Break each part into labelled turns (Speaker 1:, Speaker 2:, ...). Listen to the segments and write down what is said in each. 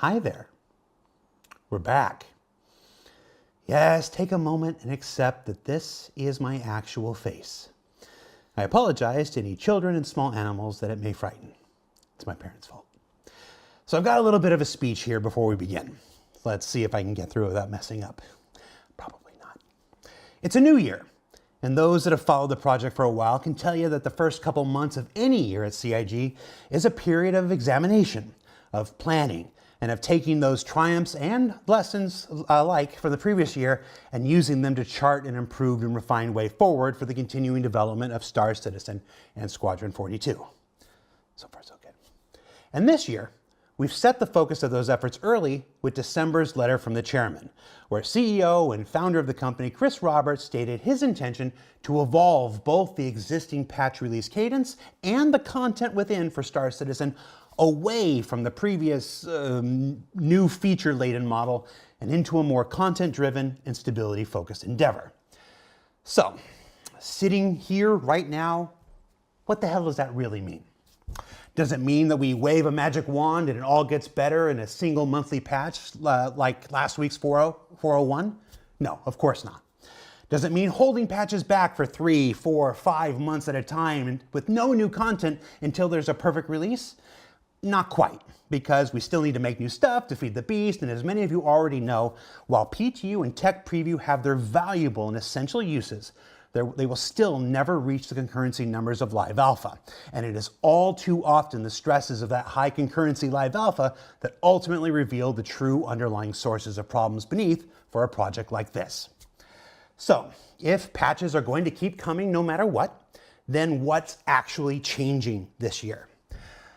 Speaker 1: Hi there. We're back. Yes, take a moment and accept that this is my actual face. I apologize to any children and small animals that it may frighten. It's my parents' fault. So I've got a little bit of a speech here before we begin. Let's see if I can get through it without messing up. Probably not. It's a new year, and those that have followed the project for a while can tell you that the first couple months of any year at CIG is a period of examination, of planning, and of taking those triumphs and lessons alike from the previous year and using them to chart an improved and refined way forward for the continuing development of Star Citizen and Squadron 42. So far, so good. And this year, we've set the focus of those efforts early with December's letter from the chairman, where CEO and founder of the company, Chris Roberts, stated his intention to evolve both the existing patch release cadence and the content within for Star Citizen away from the previous new feature-laden model and into a more content-driven and stability-focused endeavor. So, sitting here right now, what the hell does that really mean? Does it mean that we wave a magic wand and it all gets better in a single monthly patch like last week's 401? No, of course not. Does it mean holding patches back for 3, 4, 5 months at a time with no new content until there's a perfect release? Not quite, because we still need to make new stuff to feed the beast, and as many of you already know, while PTU and Tech Preview have their valuable and essential uses, they will still never reach the concurrency numbers of Live Alpha. And it is all too often the stresses of that high concurrency Live Alpha that ultimately reveal the true underlying sources of problems beneath for a project like this. So, if patches are going to keep coming no matter what, then what's actually changing this year?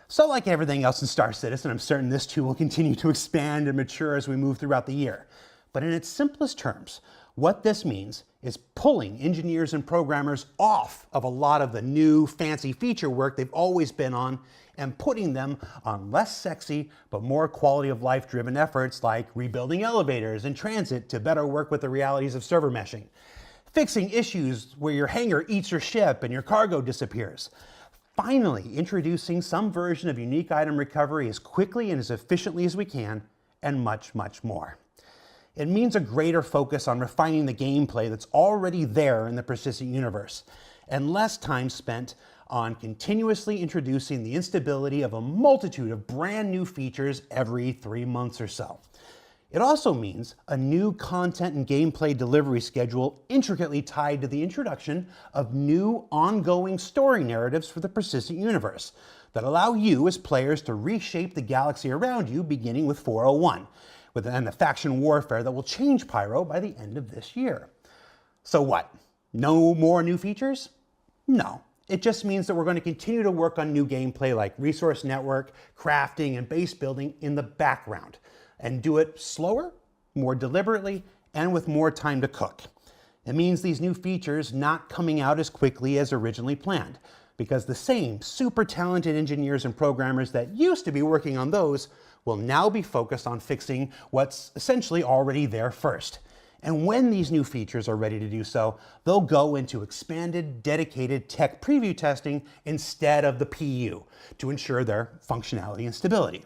Speaker 1: So like everything else in Star Citizen, I'm certain this too will continue to expand and mature as we move throughout the year. But in its simplest terms, what this means is pulling engineers and programmers off of a lot of the new fancy feature work they've always been on and putting them on less sexy but more quality of life driven efforts like rebuilding elevators and transit to better work with the realities of server meshing, fixing issues where your hangar eats your ship and your cargo disappears, finally introducing some version of unique item recovery as quickly and as efficiently as we can, and much, much more. It means a greater focus on refining the gameplay that's already there in the persistent universe, and less time spent on continuously introducing the instability of a multitude of brand new features every 3 months or so. It also means a new content and gameplay delivery schedule intricately tied to the introduction of new ongoing story narratives for the persistent universe that allow you as players to reshape the galaxy around you, beginning with 401, and the faction warfare that will change Pyro by the end of this year. So what? No more new features? No. It just means that we're going to continue to work on new gameplay like resource network, crafting, and base building in the background, and do it slower, more deliberately, and with more time to cook. It means these new features not coming out as quickly as originally planned, because the same super talented engineers and programmers that used to be working on those will now be focused on fixing what's essentially already there first. And when these new features are ready to do so, they'll go into expanded, dedicated tech preview testing instead of the PU to ensure their functionality and stability.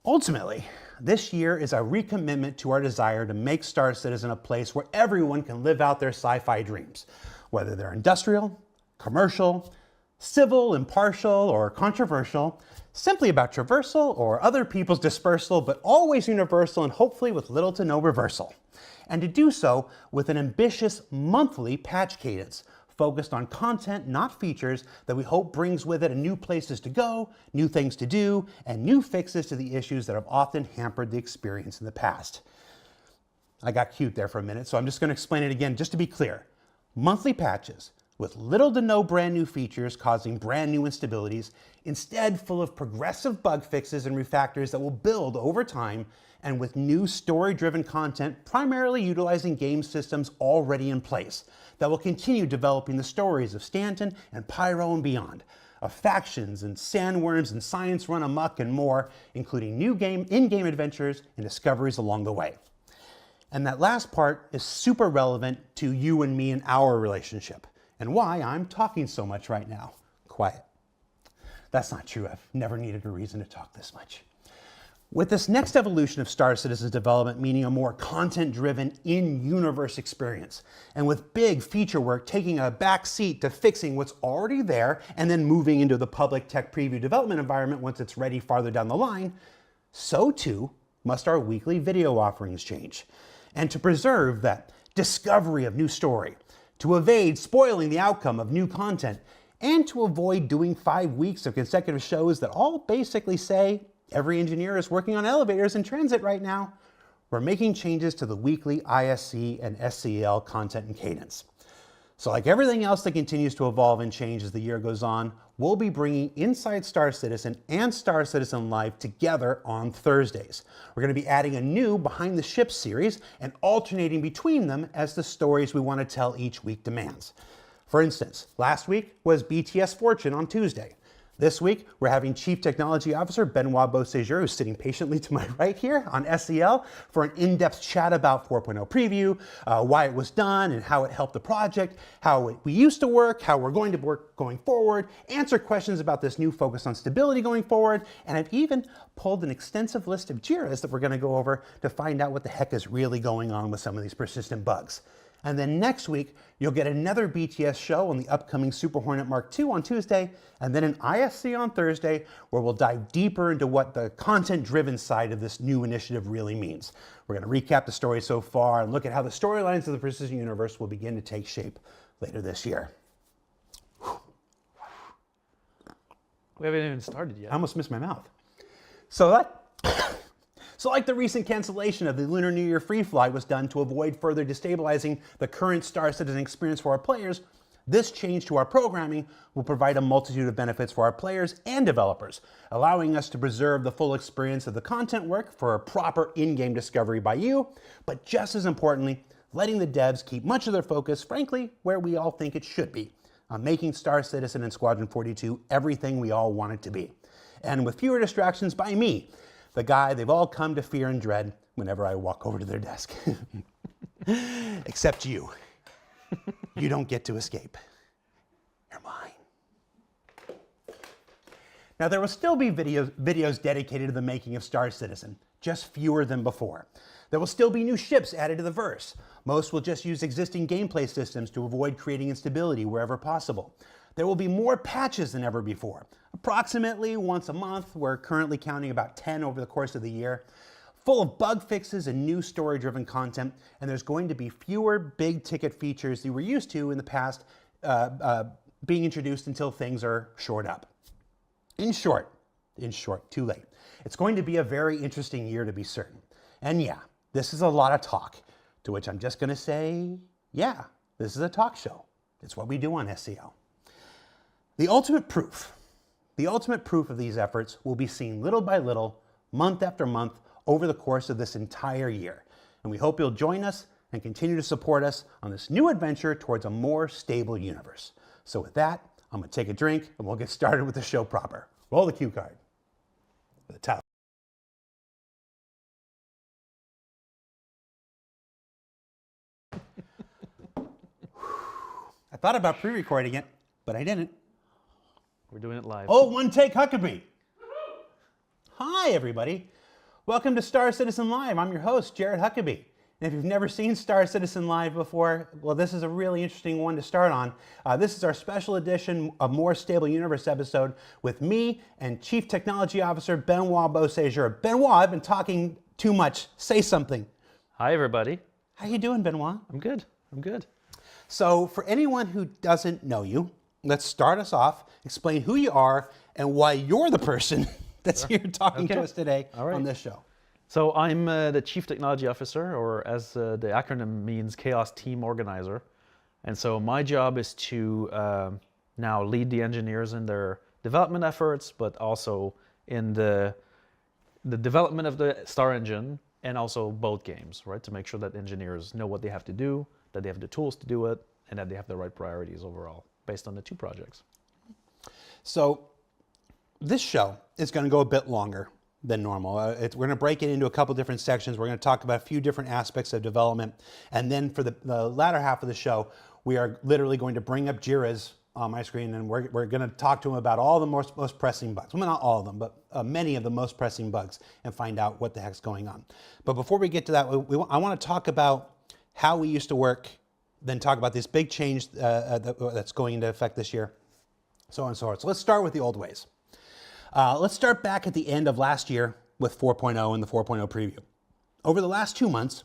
Speaker 1: Ultimately, this year is a recommitment to our desire to make Star Citizen a place where everyone can live out their sci-fi dreams, whether they're industrial, commercial, civil, impartial, or controversial, simply about traversal or other people's dispersal, but always universal and hopefully with little to no reversal. And to do so with an ambitious monthly patch cadence, focused on content, not features, that we hope brings with it new places to go, new things to do, and new fixes to the issues that have often hampered the experience in the past. I got cute there for a minute, so I'm just going to explain it again just to be clear. Monthly patches with little to no brand new features causing brand new instabilities, instead full of progressive bug fixes and refactors that will build over time, and with new story-driven content primarily utilizing game systems already in place that will continue developing the stories of Stanton and Pyro and beyond, of factions and sandworms and science run amok and more, including new in-game adventures and discoveries along the way. And that last part is super relevant to you and me and our relationship, and why I'm talking so much right now. Quiet. That's not true. I've never needed a reason to talk this much. With this next evolution of Star Citizen's development meaning a more content-driven, in-universe experience, and with big feature work taking a back seat to fixing what's already there and then moving into the public tech preview development environment once it's ready farther down the line, so too must our weekly video offerings change. And to preserve that discovery of new story, to evade spoiling the outcome of new content, and to avoid doing 5 weeks of consecutive shows that all basically say, every engineer is working on elevators in transit right now, we're making changes to the weekly ISC and SCL content and cadence. So like everything else that continues to evolve and change as the year goes on, we'll be bringing Inside Star Citizen and Star Citizen Live together on Thursdays. We're going to be adding a new Behind the Ship series and alternating between them as the stories we want to tell each week demands. For instance, last week was BTS Fortune on Tuesday. This week, we're having Chief Technology Officer Benoit Beauséjour, who's sitting patiently to my right here on SEL, for an in-depth chat about 4.0 preview, why it was done and how it helped the project, how we used to work, how we're going to work going forward, answer questions about this new focus on stability going forward, and I've even pulled an extensive list of JIRAs that we're going to go over to find out what the heck is really going on with some of these persistent bugs. And then next week, you'll get another BTS show on the upcoming Super Hornet Mark II on Tuesday, and then an ISC on Thursday, where we'll dive deeper into what the content-driven side of this new initiative really means. We're going to recap the story so far and look at how the storylines of the Persistent Universe will begin to take shape later this year.
Speaker 2: We haven't even started yet.
Speaker 1: I almost missed my mouth. So like the recent cancellation of the Lunar New Year free flight was done to avoid further destabilizing the current Star Citizen experience for our players, this change to our programming will provide a multitude of benefits for our players and developers, allowing us to preserve the full experience of the content work for a proper in-game discovery by you, but just as importantly, letting the devs keep much of their focus, frankly, where we all think it should be, on making Star Citizen and Squadron 42 everything we all want it to be. And with fewer distractions by me, the guy they've all come to fear and dread whenever I walk over to their desk. Except you. You don't get to escape. You're mine. Now there will still be videos dedicated to the making of Star Citizen, just fewer than before. There will still be new ships added to the verse. Most will just use existing gameplay systems to avoid creating instability wherever possible. There will be more patches than ever before. Approximately once a month, we're currently counting about 10 over the course of the year, full of bug fixes and new story-driven content, and there's going to be fewer big-ticket features that we're used to in the past being introduced until things are shored up. In short, too late. It's going to be a very interesting year to be certain. And yeah, this is a lot of talk, to which I'm just going to say, yeah, this is a talk show. It's what we do on SEO. The ultimate proof of these efforts will be seen little by little, month after month, over the course of this entire year. And we hope you'll join us and continue to support us on this new adventure towards a more stable universe. So with that, I'm going to take a drink and we'll get started with the show proper. Roll the cue card. The towel. I thought about pre-recording it, but I didn't.
Speaker 2: We're doing it live.
Speaker 1: Oh, one take Huckabee. Hi, everybody. Welcome to Star Citizen Live. I'm your host, Jared Huckabee. And if you've never seen Star Citizen Live before, well, this is a really interesting one to start on. This is our special edition of More Stable Universe episode with me and Chief Technology Officer Benoit Beauséjour. Benoit, I've been talking too much. Say something.
Speaker 2: Hi, everybody.
Speaker 1: How you doing, Benoit?
Speaker 2: I'm good. I'm good.
Speaker 1: So for anyone who doesn't know you, let's start us off, explain who you are and why you're the person that's here talking to us today on this show.
Speaker 2: So I'm the Chief Technology Officer, or as the acronym means, Chaos Team Organizer. And so my job is to now lead the engineers in their development efforts, but also in the development of the Star Engine and also both games, right? To make sure that engineers know what they have to do, that they have the tools to do it, and that they have the right priorities overall based on the two projects.
Speaker 1: So this show is going to go a bit longer than normal. We're going to break it into a couple different sections. We're going to talk about a few different aspects of development. And then for the latter half of the show, we are literally going to bring up JIRAs on my screen, and we're going to talk to him about all the most pressing bugs. Well, not all of them, but many of the most pressing bugs, and find out what the heck's going on. But before we get to that, I want to talk about how we used to work, then talk about this big change that's going into effect this year, so on and so forth. So let's start with the old ways. Let's start back at the end of last year with 4.0 and the 4.0 preview. Over the last 2 months,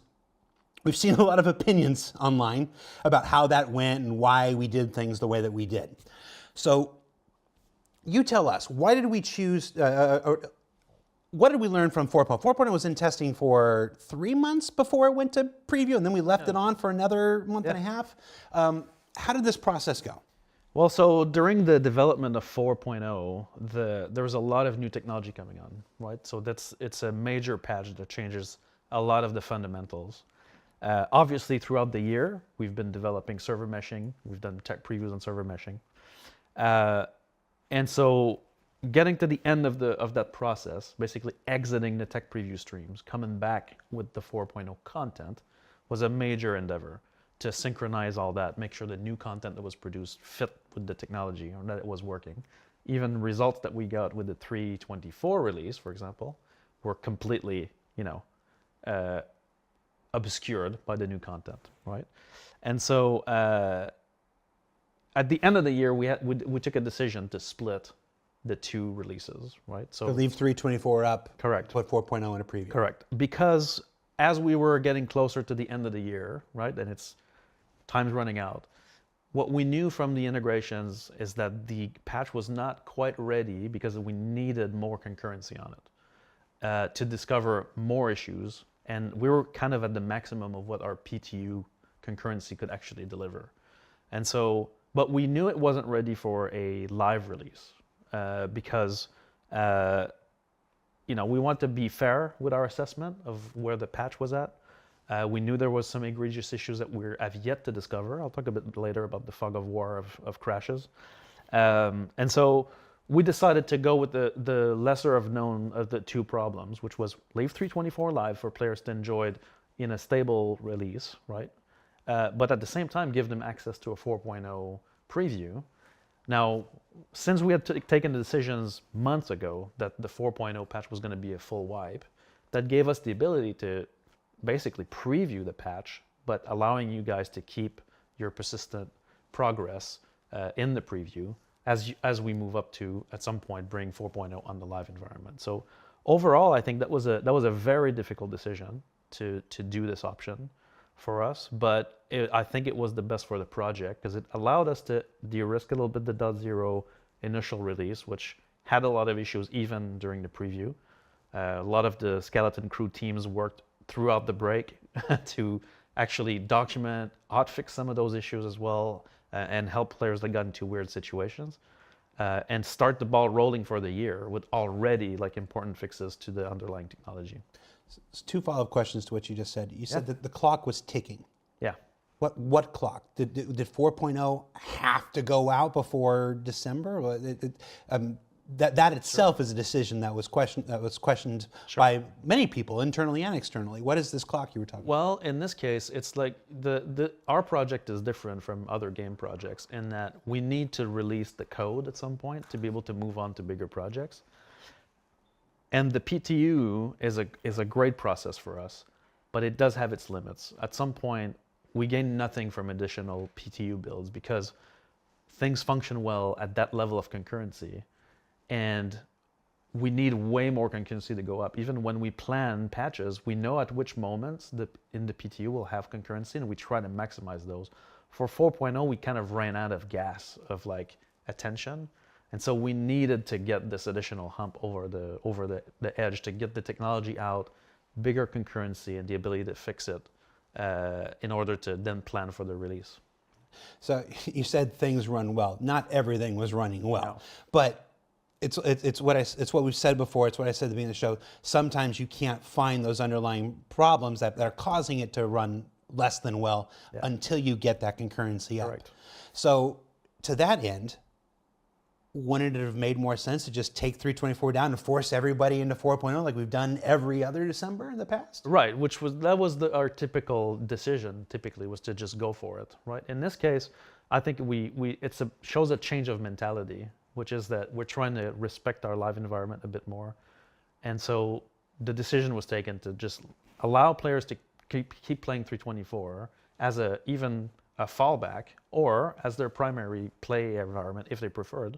Speaker 1: we've seen a lot of opinions online about how that went and why we did things the way that we did. So you tell us, why did we choose, what did we learn from 4.0? 4.0 was in testing for 3 months before it went to preview, and then we left it on for another month and a half. How did this process go?
Speaker 2: Well, so during the development of 4.0, there was a lot of new technology coming on, right? So it's a major patch that changes a lot of the fundamentals. Obviously, throughout the year, we've been developing server meshing. We've done tech previews on server meshing. And so getting to the end of that process, basically exiting the tech preview streams, coming back with the 4.0 content, was a major endeavor to synchronize all that, make sure the new content that was produced fit with the technology, or that it was working. Even results that we got with the 3.24 release, for example, were completely, obscured by the new content, right? And so at the end of the year, we took a decision to split the two releases, right?
Speaker 1: So leave 3.24 up,
Speaker 2: correct.
Speaker 1: Put 4.0 in a preview.
Speaker 2: Correct, because as we were getting closer to the end of the year, right, and time's running out, what we knew from the integrations is that the patch was not quite ready because we needed more concurrency on it to discover more issues. And we were kind of at the maximum of what our PTU concurrency could actually deliver. And so, but we knew it wasn't ready for a live release because, we want to be fair with our assessment of where the patch was at. We knew there was some egregious issues that we have yet to discover. I'll talk a bit later about the fog of war of crashes. And so we decided to go with the lesser of known of the two problems, which was leave 3.24 live for players to enjoy it in a stable release, right? But at the same time, give them access to a 4.0 preview. Now, since we had taken the decisions months ago that the 4.0 patch was going to be a full wipe, that gave us the ability to basically preview the patch, but allowing you guys to keep your persistent progress in the preview as we move up to, at some point, bring 4.0 on the live environment. So overall, I think that was a very difficult decision to do this option for us, but I think it was the best for the project because it allowed us to de-risk a little bit the .0 initial release, which had a lot of issues even during the preview. A lot of the skeleton crew teams worked throughout the break to actually document, hotfix some of those issues as well, and help players that got into weird situations, and start the ball rolling for the year with already important fixes to the underlying technology.
Speaker 1: So 2 follow-up questions to what you just said. You said that the clock was ticking.
Speaker 2: Yeah.
Speaker 1: What clock? Did 4.0 have to go out before December? That itself is a decision that was questioned by many people, internally and externally. What is this clock you were talking about?
Speaker 2: Well, in this case, it's like our project is different from other game projects in that we need to release the code at some point to be able to move on to bigger projects. And the PTU is a great process for us, but it does have its limits. At some point, we gain nothing from additional PTU builds because things function well at that level of concurrency. And we need way more concurrency to go up. Even when we plan patches, we know at which moments in the PTU we'll have concurrency, and we try to maximize those. For 4.0, we kind of ran out of gas of attention, and so we needed to get this additional hump over the edge to get the technology out, bigger concurrency, and the ability to fix it in order to then plan for the release.
Speaker 1: So you said things run well. Not everything was running well,
Speaker 2: No.
Speaker 1: but it's what we've said before. It's what I said at the beginning of the show. Sometimes you can't find those underlying problems that are causing it to run less than well until you get that concurrency up.
Speaker 2: Correct.
Speaker 1: So to that end, wouldn't it have made more sense to just take 3.24 down and force everybody into 4.0 like we've done every other December in the past?
Speaker 2: Right, our typical decision typically was to just go for it, right? In this case, I think it shows a change of mentality, which is that we're trying to respect our live environment a bit more. And so the decision was taken to just allow players to keep playing 324 as even a fallback or as their primary play environment if they preferred,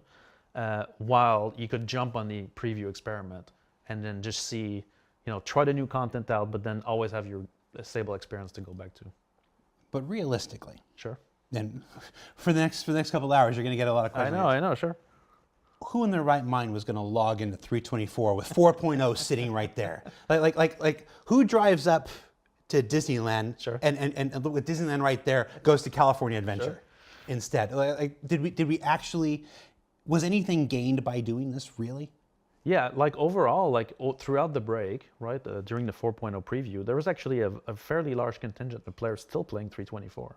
Speaker 2: while you could jump on the preview experiment and then just see, try the new content out, but then always have your stable experience to go back to.
Speaker 1: But realistically,
Speaker 2: sure.
Speaker 1: And for the next couple of hours, you're going to get a lot of questions.
Speaker 2: I know, sure.
Speaker 1: Who in their right mind was going to log into 324 with 4.0 sitting right there? Like who drives up to Disneyland
Speaker 2: Sure.
Speaker 1: and with Disneyland right there goes to California Adventure instead? Did we actually, was anything gained by doing this really?
Speaker 2: Yeah, overall, throughout the break, right, during the 4.0 preview, there was actually a fairly large contingent of players still playing 324.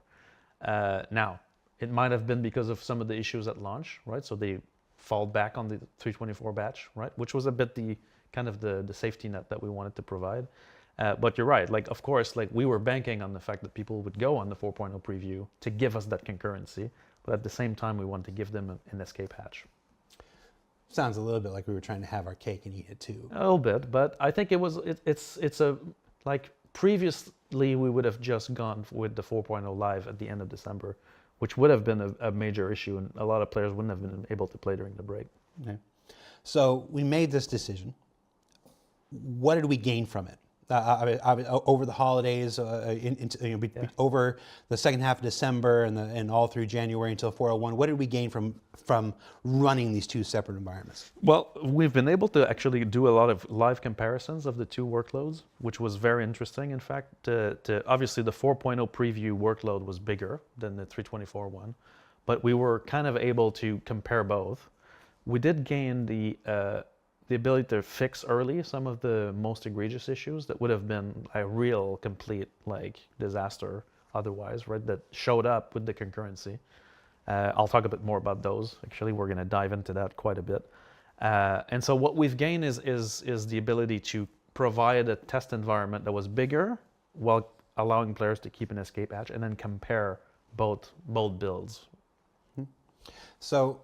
Speaker 2: Now, it might have been because of some of the issues at launch, right? So they fall back on the 324 batch, right? Which was a bit the safety net that we wanted to provide. But you're right, of course, we were banking on the fact that people would go on the 4.0 preview to give us that concurrency. But at the same time, we wanted to give them an escape hatch.
Speaker 1: Sounds a little bit like we were trying to have our cake and eat it too.
Speaker 2: A little bit, but I think previously we would have just gone with the 4.0 live at the end of December, which would have been a major issue, and a lot of players wouldn't have been able to play during the break.
Speaker 1: Okay. So we made this decision. What did we gain from it? Over the holidays, over the second half of December and all through January until 401, what did we gain from running these two separate environments?
Speaker 2: Well, we've been able to actually do a lot of live comparisons of the two workloads, which was very interesting. In fact, obviously the 4.0 preview workload was bigger than the 324 one, but we were kind of able to compare both. We did gain the ability to fix early some of the most egregious issues that would have been a real complete disaster otherwise, right? That showed up with the concurrency. I'll talk a bit more about those. Actually, we're going to dive into that quite a bit. And so what we've gained is the ability to provide a test environment that was bigger while allowing players to keep an escape hatch and then compare both builds.
Speaker 1: So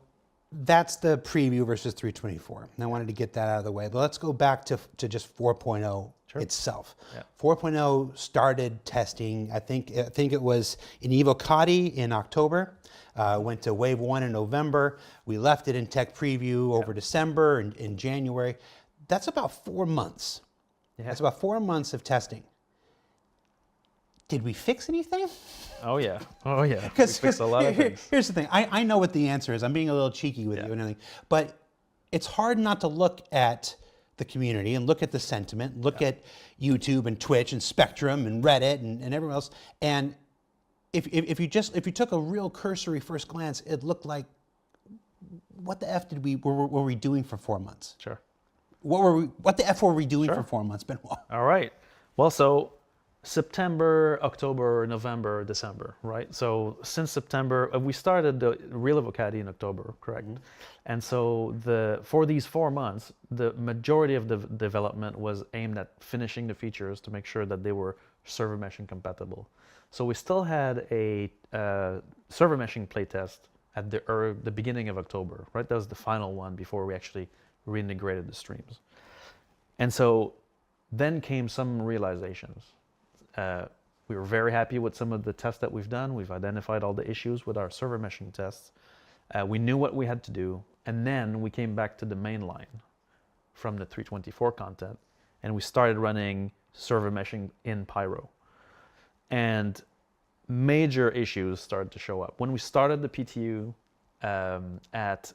Speaker 1: that's the preview versus 324. And I wanted to get that out of the way. But let's go back to just 4.0 itself. Yeah. 4.0 started testing, I think it was in Evocati in October. Went to Wave 1 in November. We left it in Tech Preview over December and in January. That's about 4 months. Yeah. That's about 4 months of testing. Did we fix anything?
Speaker 2: Oh yeah. We fixed a lot of things.
Speaker 1: Here's the thing. I know what the answer is. I'm being a little cheeky with you and everything. But it's hard not to look at the community and look at the sentiment, look at YouTube and Twitch and Spectrum and Reddit and everyone else. And if you took a real cursory first glance, it looked like, what the F were we doing for 4 months?
Speaker 2: Sure.
Speaker 1: What the F were we doing for 4 months, Benoit?
Speaker 2: All right. Well, so September, October, November, December, right? So since September, we started the real Evocati in October, correct? Mm-hmm. And so for these 4 months, the majority of the development was aimed at finishing the features to make sure that they were server meshing compatible. So we still had a server meshing playtest at the beginning of October, right? That was the final one before we actually reintegrated the streams. And so then came some realizations. We were very happy with some of the tests that we've done. We've identified all the issues with our server meshing tests. We knew what we had to do. And then we came back to the main line from the 324 content, and we started running server meshing in Pyro. And major issues started to show up. When we started the PTU at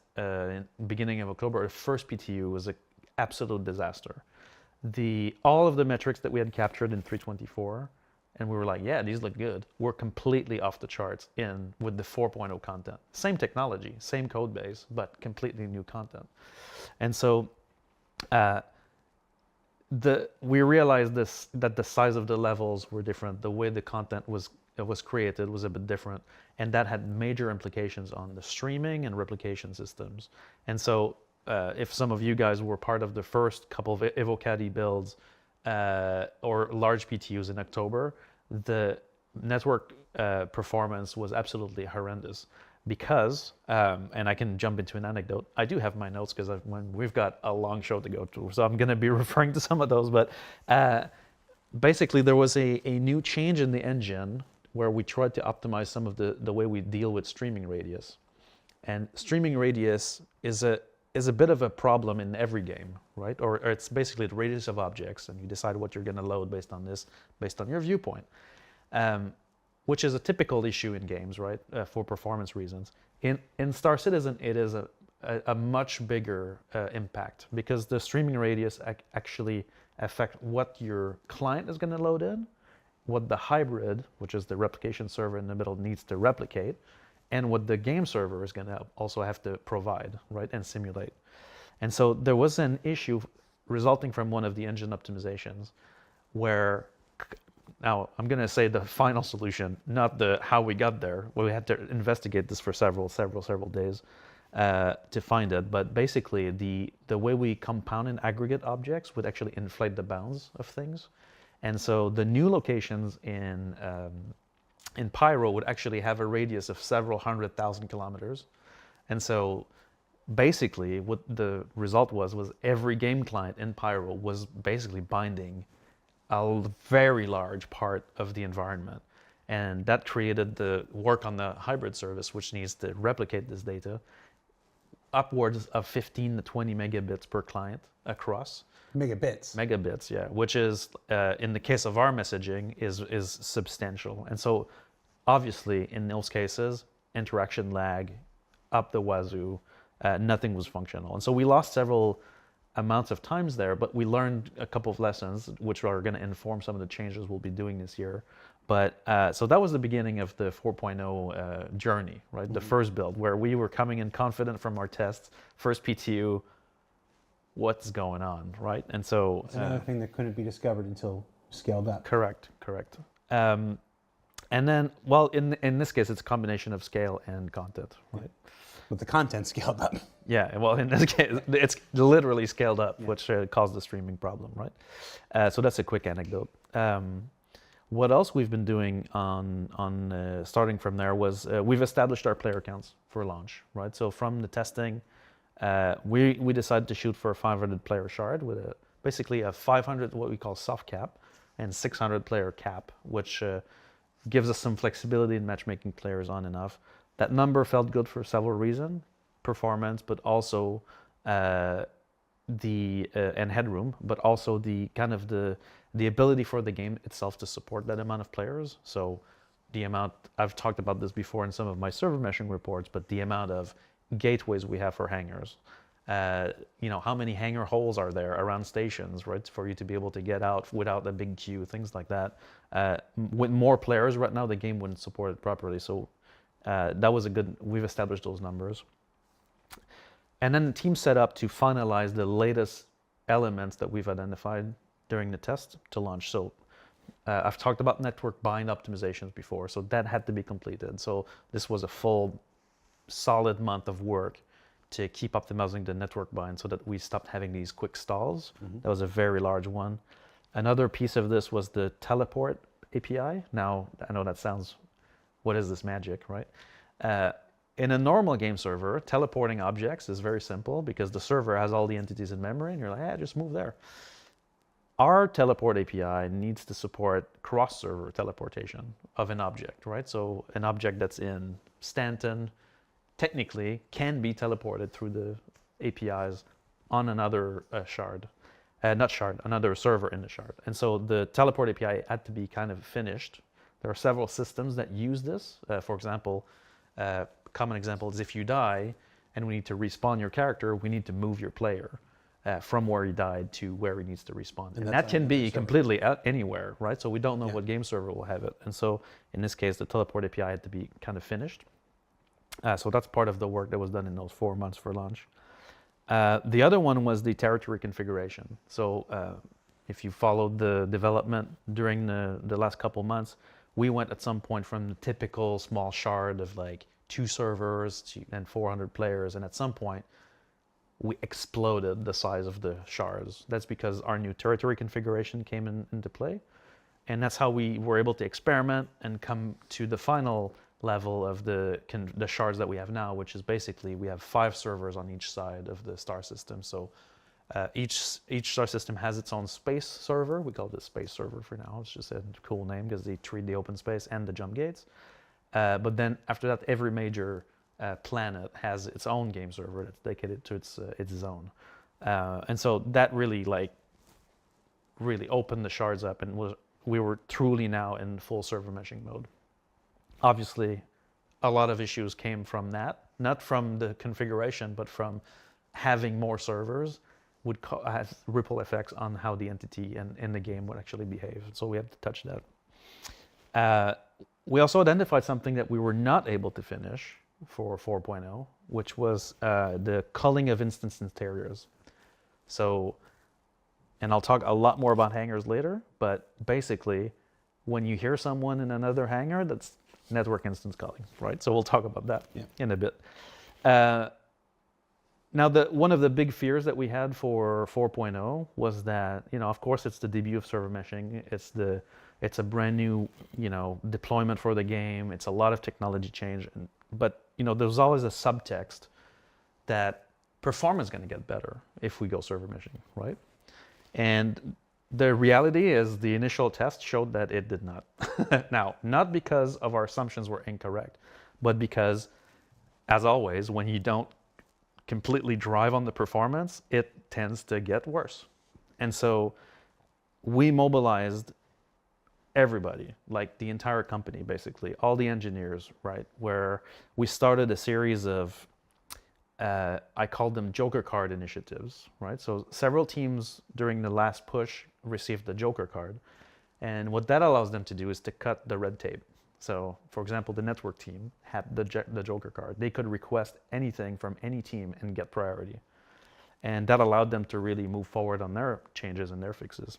Speaker 2: beginning of October, the first PTU was an absolute disaster. All of the metrics that we had captured in 324, and we were like, yeah, these look good, were completely off the charts with the 4.0 content. Same technology, same code base, but completely new content. And so we realized that the size of the levels were different. The way the content was created was a bit different, and that had major implications on the streaming and replication systems. And so if some of you guys were part of the first couple of Evocati builds or large PTUs in October, the network performance was absolutely horrendous because, and I can jump into an anecdote. I do have my notes because we've got a long show to go through, so I'm going to be referring to some of those. But basically, there was a new change in the engine where we tried to optimize some of the way we deal with streaming radius. And streaming radius is a bit of a problem in every game, right? Or it's basically the radius of objects, and you decide what you're going to load based on this, based on your viewpoint, which is a typical issue in games, right? For performance reasons. In Star Citizen, it is a much bigger impact because the streaming radius actually affect what your client is going to load in, what the hybrid, which is the replication server in the middle, needs to replicate, and what the game server is going to also have to provide, right, and simulate. And so there was an issue resulting from one of the engine optimizations where, now I'm going to say the final solution, not the how we got there. We had to investigate this for several days to find it. But basically, the way we compound and aggregate objects would actually inflate the bounds of things. And so the new locations in Pyro would actually have a radius of several 100,000 kilometers. And so basically what the result was every game client in Pyro was basically binding a very large part of the environment. And that created the work on the hybrid service, which needs to replicate this data upwards of 15 to 20 megabits per client across. Megabits, yeah, which is, in the case of our messaging, is substantial. And so, obviously, in those cases, interaction lag, up the wazoo, nothing was functional. And so we lost several amounts of times there, but we learned a couple of lessons, which are going to inform some of the changes we'll be doing this year. But so that was the beginning of the 4.0 journey, right? Mm-hmm. The first build, where we were coming in confident from our tests, first PTU, what's going on, right? And so
Speaker 1: it's another thing that couldn't be discovered until scaled up.
Speaker 2: Correct. And then, well, in this case, it's a combination of scale and content, right?
Speaker 1: With the content scaled up.
Speaker 2: Yeah, well, in this case, it's literally scaled up, yeah, which caused the streaming problem, right? So that's a quick anecdote. What else we've been doing on starting from there was we've established our player counts for launch, right? So from the testing, we decided to shoot for a 500 player shard with basically a 500 what we call soft cap and 600 player cap, which gives us some flexibility in matchmaking players on and off. That number felt good for several reasons: performance, but also and headroom, but also the kind of the ability for the game itself to support that amount of players. So the amount, I've talked about this before in some of my server meshing reports, but the amount of gateways we have for hangars, how many hangar holes are there around stations, right, for you to be able to get out without a big queue, things like that. With more players right now, the game wouldn't support it properly. So that was we've established those numbers. And then the team set up to finalize the latest elements that we've identified during the test to launch. So I've talked about network bind optimizations before, so that had to be completed. So this was a full, solid month of work to keep optimizing the network bind so that we stopped having these quick stalls. Mm-hmm. That was a very large one. Another piece of this was the teleport API. Now, I know that sounds, what is this magic, right? In a normal game server, teleporting objects is very simple because the server has all the entities in memory and you're like, just move there. Our teleport API needs to support cross-server teleportation of an object, right? So an object that's in Stanton technically can be teleported through the APIs on another another server in the shard. And so the teleport API had to be kind of finished. There are several systems that use this. For example, common example is if you die and we need to respawn your character, we need to move your player from where he died to where he needs to respawn. And that can be completely anywhere, right? So we don't know what game server will have it. And so in this case, the teleport API had to be kind of finished. So that's part of the work that was done in those 4 months for launch. The other one was the territory configuration. So if you followed the development during the last couple months, we went at some point from the typical small shard of like 2 servers and 400 players. And at some point, we exploded the size of the shards. That's because our new territory configuration came into play. And that's how we were able to experiment and come to the final level of the shards that we have now, which is basically we have 5 servers on each side of the star system. So each star system has its own space server. We call it a space server for now. It's just a cool name because they treat the open space and the jump gates. But then after that, every major planet has its own game server that's dedicated to its zone. And so that really opened the shards up, and we were truly now in full server meshing mode. Obviously, a lot of issues came from that, not from the configuration, but from having more servers would have ripple effects on how the entity and the game would actually behave. So we had to touch that. We also identified something that we were not able to finish for 4.0, which was the culling of instance interiors. So, and I'll talk a lot more about hangars later, but basically, when you hear someone in another hangar, that's network instance calling, right? So we'll talk about that in a bit. Now, one of the big fears that we had for 4.0 was that, of course, it's the debut of server meshing. It's a brand new, deployment for the game. It's a lot of technology change, but there's always a subtext that performance is going to get better if we go server meshing, right? And the reality is the initial test showed that it did not. Now, not because of our assumptions were incorrect, but because, as always, when you don't completely drive on the performance, it tends to get worse. And so we mobilized everybody, like the entire company, basically, all the engineers, right? Where we started a series of, I called them Joker card initiatives, right? So several teams during the last push received the Joker card. And what that allows them to do is to cut the red tape. So, for example, the network team had the Joker card. They could request anything from any team and get priority. And that allowed them to really move forward on their changes and their fixes.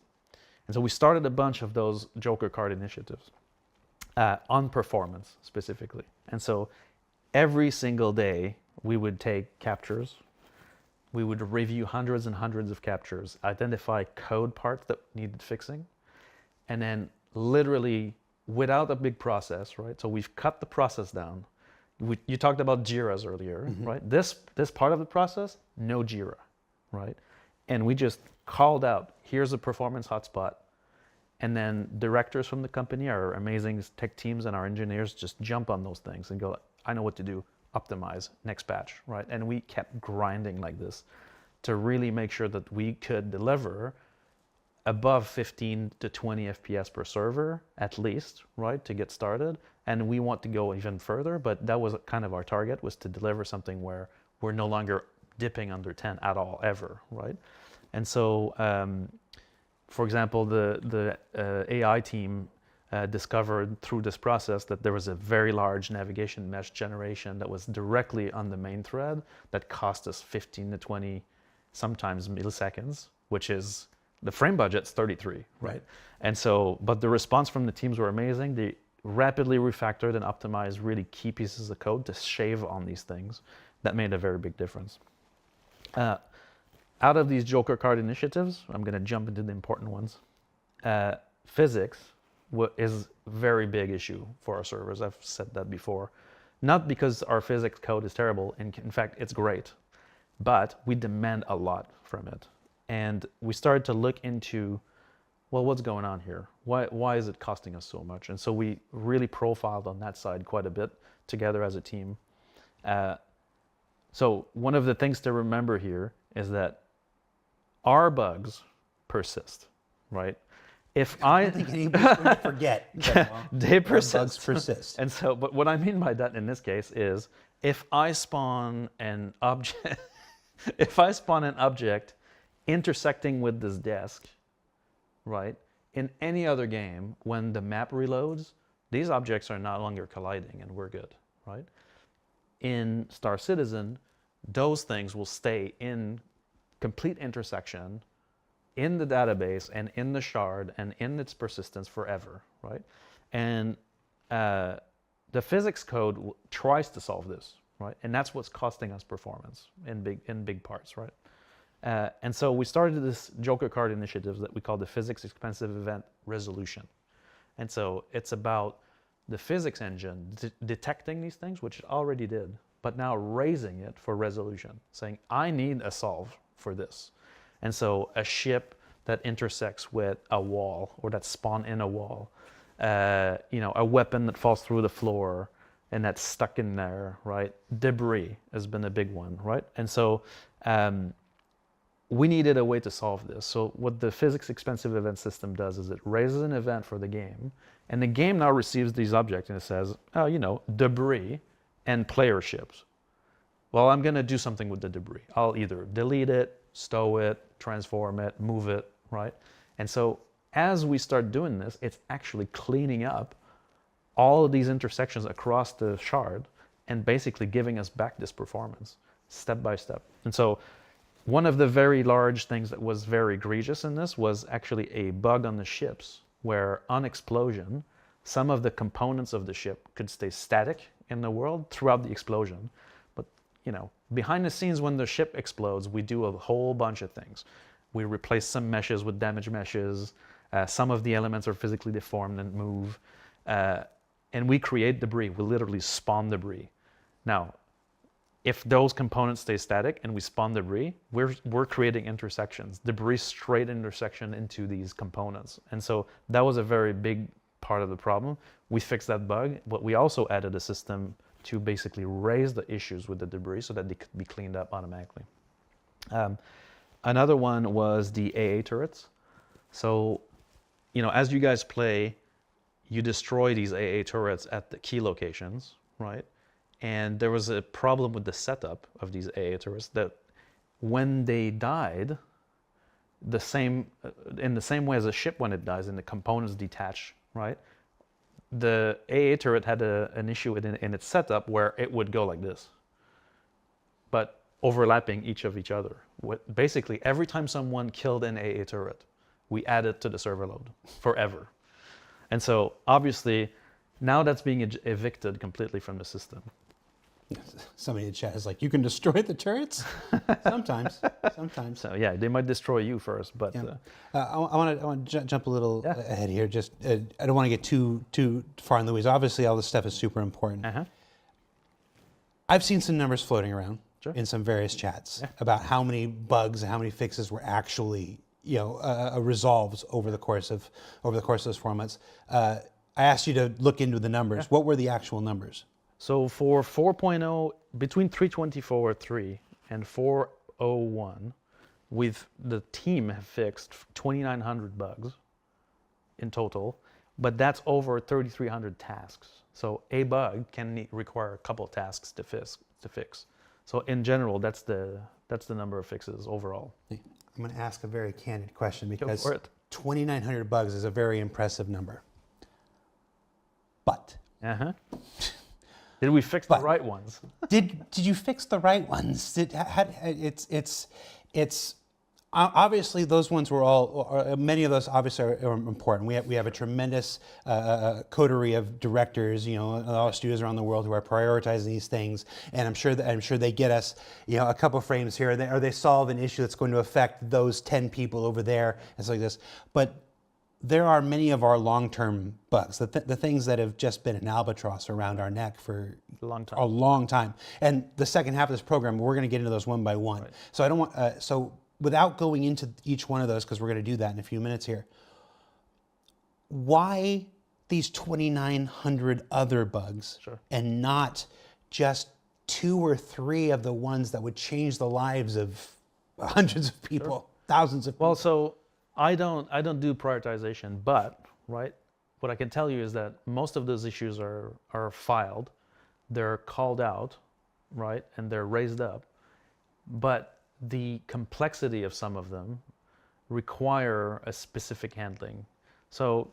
Speaker 2: And so we started a bunch of those Joker card initiatives on performance specifically. And so every single day we would take captures. We would review hundreds and hundreds of captures, identify code parts that needed fixing, and then literally without a big process, right? So we've cut the process down. You talked about JIRAs earlier, right? This part of the process, no JIRA, right? And we just called out, here's a performance hotspot. And then directors from the company, our amazing tech teams and our engineers just jump on those things and go, I know what to do, optimize, next batch, right? And we kept grinding like this to really make sure that we could deliver above 15 to 20 FPS per server, at least, right, to get started. And we want to go even further, but that was kind of our target, was to deliver something where we're no longer dipping under 10 at all, ever, right? And so, for example, the AI team discovered through this process that there was a very large navigation mesh generation that was directly on the main thread that cost us 15 to 20, sometimes milliseconds, which is, the frame budget's 33, right? And so, but the response from the teams were amazing. They rapidly refactored and optimized really key pieces of code to shave on these things. That made a very big difference. Out of these Joker card initiatives, I'm going to jump into the important ones. Physics is a very big issue for our servers. I've said that before. Not because our physics code is terrible, and in fact, it's great, but we demand a lot from it. And we started to look into, well, what's going on here? Why is it costing us so much? And so we really profiled on that side quite a bit together as a team. So one of the things to remember here is that our bugs persist, right?
Speaker 1: I don't think anybody's going to forget that
Speaker 2: they persist.
Speaker 1: Bugs persist.
Speaker 2: And so, but what I mean by that in this case is, if I spawn an object, intersecting with this desk, right? In any other game, when the map reloads, these objects are no longer colliding and we're good, right? In Star Citizen, those things will stay in complete intersection in the database and in the shard and in its persistence forever, right? And the physics code tries to solve this, right? And that's what's costing us performance in big parts, right? And so we started this Joker card initiative that we call the Physics Expensive Event Resolution. And so it's about the physics engine detecting these things, which it already did, but now raising it for resolution, saying, I need a solve for this. And so a ship that intersects with a wall or that spawn in a wall, a weapon that falls through the floor and that's stuck in there, right? Debris has been a big one, right? And so we needed a way to solve this. So what the physics expensive event system does is it raises an event for the game, and the game now receives these objects and it says, oh, debris and player ships. Well, I'm going to do something with the debris. I'll either delete it, stow it, transform it, move it, right? And so as we start doing this, it's actually cleaning up all of these intersections across the shard and basically giving us back this performance step by step. And so one of the very large things that was very egregious in this was actually a bug on the ships where on explosion, some of the components of the ship could stay static in the world throughout the explosion. But, behind the scenes when the ship explodes, we do a whole bunch of things. We replace some meshes with damaged meshes. Some of the elements are physically deformed and move. And we create debris. We literally spawn debris. Now, if those components stay static and we spawn debris, we're creating intersections, debris straight intersection into these components. And so that was a very big part of the problem. We fixed that bug, but we also added a system to basically raise the issues with the debris so that they could be cleaned up automatically. Another one was the AA turrets. So, as you guys play, you destroy these AA turrets at the key locations, right? And there was a problem with the setup of these AA turrets that when they died, in the same way as a ship when it dies and the components detach, right? The AA turret had an issue in its setup where it would go like this, but overlapping each other. Basically, every time someone killed an AA turret, we add it to the server load forever. And so obviously, now that's being evicted completely from the system.
Speaker 1: Somebody in the chat is like, you can destroy the turrets? Sometimes.
Speaker 2: So yeah, they might destroy you first, but
Speaker 1: yeah. I want to jump a little ahead here. Just I don't want to get too far in the weeds. Obviously, all this stuff is super important. I've seen some numbers floating around in some various chats about how many bugs and how many fixes were actually resolved over the course of those 4 months. I asked you to look into the numbers. What were the actual numbers?
Speaker 2: So for 4.0, between 3.24.3 and 4.01, the team have fixed 2,900 bugs in total, but that's over 3,300 tasks. So a bug can require a couple of tasks to fix. So in general, that's the number of fixes overall. I'm
Speaker 1: going to ask a very candid question because 2,900 bugs is a very impressive number. But.
Speaker 2: Did we fix the right ones?
Speaker 1: Did you fix the right ones? It's obviously those ones were all, many of those obviously are important. We have a tremendous coterie of directors, all studios around the world who are prioritizing these things, and I'm sure they get us, a couple frames here, or they solve an issue that's going to affect those 10 people over there, and stuff like this. But there are many of our long-term bugs, the things that have just been an albatross around our neck for a long time. And the second half of this program, we're going to get into those one by one. Right. So I don't want so without going into each one of those, because we're going to do that in a few minutes here. Why these 2,900 other bugs and not just 2 or 3 of the ones that would change the lives of hundreds of people, thousands of people?
Speaker 2: Well, so I don't do prioritization, but what I can tell you is that most of those issues are filed, they're called out, and they're raised up, but the complexity of some of them require a specific handling. So,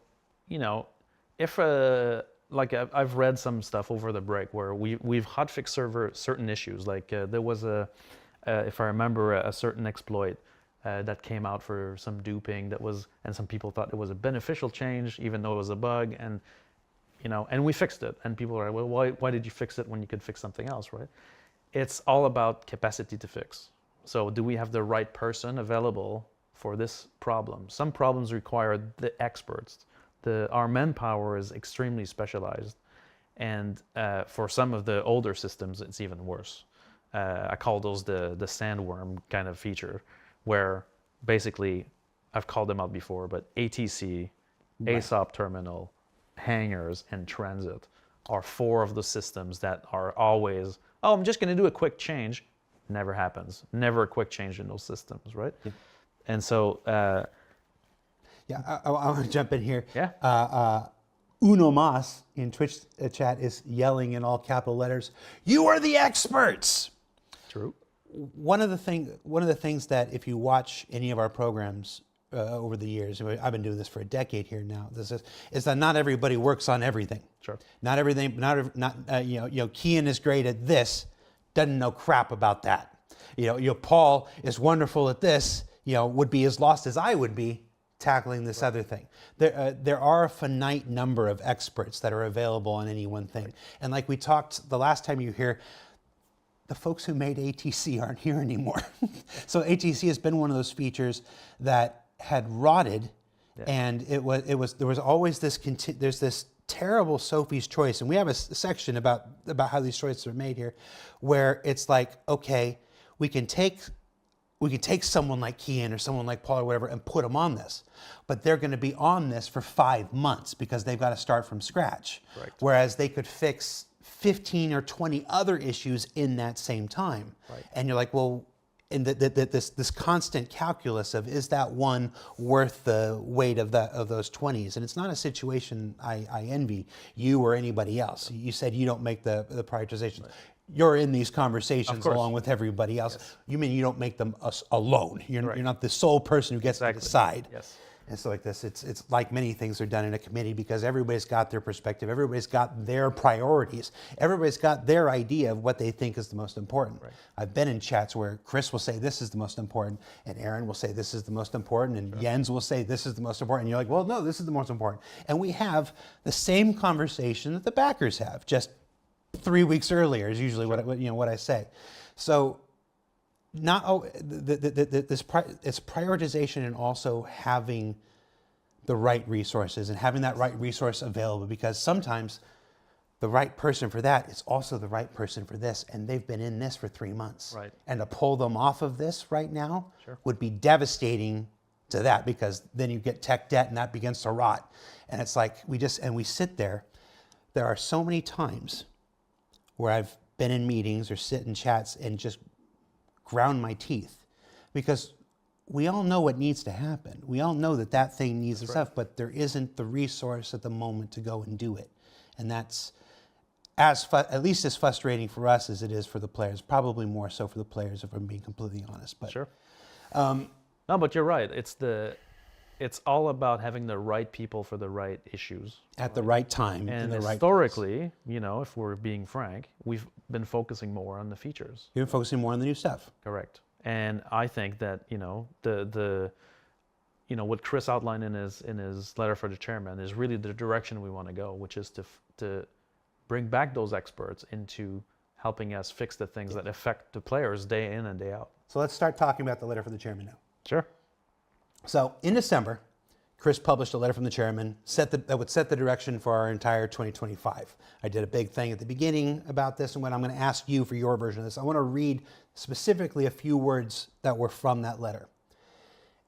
Speaker 2: if I've read some stuff over the break where we've hotfixed certain issues, like there was if I remember, a certain exploit that came out for some duping and some people thought it was a beneficial change, even though it was a bug, and we fixed it. And people are like, well, why did you fix it when you could fix something else, right? It's all about capacity to fix. So do we have the right person available for this problem? Some problems require the experts, our manpower is extremely specialized, and for some of the older systems, it's even worse. I call those the sandworm kind of feature, where basically, I've called them out before, but ATC, ASOP terminal, hangars, and transit are 4 of the systems that are always, oh, I'm just going to do a quick change. Never happens. Never a quick change in those systems, right? Yeah. And so...
Speaker 1: I want to jump in here.
Speaker 2: Yeah.
Speaker 1: Uno Mas in Twitch chat is yelling in all capital letters, "You are the experts!"
Speaker 2: True.
Speaker 1: One of the things that if you watch any of our programs over the years, I've been doing this for a decade here now, is that not everybody works on everything.
Speaker 2: Sure.
Speaker 1: Not everything, Kian is great at this, doesn't know crap about that. Paul is wonderful at this, would be as lost as I would be tackling this other thing. There are a finite number of experts that are available on any one thing. And like we talked the last time you were here, the folks who made ATC aren't here anymore. So ATC has been one of those features that had rotted, and there was always there's this terrible Sophie's choice, and we have a section about how these choices are made here, where it's like, okay, we can take someone like Kian or someone like Paul or whatever and put them on this, but they're going to be on this for 5 months because they've got to start from scratch.
Speaker 2: Right.
Speaker 1: Whereas they could fix 15 or 20 other issues in that same time.
Speaker 2: Right.
Speaker 1: And you're like, well, and this constant calculus of, is that one worth the weight of those 20s? And it's not a situation I envy you or anybody else. You said you don't make the prioritizations. Right. You're in these conversations along with everybody else. Yes. You mean you don't make them alone. You're not the sole person who gets to decide.
Speaker 2: Yes.
Speaker 1: And so like this, it's like many things are done in a committee because everybody's got their perspective, everybody's got their priorities, everybody's got their idea of what they think is the most important. Right. I've been in chats where Chris will say this is the most important, and Aaron will say this is the most important, and Jens will say this is the most important, and you're like, well, no, this is the most important. And we have the same conversation that the backers have, just 3 weeks earlier is usually what I say. So it's prioritization and also having the right resources and having that right resource available, because sometimes the right person for that is also the right person for this, and they've been in this for 3 months. Right. And to pull them off of this right now would be devastating to that, because then you get tech debt and that begins to rot. And it's like we sit there. There are so many times where I've been in meetings or sit in chats and just ground my teeth, because we all know what needs to happen. We all know that thing needs stuff, but there isn't the resource at the moment to go and do it. And that's at least as frustrating for us as it is for the players, probably more so for the players if I'm being completely honest. But,
Speaker 2: sure. No, but you're right. It's all about having the right people for the right issues.
Speaker 1: At the right time.
Speaker 2: And historically, if we're being frank, we've been focusing more on the features.
Speaker 1: You've been focusing more on the new stuff.
Speaker 2: Correct. And I think that, what Chris outlined in his letter for the chairman is really the direction we want to go, which is to bring back those experts into helping us fix the things that affect the players day in and day out.
Speaker 1: So let's start talking about the letter for the chairman now.
Speaker 2: Sure.
Speaker 1: So in December, Chris published a letter from the chairman that would set the direction for our entire 2025. I did a big thing at the beginning about this, and when I'm going to ask you for your version of this, I want to read specifically a few words that were from that letter.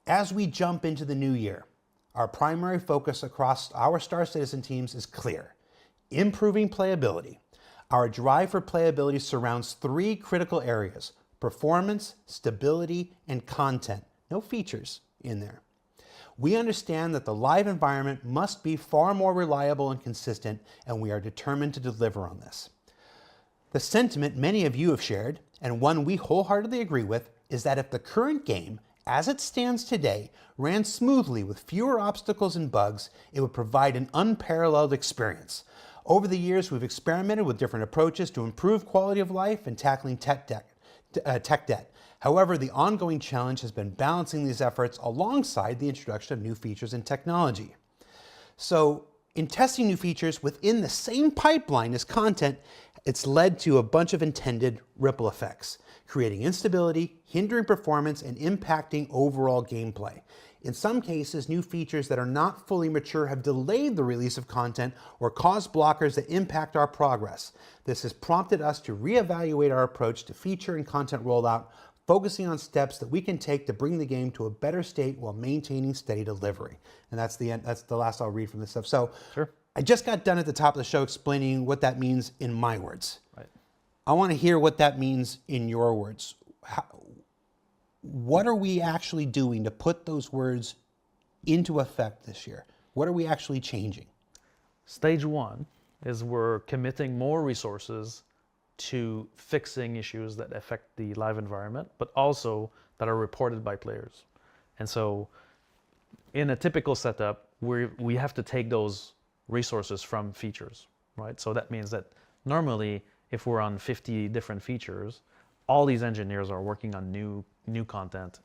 Speaker 1: As we jump into the new year, our primary focus across our Star Citizen teams is clear: improving playability. Our drive for playability surrounds 3 critical areas: performance, stability, and content. No features in there. We understand that the live environment must be far more reliable and consistent, and we are determined to deliver on this. The sentiment many of you have shared, and one we wholeheartedly agree with, is that if the current game, as it stands today, ran smoothly with fewer obstacles and bugs, it would provide an unparalleled experience. Over the years, we've experimented with different approaches to improve quality of life and tackling tech debt. However, the ongoing challenge has been balancing these efforts alongside the introduction of new features and technology. So, in testing new features within the same pipeline as content, it's led to a bunch of intended ripple effects, creating instability, hindering performance, and impacting overall gameplay. In some cases, new features that are not fully mature have delayed the release of content or caused blockers that impact our progress. This has prompted us to reevaluate our approach to feature and content rollout, focusing on steps that we can take to bring the game to a better state while maintaining steady delivery. And that's the end. That's the last I'll read from this stuff. So
Speaker 2: Sure.
Speaker 1: I just got done at the top of the show explaining what that means in my words.
Speaker 2: Right.
Speaker 1: I want to hear what that means in your words. What are we actually doing to put those words into effect this year? What are we actually changing?
Speaker 2: Stage one is we're committing more resources to fixing issues that affect the live environment, but also that are reported by players. And so in a typical setup, we have to take those resources from features, right? So that means that normally if we're on 50 different features, all these engineers are working on new content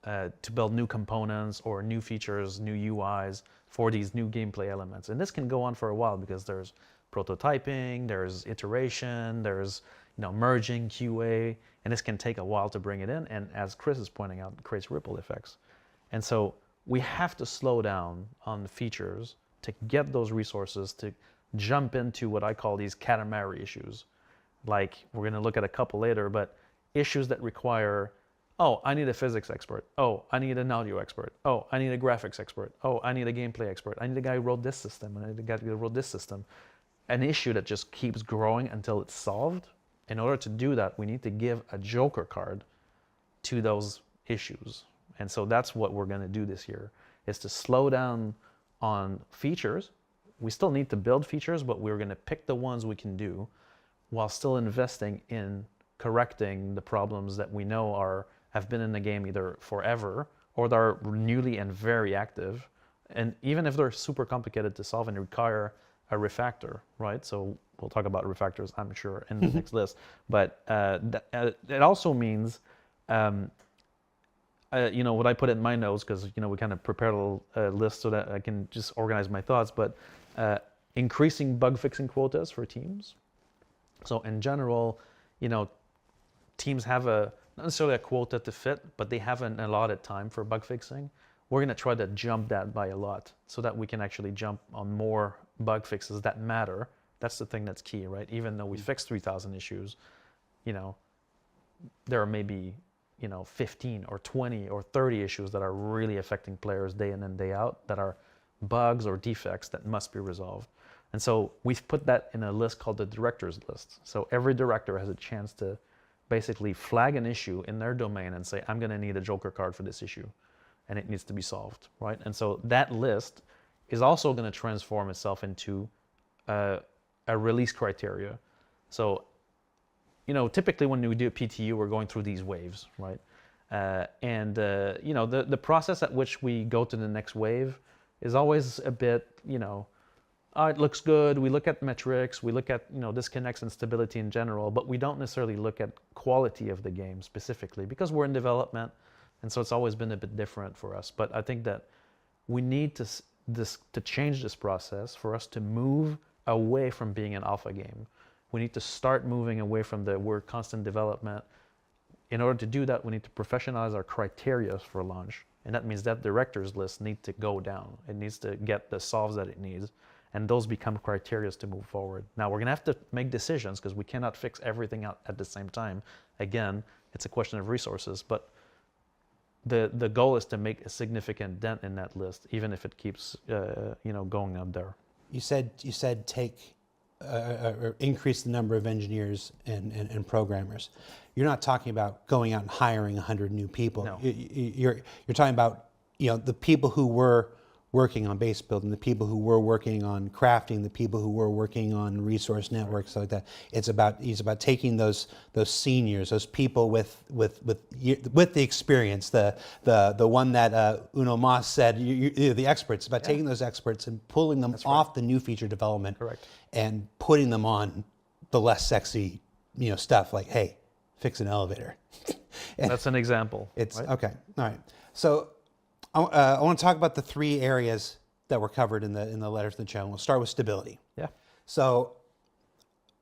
Speaker 2: to build new components or new features, new UIs for these new gameplay elements. And this can go on for a while because there's prototyping, there's iteration, there's merging QA, and this can take a while to bring it in. And as Chris is pointing out, it creates ripple effects. And so we have to slow down on the features to get those resources to jump into what I call these Katamari issues. Like we're going to look at a couple later, but issues that require, oh, I need a physics expert. Oh, I need an audio expert. Oh, I need a graphics expert. Oh, I need a gameplay expert. I need a guy who wrote this system. I need a guy who wrote this system. An issue that just keeps growing until it's solved. In order to do that, we need to give a joker card to those issues. And so that's what we're going to do this year, is to slow down on features. We still need to build features, but we're going to pick the ones we can do while still investing in correcting the problems that we know have been in the game either forever or that are newly and very active. And even if they're super complicated to solve and require a refactor, right? So we'll talk about refactors, I'm sure, in the next list. But it also means, what I put in my notes, because we kind of prepared a little list so that I can just organize my thoughts. But increasing bug fixing quotas for teams. So in general, teams have not necessarily a quota to fit, but they have an allotted time for bug fixing. We're going to try to jump that by a lot so that we can actually jump on more bug fixes that matter. That's the thing that's key, right? Even though we fixed 3,000 issues, there are maybe 15 or 20 or 30 issues that are really affecting players day in and day out, that are bugs or defects that must be resolved. And so we've put that in a list called the directors list. So every director has a chance to basically flag an issue in their domain and say, I'm going to need a joker card for this issue, and it needs to be solved, right? And so that list is also going to transform itself into a release criteria. So, typically when we do a PTU, we're going through these waves, right? The process at which we go to the next wave is always a bit, it looks good. We look at metrics. We look at disconnects and stability in general, but we don't necessarily look at quality of the game specifically because we're in development, and so it's always been a bit different for us. But I think that we need to change this process for us to move away from being an alpha game. We need to start moving away from the word constant development. In order to do that, we need to professionalize our criteria for launch, and that means that directors list needs to go down. It needs to get the solves that it needs. And those become criteria to move forward. Now, we're going to have to make decisions because we cannot fix everything out at the same time. Again, it's a question of resources, but the goal is to make a significant dent in that list, even if it keeps going up there.
Speaker 1: You said take or increase the number of engineers and programmers. You're not talking about going out and hiring 100 new people.
Speaker 2: No.
Speaker 1: You're talking about the people who were working on base building, the people who were working on crafting, the people who were working on resource networks, like that. He's about taking those seniors, those people with the experience, the one that Uno Mas said, the experts. About taking those experts and pulling them off the new feature development,
Speaker 2: Correct.
Speaker 1: and putting them on the less sexy, stuff like, hey, fix an elevator.
Speaker 2: That's an example.
Speaker 1: It's
Speaker 2: right?
Speaker 1: okay. All right. So I want to talk about the three areas that were covered in the letter to the channel. We'll start with stability.
Speaker 2: Yeah.
Speaker 1: So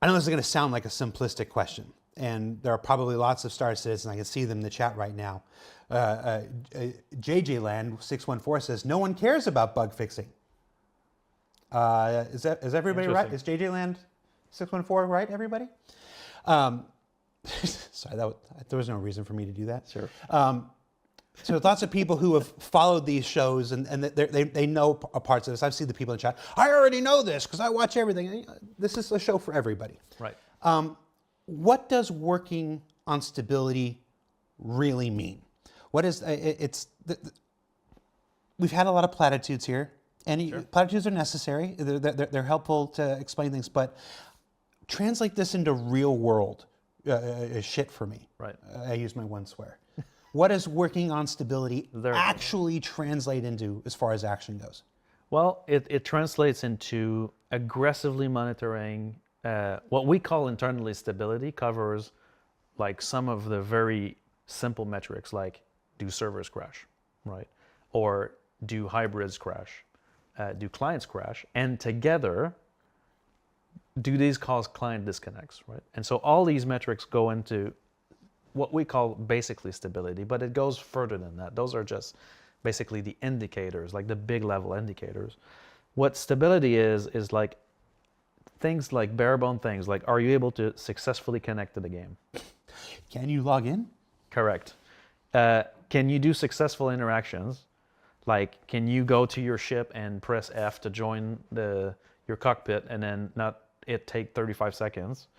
Speaker 1: I know this is going to sound like a simplistic question, and there are probably lots of Star Citizens. I can see them in the chat right now. JJ Land 614 says no one cares about bug fixing. Is everybody right? Is JJ Land 614 right? Everybody? Sorry, there was no reason for me to do that.
Speaker 2: Sure.
Speaker 1: So lots of people who have followed these shows and they know parts of this. I've seen the people in the chat. I already know this because I watch everything. This is a show for everybody.
Speaker 2: Right.
Speaker 1: What does working on stability really mean? What is we've had a lot of platitudes here, and sure. Platitudes are necessary. They're helpful to explain things, but translate this into real world shit for me.
Speaker 2: Right.
Speaker 1: I use my one swear. What does working on stability actually translate into as far as action goes?
Speaker 2: Well, it translates into aggressively monitoring what we call internally stability. Covers like some of the very simple metrics, like do servers crash, right? Or do hybrids crash? Do clients crash? And together, do these cause client disconnects, right? And so all these metrics go into what we call basically stability, but it goes further than that. Those are just basically the indicators, like the big level indicators. What stability is like things like bare bone things, like are you able to successfully connect to the game?
Speaker 1: Can you log in?
Speaker 2: Correct. Can you do successful interactions? Like, can you go to your ship and press F to join your cockpit and then not it take 35 seconds?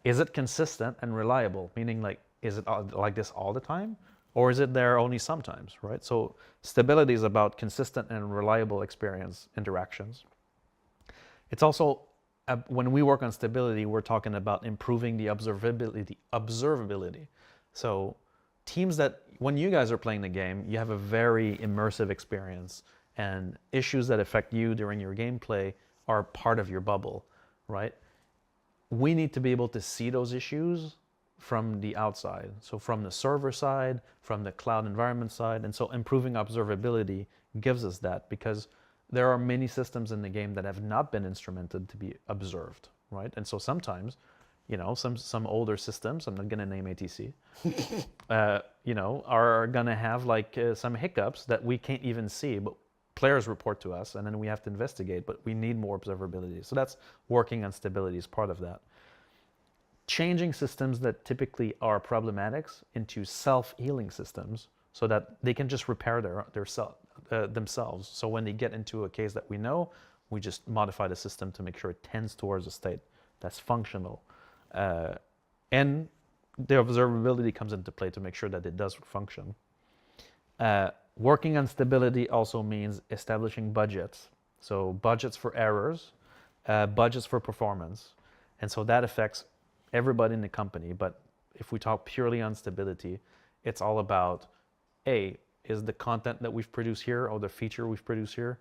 Speaker 2: Is it consistent and reliable? Meaning, like, is it like this all the time? Or is it there only sometimes, right? So stability is about consistent and reliable experience interactions. It's also, when we work on stability, we're talking about improving the observability. So teams that, when you guys are playing the game, you have a very immersive experience, and issues that affect you during your gameplay are part of your bubble, right? We need to be able to see those issues from the outside. So from the server side, from the cloud environment side. And so improving observability gives us that, because there are many systems in the game that have not been instrumented to be observed, right? And so sometimes, some older systems, I'm not going to name ATC, are going to have like some hiccups that we can't even see, but players report to us, and then we have to investigate, but we need more observability. So that's working on stability is part of that. Changing systems that typically are problematics into self-healing systems so that they can just repair themselves. So when they get into a case that we know, we just modify the system to make sure it tends towards a state that's functional. And the observability comes into play to make sure that it does function. Working on stability also means establishing budgets. So budgets for errors, budgets for performance. And so that affects everybody in the company. But if we talk purely on stability, it's all about, is the content that we've produced here or the feature we've produced here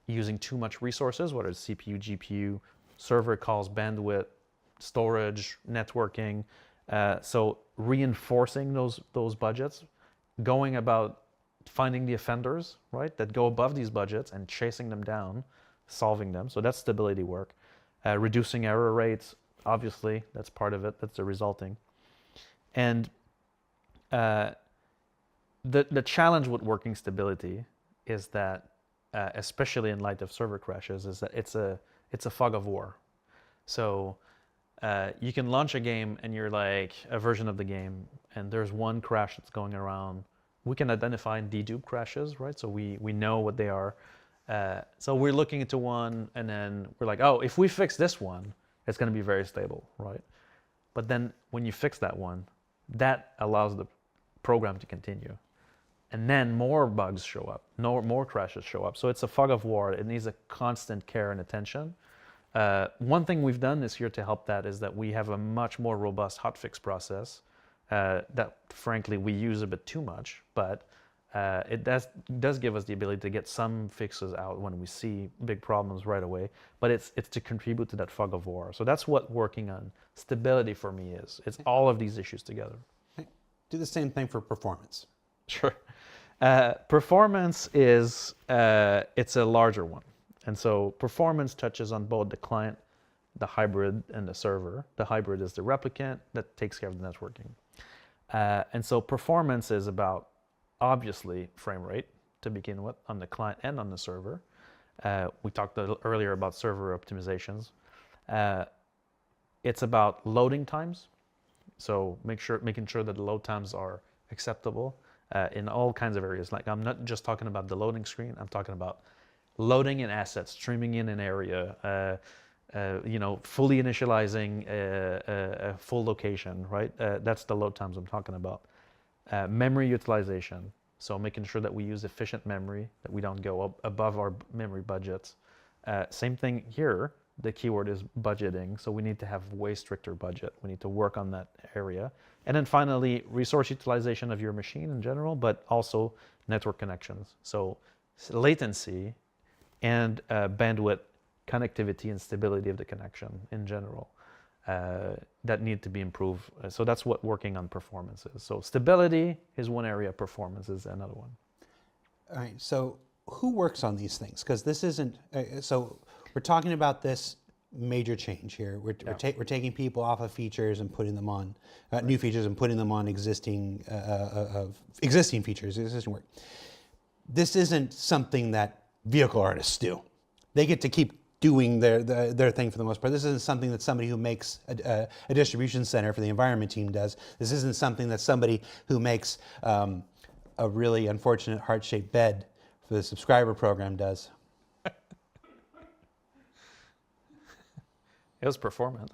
Speaker 2: using too much resources, whether it's CPU, GPU, server calls, bandwidth, storage, networking. So reinforcing those budgets, going about finding the offenders, right, that go above these budgets and chasing them down, solving them. So that's stability work. Reducing error rates, obviously, that's part of it. That's the resulting. And the challenge with working stability is that, especially in light of server crashes, is that it's a fog of war. So you can launch a game and you're like a version of the game, and there's one crash that's going around. We can identify dedupe crashes, right? So we know what they are. So we're looking into one, and then we're like, if we fix this one, it's going to be very stable, right? But then when you fix that one, that allows the program to continue. And then more bugs show up, more crashes show up. So it's a fog of war. It needs a constant care and attention. One thing we've done this year to help that is that we have a much more robust hotfix process that, frankly, we use a bit too much, but it does give us the ability to get some fixes out when we see big problems right away. But it's to contribute to that fog of war. So that's what working on stability for me is. It's all of these issues together.
Speaker 1: Do the same thing for performance.
Speaker 2: Sure. Performance is it's a larger one. And so performance touches on both the client, the hybrid and the server. The hybrid is the replicant that takes care of the networking. And so performance is about, obviously, frame rate to begin with on the client and on the server. We talked earlier about server optimizations. It's about loading times. So making sure that the load times are acceptable in all kinds of areas. Like, I'm not just talking about the loading screen. I'm talking about loading in assets, streaming in an area, fully initializing a full location, right? That's the load times I'm talking about. Memory utilization. So making sure that we use efficient memory, that we don't go above our memory budgets. Same thing here. The keyword is budgeting. So we need to have way stricter budget. We need to work on that area. And then finally, resource utilization of your machine in general, but also network connections. So latency and bandwidth, connectivity and stability of the connection in general that need to be improved. So that's what working on performance is. So stability is one area, performance is another one.
Speaker 1: All right, so who works on these things? Because this isn't, so we're talking about this major change here. We're taking people off of features and putting them on, new features and putting them on existing features, existing work. This isn't something that vehicle artists do. They get to keep doing their thing for the most part. This isn't something that somebody who makes a distribution center for the environment team does. This isn't something that somebody who makes a really unfortunate heart-shaped bed for the subscriber program does.
Speaker 2: It was performant.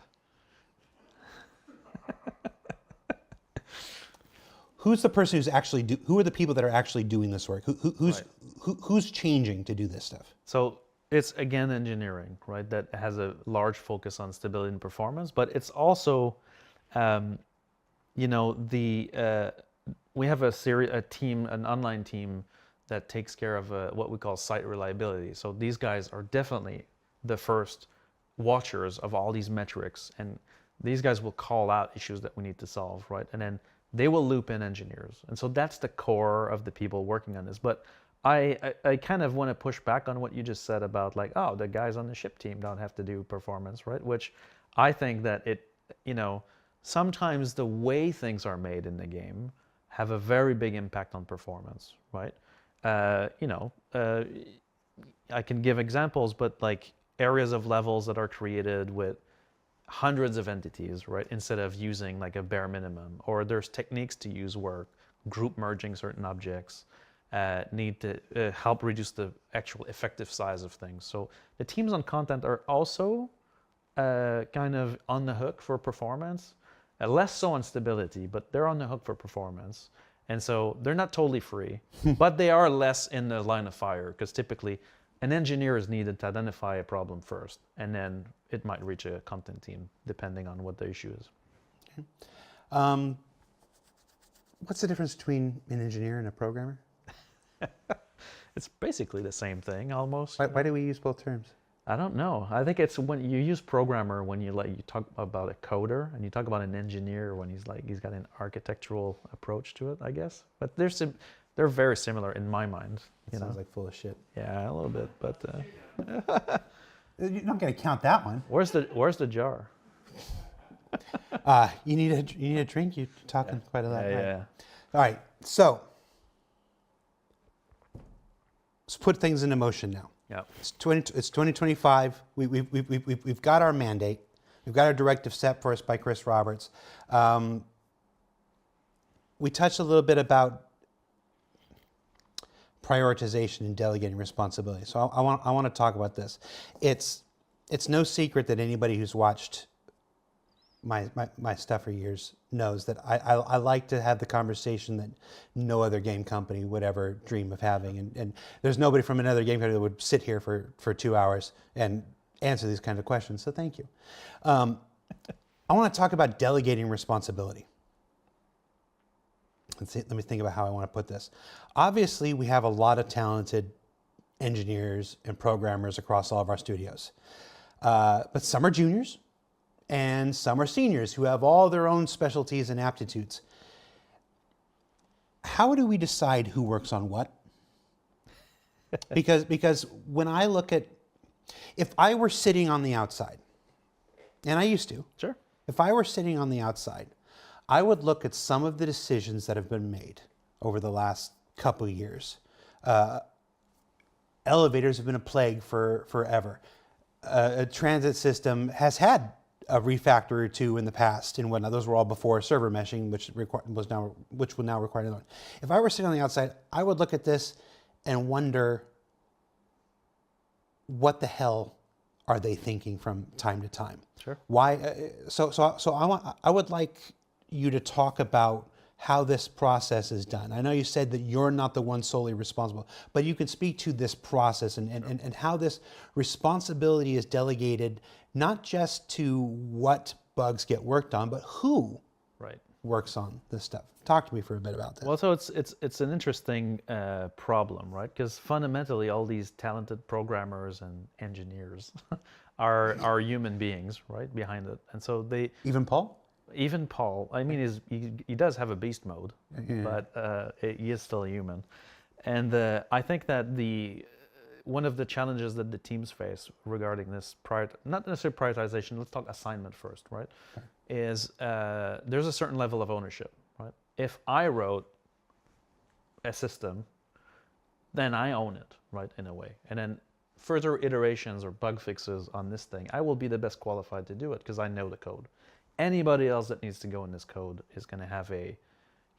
Speaker 1: Who's the person who's actually who are the people that are actually doing this work? Who's changing to do this stuff?
Speaker 2: So it's, again, engineering, right? That has a large focus on stability and performance, but it's also, we have a team, an online team that takes care of what we call site reliability. So these guys are definitely the first watchers of all these metrics, and these guys will call out issues that we need to solve, right? And then they will loop in engineers. And so that's the core of the people working on this. But I kind of want to push back on what you just said about, like, oh, the guys on the ship team don't have to do performance, right? Which I think that sometimes the way things are made in the game have a very big impact on performance, right? I can give examples, but like areas of levels that are created with hundreds of entities, right? Instead of using like a bare minimum, or there's techniques to use where group merging certain objects need to help reduce the actual effective size of things. So the teams on content are also kind of on the hook for performance, less so on stability, but they're on the hook for performance. And so they're not totally free, but they are less in the line of fire, because typically an engineer is needed to identify a problem first, and then it might reach a content team, depending on what the issue is.
Speaker 1: Okay. What's the difference between an engineer and a programmer?
Speaker 2: It's basically the same thing, almost.
Speaker 1: Why do we use both terms?
Speaker 2: I don't know. I think it's when you use programmer when you talk about a coder, and you talk about an engineer when he's got an architectural approach to it, I guess. But they're very similar in my mind.
Speaker 1: Sounds like full of shit.
Speaker 2: Yeah, a little bit, but
Speaker 1: You're not going to count that one.
Speaker 2: Where's the jar?
Speaker 1: You need a drink. You're talking quite a lot.
Speaker 2: Yeah.
Speaker 1: All right. So let's put things into motion now.
Speaker 2: Yeah.
Speaker 1: It's 2025. We've got our mandate. We've got our directive set for us by Chris Roberts. We touched a little bit about prioritization and delegating responsibility. So I want to talk about this. It's no secret that anybody who's watched my stuff for years knows that I like to have the conversation that no other game company would ever dream of having. And there's nobody from another game company that would sit here for 2 hours and answer these kinds of questions. So thank you. I want to talk about delegating responsibility. Let me think about how I want to put this. Obviously, we have a lot of talented engineers and programmers across all of our studios. But some are juniors and some are seniors who have all their own specialties and aptitudes. How do we decide who works on what? Because when I look at, if I were sitting on the outside and I used to,
Speaker 2: Sure.
Speaker 1: if I were sitting on the outside, I would look at some of the decisions that have been made over the last couple of years. Elevators have been a plague for forever. A transit system has had a refactor or two in the past and whatnot. Those were all before server meshing, which will now require another one. If I were sitting on the outside, I would look at this and wonder, what the hell are they thinking from time to time?
Speaker 2: Sure.
Speaker 1: Why? I would like you to talk about how this process is done. I know you said that you're not the one solely responsible, but you can speak to this process and how this responsibility is delegated, not just to what bugs get worked on, but who
Speaker 2: Right.
Speaker 1: works on this stuff. Talk to me for a bit about that.
Speaker 2: Well, so it's an interesting problem, right? Because fundamentally, all these talented programmers and engineers are human beings, right, behind it, and so they
Speaker 1: Even Paul?
Speaker 2: even Paul. I mean, he does have a beast mode, but he is still a human, and I think that one of the challenges that the teams face regarding this not necessarily prioritization. Let's talk assignment first, right? Okay. Is there's a certain level of ownership. Right? If I wrote a system, then I own it, right, in a way. And then further iterations or bug fixes on this thing, I will be the best qualified to do it because I know the code. Anybody else that needs to go in this code is going to have a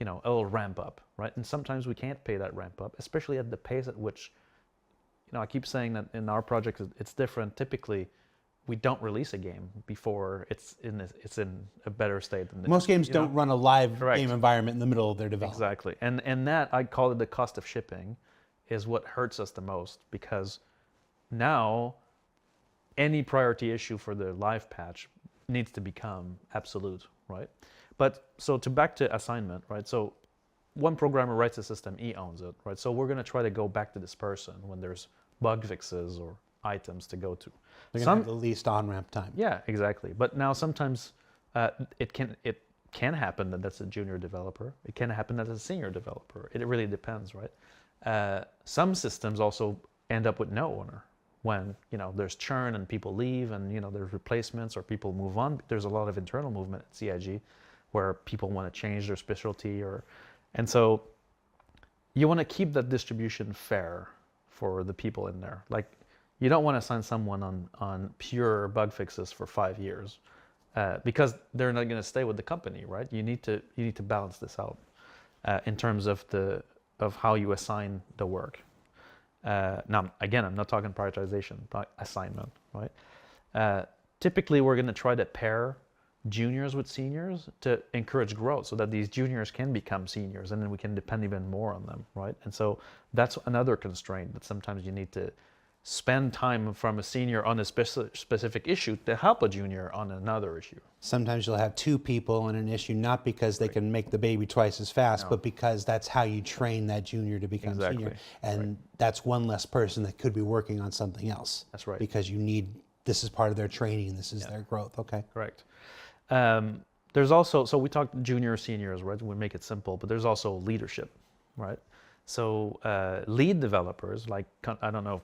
Speaker 2: little ramp up, right? And sometimes we can't pay that ramp up, especially at the pace at which, I keep saying that in our project it's different. Typically, we don't release a game before it's in a better state.
Speaker 1: Most games don't run a live
Speaker 2: Correct.
Speaker 1: game environment in the middle of their development.
Speaker 2: Exactly. And that, I call it the cost of shipping, is what hurts us the most, because now any priority issue for the live patch needs to become absolute, right? But so back to assignment, right? So one programmer writes a system, he owns it, right? So we're going to try to go back to this person when there's bug fixes or items to go to.
Speaker 1: They're going to have the least on-ramp time.
Speaker 2: Yeah, exactly. But now sometimes it can happen that that's a junior developer. It can happen that it's a senior developer. It really depends, right? Some systems also end up with no owner when there's churn and people leave and there's replacements or people move on. There's a lot of internal movement at CIG where people want to change their specialty and so you want to keep that distribution fair for the people in there. Like, you don't want to assign someone on pure bug fixes for 5 years because they're not going to stay with the company, right? You need to balance this out in terms of how you assign the work. Now, again, I'm not talking prioritization, but assignment, right? Typically, we're going to try to pair juniors with seniors to encourage growth so that these juniors can become seniors and then we can depend even more on them, right? And so that's another constraint, that sometimes you need to spend time from a senior on a specific issue to help a junior on another issue.
Speaker 1: Sometimes you'll have two people on an issue, not because they can make the baby twice as fast, but because that's how you train that junior to become senior. And that's one less person that could be working on something else.
Speaker 2: That's right.
Speaker 1: Because this is part of their training and this is their growth. Okay.
Speaker 2: Correct. There's also, so we talked junior, seniors, right? We make it simple, but there's also leadership, right? So lead developers, like, I don't know,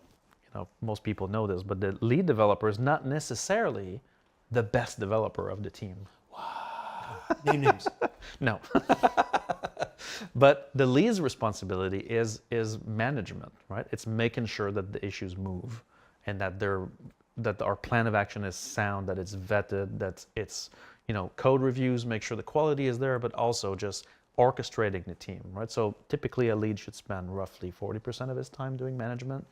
Speaker 2: most people know this, but the lead developer is not necessarily the best developer of the team.
Speaker 1: Wow. Name names.
Speaker 2: No. But the lead's responsibility is management, right? It's making sure that the issues move and that our plan of action is sound, that it's vetted, that it's code reviews, make sure the quality is there, but also just orchestrating the team, right? So typically a lead should spend roughly 40% of his time doing management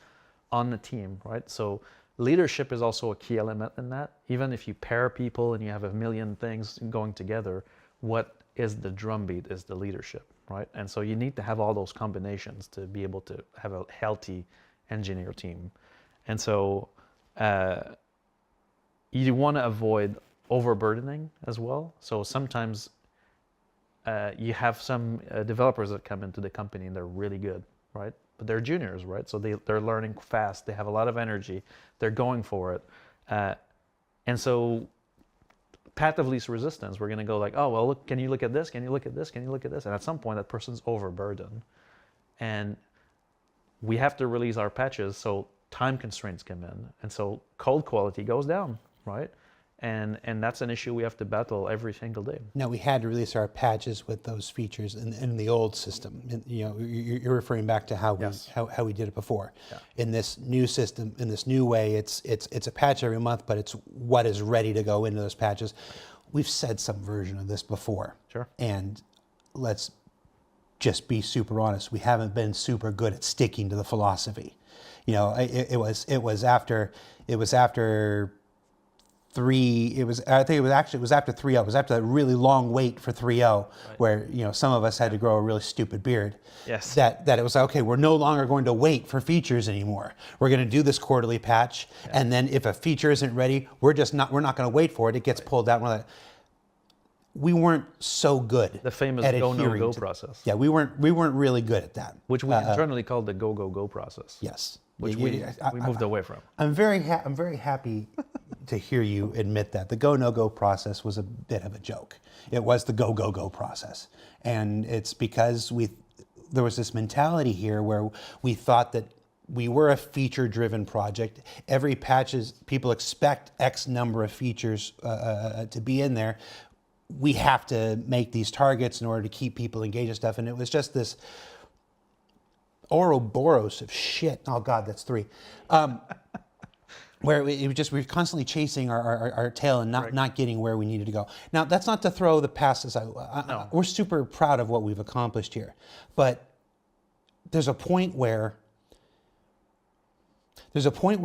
Speaker 2: on the team, right? So leadership is also a key element in that. Even if you pair people and you have a million things going together, what is the drumbeat is the leadership, right? And so you need to have all those combinations to be able to have a healthy engineer team. And so you want to avoid overburdening as well. So sometimes you have some developers that come into the company and they're really good, right? But they're juniors, right? So they're learning fast. They have a lot of energy. They're going for it. And so path of least resistance, we're going to go like, oh, well, look, can you look at this? Can you look at this? Can you look at this? And at some point, that person's overburdened. And we have to release our patches, so time constraints come in. And so code quality goes down, right? And that's an issue we have to battle every single day.
Speaker 1: Now, we had to release our patches with those features in the old system. You know, you're referring back to how we
Speaker 2: Yes.
Speaker 1: how we did it before.
Speaker 2: Yeah.
Speaker 1: In this new system, in this new way, it's a patch every month, but it's what is ready to go into those patches. We've said some version of this before.
Speaker 2: Sure.
Speaker 1: And let's just be super honest. We haven't been super good at sticking to the philosophy. You know, it was after 3. It was after 3.0. It was after that really long wait for 3.0, where some of us had to grow a really stupid beard.
Speaker 2: Yes.
Speaker 1: That it was okay. We're no longer going to wait for features anymore. We're going to do this quarterly patch, and then if a feature isn't ready, we're not going to wait for it. It gets pulled out. We weren't so good.
Speaker 2: The famous
Speaker 1: at
Speaker 2: go no
Speaker 1: adhering
Speaker 2: go
Speaker 1: to-
Speaker 2: process,
Speaker 1: Yeah, we weren't really good at that.
Speaker 2: which we internally call the go go go process.
Speaker 1: Yes.
Speaker 2: Which
Speaker 1: Yeah,
Speaker 2: we moved away from.
Speaker 1: I'm very happy to hear you admit that the go no go process was a bit of a joke. It was the go go go process, and it's because there was this mentality here where we thought that we were a feature driven project. Every patches, people expect X number of features to be in there. We have to make these targets in order to keep people engaged and stuff, and it was just this Ouroboros of shit. Oh God, that's 3. Where we're constantly chasing our tail and not getting where we needed to go. Now, that's not to throw the past aside.
Speaker 2: No.
Speaker 1: We're super proud of what we've accomplished here, but there's a point where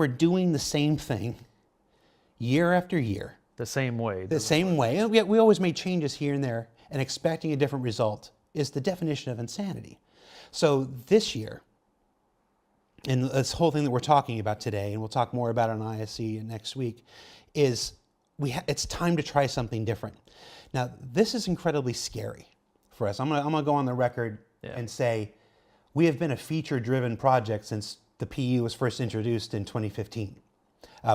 Speaker 1: doing the same thing year after year,
Speaker 2: The same way.
Speaker 1: the same way. And we always made changes here and there, and expecting a different result is the definition of insanity. So this year, and this whole thing that we're talking about today, and we'll talk more about it on ISC next week, is it's time to try something different. Now, this is incredibly scary for us. I'm gonna go on the record and say we have been a feature-driven project since the PU was first introduced in 2015.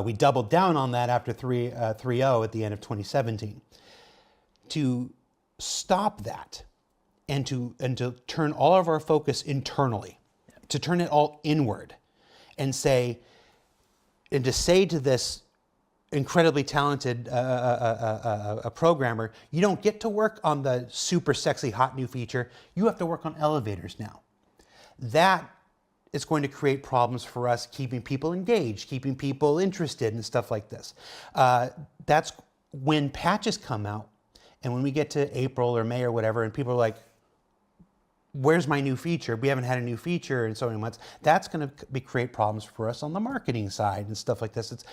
Speaker 1: We doubled down on that after 3.0 at the end of 2017. To stop that and to turn all of our focus internally, to turn it all inward and to say to this incredibly talented a programmer, you don't get to work on the super sexy hot new feature, you have to work on elevators now. That is going to create problems for us keeping people engaged, keeping people interested and stuff like this. That's when patches come out, and when we get to April or May or whatever, and people are like, where's my new feature? We haven't had a new feature in so many months. That's going to create problems for us on the marketing side and stuff like this.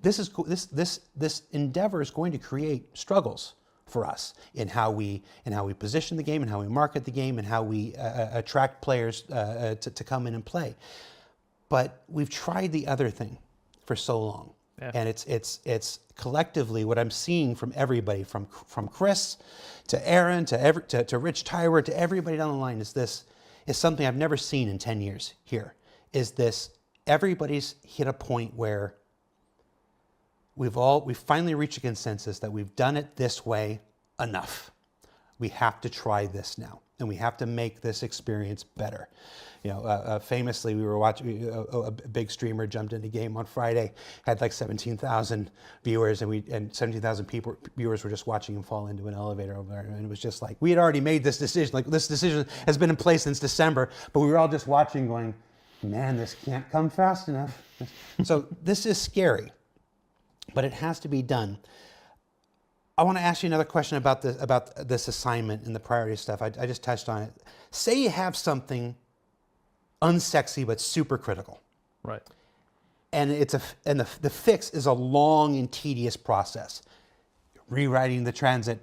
Speaker 1: This endeavor is going to create struggles for us in how we position the game, and how we market the game, and how we attract players to come in and play. But we've tried the other thing for so long, and it's collectively what I'm seeing from everybody, from Chris to Aaron to Rich Tywer to everybody down the line, is something I've never seen in 10 years here. Is this everybody's hit a point where we've finally reached a consensus that we've done it this way enough. We have to try this now, and we have to make this experience better. Famously, we were watching a big streamer jumped into game on Friday, had like 17,000 viewers, and 17,000 viewers were just watching him fall into an elevator over there, and it was just like we had already made this decision. Like, this decision has been in place since December, but we were all just watching, going, "Man, this can't come fast enough." So this is scary, but it has to be done. I want to ask you another question about this assignment and the priority stuff. I just touched on it. Say you have something unsexy but super critical,
Speaker 2: Right.
Speaker 1: and the fix is a long and tedious process, rewriting the transit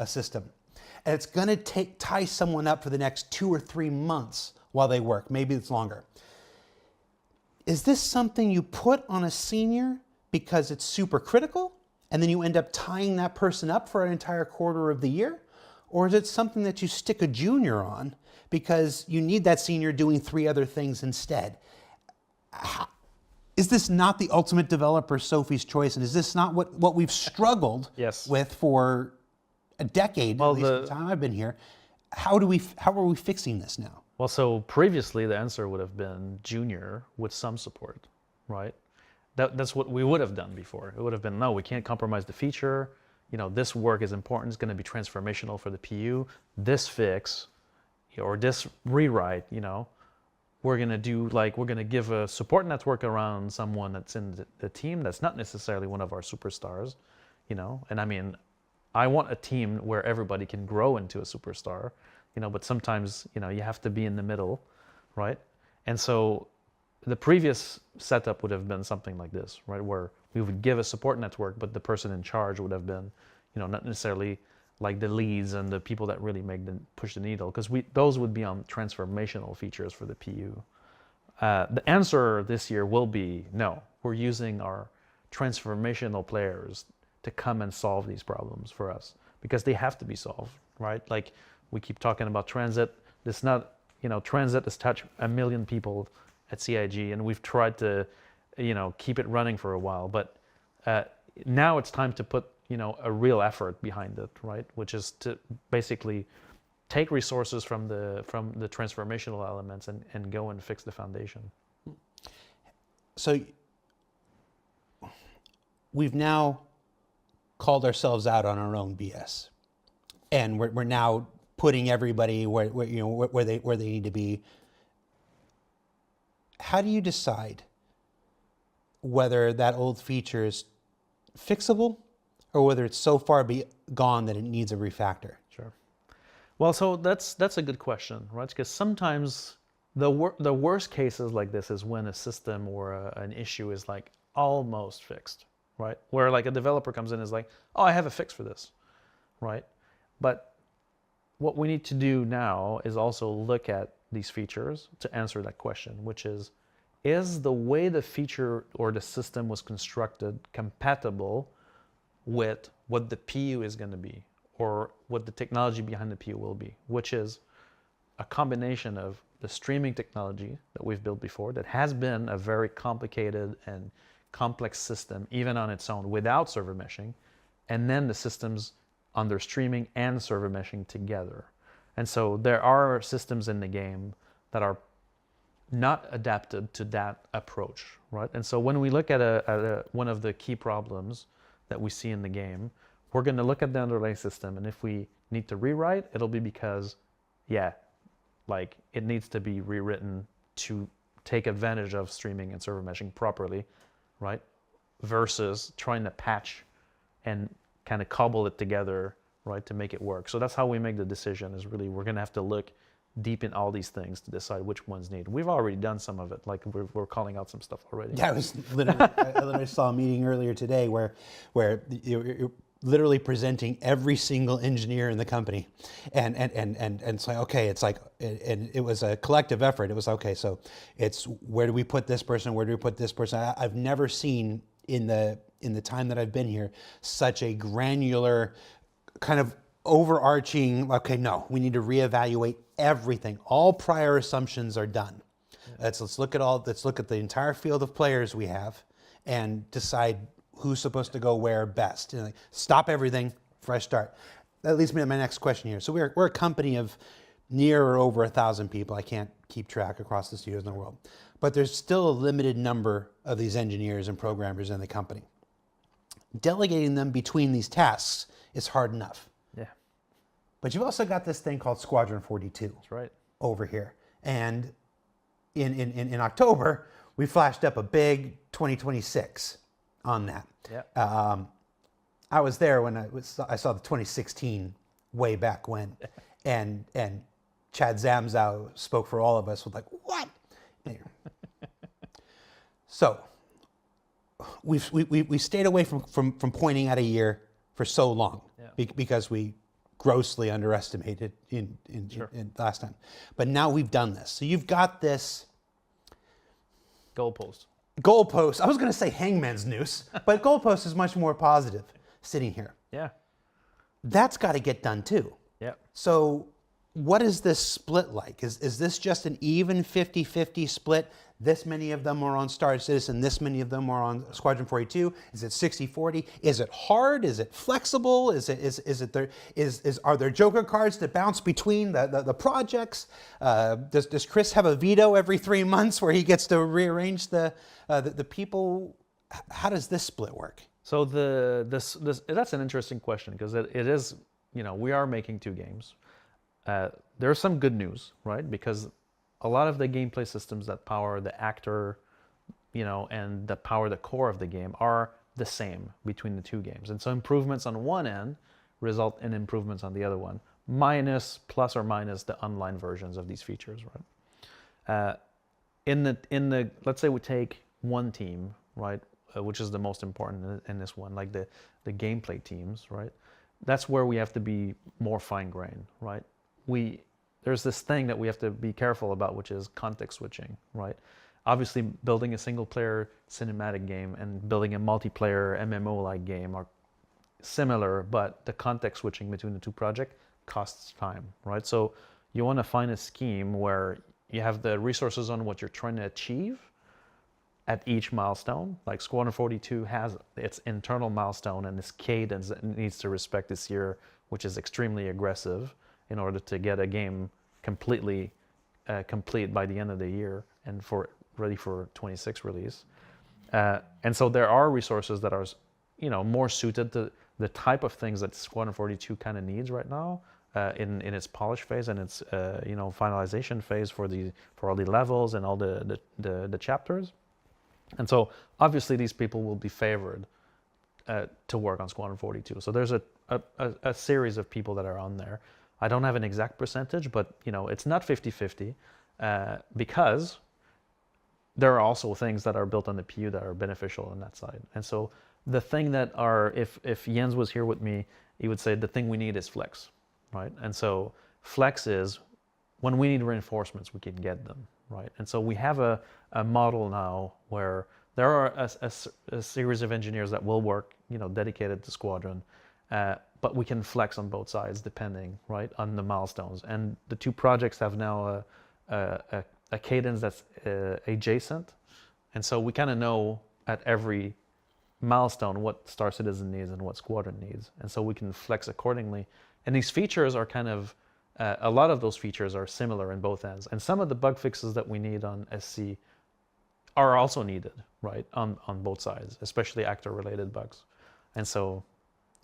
Speaker 1: system, and it's going to tie someone up for the next 2 or 3 months while they work. Maybe it's longer. Is this something you put on a senior because it's super critical, and then you end up tying that person up for an entire quarter of the year? Or is it something that you stick a junior on because you need that senior doing 3 other things instead? Is this not the ultimate developer Sophie's choice? And is this not what we've struggled with for a decade, at least the time I've been here? How are we fixing this now?
Speaker 2: Well, so previously the answer would have been junior with some support, right? That's what we would have done before. It would have been, no, we can't compromise the feature. This work is important. It's going to be transformational for the PU. This fix or this rewrite, we're going to give a support network around someone that's in the team that's not necessarily one of our superstars, And I mean, I want a team where everybody can grow into a superstar, but sometimes, you have to be in the middle, right? And so the previous setup would have been something like this, right? Where we would give a support network, but the person in charge would have been, not necessarily like the leads and the people that really push the needle, because those would be on transformational features for the PU. The answer this year will be no. We're using our transformational players to come and solve these problems for us, because they have to be solved, right? Like we keep talking about transit. It's not, transit has touched 1 million people at CIG, and we've tried to, keep it running for a while. But now it's time to put, a real effort behind it, right? Which is to basically take resources from the transformational elements and go and fix the foundation.
Speaker 1: So we've now called ourselves out on our own BS, and we're now putting everybody where they need to be. How do you decide whether that old feature is fixable or whether it's so far gone that it needs a refactor?
Speaker 2: Sure. Well, so that's a good question, right? Because sometimes the worst cases like this is when a system or an issue is like almost fixed, right? Where like a developer comes in and is like, oh, I have a fix for this, right? But what we need to do now is also look at these features to answer that question, which is the way the feature or the system was constructed compatible with what the PU is going to be, or what the technology behind the PU will be, which is a combination of the streaming technology that we've built before that has been a very complicated and complex system, even on its own, without server meshing, and then the systems under streaming and server meshing together. And so there are systems in the game that are not adapted to that approach, right? And so when we look at one of the key problems that we see in the game, we're going to look at the underlying system, and if we need to rewrite, it'll be because, it needs to be rewritten to take advantage of streaming and server meshing properly, right? Versus trying to patch and kind of cobble it together, right, to make it work. So that's how we make the decision, is really we're going to have to look deep in all these things to decide which ones need. We've already done some of it, like we're calling out some stuff already.
Speaker 1: Yeah, I literally saw a meeting earlier today where you're literally presenting every single engineer in the company, and it's like, okay, it's like, and it was a collective effort. It was okay, so it's where do we put this person? Where do we put this person? I've never seen in the time that I've been here such a granular kind of overarching, okay, no, we need to reevaluate everything. All prior assumptions are done. Yeah. Let's look at the entire field of players we have and decide who's supposed to go where best. Stop everything, fresh start. That leads me to my next question here. So we're a company of near or over 1,000 people. I can't keep track across the studios in the world. But there's still a limited number of these engineers and programmers in the company. Delegating them between these tasks is hard enough.
Speaker 2: Yeah.
Speaker 1: But you've also got this thing called Squadron 42.
Speaker 2: That's right.
Speaker 1: Over here. And in October, we flashed up a big 2026 on that.
Speaker 2: Yeah.
Speaker 1: I was there when I saw the 2016 way back when, and Chad Zamzow spoke for all of us with like, what? So we stayed away from pointing at a year for so long, yeah, because we grossly underestimated in last time. But now we've done this. So you've got this
Speaker 2: goalpost.
Speaker 1: I was going to say hangman's noose, but goalpost is much more positive sitting here.
Speaker 2: Yeah.
Speaker 1: That's got to get done too.
Speaker 2: Yeah.
Speaker 1: So what is this split like? Is this just an even 50-50 split? This many of them are on Star Citizen, this many of them are on Squadron 42. Is it 60-40? Is it hard? Is it flexible? Are there Joker cards that bounce between the projects? Does Chris have a veto every 3 months where he gets to rearrange the people? how does this split work?
Speaker 2: So that's an interesting question because it is, we are making 2 games. There's some good news, right? Because a lot of the gameplay systems that power the actor, and that power the core of the game are the same between the 2 games. And so improvements on one end result in improvements on the other one, plus or minus the online versions of these features, right? In the let's say we take one team, right, which is the most important in this one, like the gameplay teams, right? That's where we have to be more fine-grained, right? There's this thing that we have to be careful about, which is context switching, right? Obviously, building a single-player cinematic game and building a multiplayer MMO-like game are similar, but the context switching between the 2 projects costs time, right? So you want to find a scheme where you have the resources on what you're trying to achieve at each milestone. Like Squadron 42 has its internal milestone and its cadence that it needs to respect this year, which is extremely aggressive in order to get a game completely complete by the end of the year and ready for 26 release. And so there are resources that are, more suited to the type of things that Squadron 42 kind of needs right now in its polish phase and its finalization phase for all the levels and all the chapters. And so obviously these people will be favored to work on Squadron 42. So there's a series of people that are on there. I don't have an exact percentage, but it's not 50-50 because there are also things that are built on the PU that are beneficial on that side. And so the thing that if Jens was here with me, he would say the thing we need is flex, right? And so flex is when we need reinforcements, we can get them, right? And so we have a model now where there are a series of engineers that will work, dedicated to Squadron, but we can flex on both sides depending, right, on the milestones. And the 2 projects have now a cadence that's adjacent, and so we kind of know at every milestone what Star Citizen needs and what Squadron needs, and so we can flex accordingly. And these features are kind of a lot of those features are similar in both ends, and some of the bug fixes that we need on SC are also needed, right, on both sides, especially actor-related bugs. And so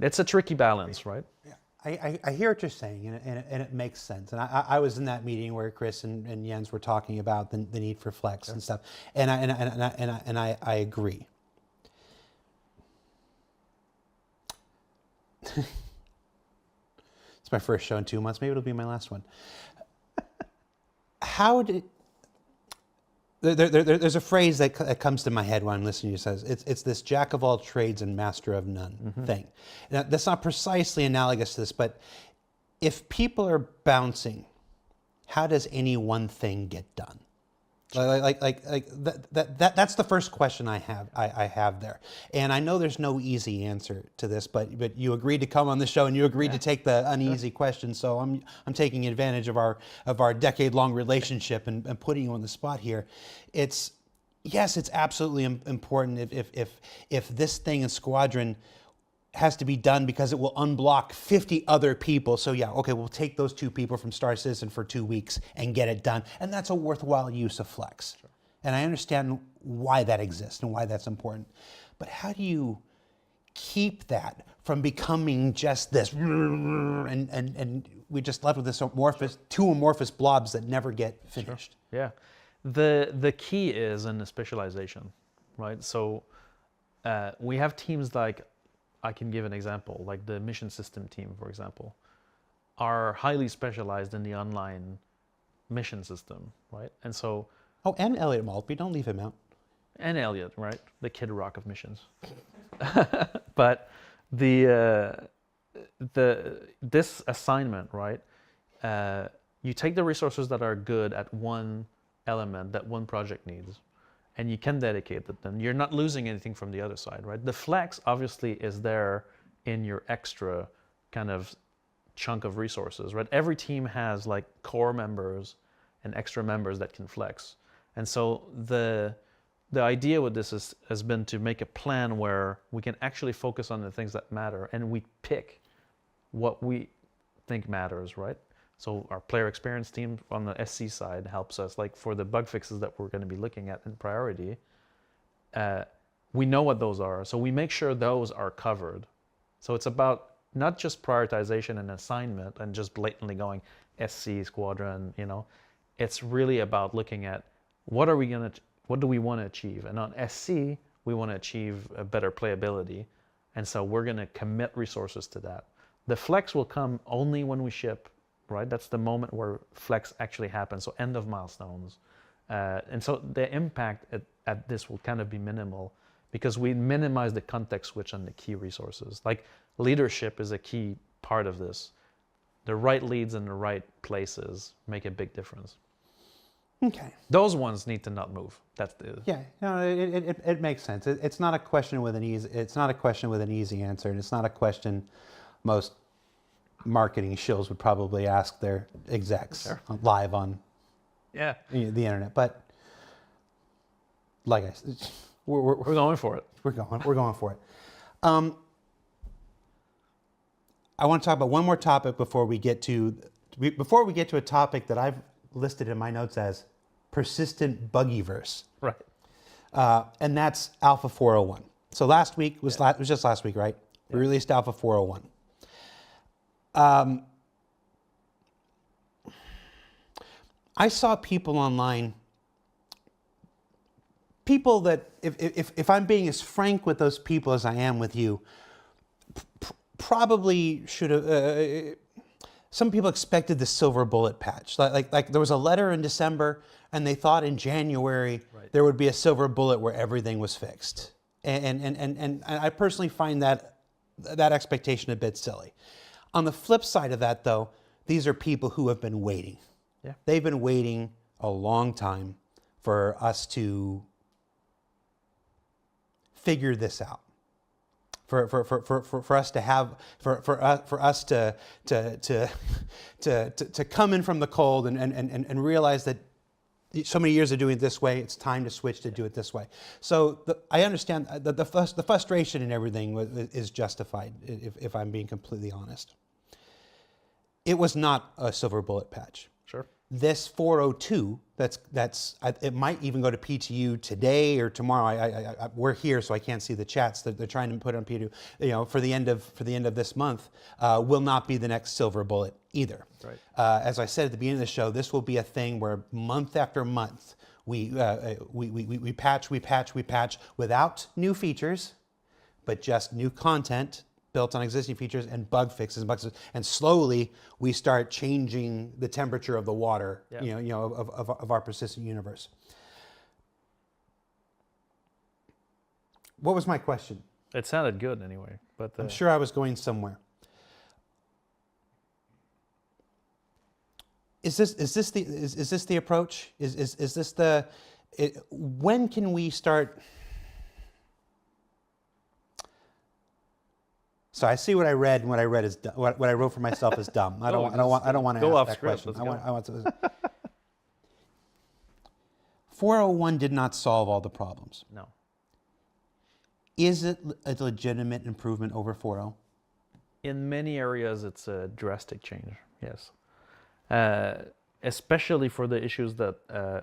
Speaker 2: it's a tricky balance, right?
Speaker 1: Yeah. I hear what you're saying, and it makes sense. And I was in that meeting where Chris and Jens were talking about the need for flex and stuff, and I agree. It's my first show in 2 months. Maybe it'll be my last one. How did there's a phrase that comes to my head when I'm listening to you. Says it's this jack of all trades and master of none thing. Now, that's not precisely analogous to this, but if people are bouncing, how does any one thing get done? That's the first question I have there. And I know there's no easy answer to this, but you agreed to come on the show and you agreed to take the uneasy question. So I'm taking advantage of our decade-long relationship and putting you on the spot here. It's absolutely important if this thing in Squadron has to be done because it will unblock 50 other people. So we'll take those 2 people from Star Citizen for 2 weeks and get it done. And that's a worthwhile use of flex. Sure. And I understand why that exists and why that's important. But how do you keep that from becoming just this, and we just left with this two amorphous blobs that never get finished?
Speaker 2: Sure. Yeah. The key is in the specialization, right? So we have teams like, I can give an example, like the mission system team, for example, are highly specialized in the online mission system, right? And so...
Speaker 1: Oh, and Elliot Maltby, don't leave him out.
Speaker 2: And Elliot, right? The Kid Rock of missions. But this assignment, right? You take the resources that are good at one element that one project needs, and you can dedicate it, then you're not losing anything from the other side, right? The flex obviously is there in your extra kind of chunk of resources, right? Every team has like core members and extra members that can flex. And so the idea with this has been to make a plan where we can actually focus on the things that matter, and we pick what we think matters, right? So our player experience team on the SC side helps us, like for the bug fixes that we're going to be looking at in priority, we know what those are. So we make sure those are covered. So it's about not just prioritization and assignment and just blatantly going SC, Squadron, It's really about looking at what do we want to achieve? And on SC, we want to achieve a better playability. And so we're going to commit resources to that. The flex will come only when we ship, right? That's the moment where flex actually happens. So end of milestones. And so the impact at this will kind of be minimal because we minimize the context switch on the key resources. Like leadership is a key part of this. The right leads in the right places make a big difference.
Speaker 1: Okay.
Speaker 2: Those ones need to not move. That's the
Speaker 1: it makes sense. It's not a question with an easy. It's not a question with an easy answer, and it's not a question most marketing shills would probably ask their execs live on the internet. But like I said, we're
Speaker 2: going for it.
Speaker 1: We're going for it. I want to talk about one more topic before we get to a topic that I've listed in my notes as persistent buggyverse.
Speaker 2: Right.
Speaker 1: And that's Alpha 401. So last week it was just last week, right? We released Alpha 401. I saw people online, people that, if I'm being as frank with those people as I am with you, probably should have. Some people expected the silver bullet patch. Like there was a letter in December, and they thought in January there would be a silver bullet where everything was fixed. And I personally find that expectation a bit silly. On the flip side of that, though, these are people who have been waiting.
Speaker 2: Yeah.
Speaker 1: They've been waiting a long time for us to figure this out. For us to have for us to come in from the cold and realize that so many years of doing it this way, it's time to switch to do it this way. So I understand the frustration and everything is justified, if I'm being completely honest. It was not a silver bullet patch.
Speaker 2: Sure.
Speaker 1: This 402, it might even go to PTU today or tomorrow. We're here, so I can't see the chats that they're trying to put on PTU. For the end of this month, will not be the next silver bullet either.
Speaker 2: Right.
Speaker 1: As I said at the beginning of the show, this will be a thing where month after month we patch without new features, but just new content built on existing features and bug fixes, and slowly we start changing the temperature of the water, of our persistent universe. What was my question?
Speaker 2: It sounded good anyway, but
Speaker 1: I'm sure I was going somewhere. Is this the approach? Is this when can we start? So I see what I read, and what I read is what I wrote for myself is dumb. I don't want to ask that question. I want to. 401 did not solve all the problems.
Speaker 2: No.
Speaker 1: Is it a legitimate improvement over 4.0?
Speaker 2: In many areas, it's a drastic change. Yes. Especially for the issues that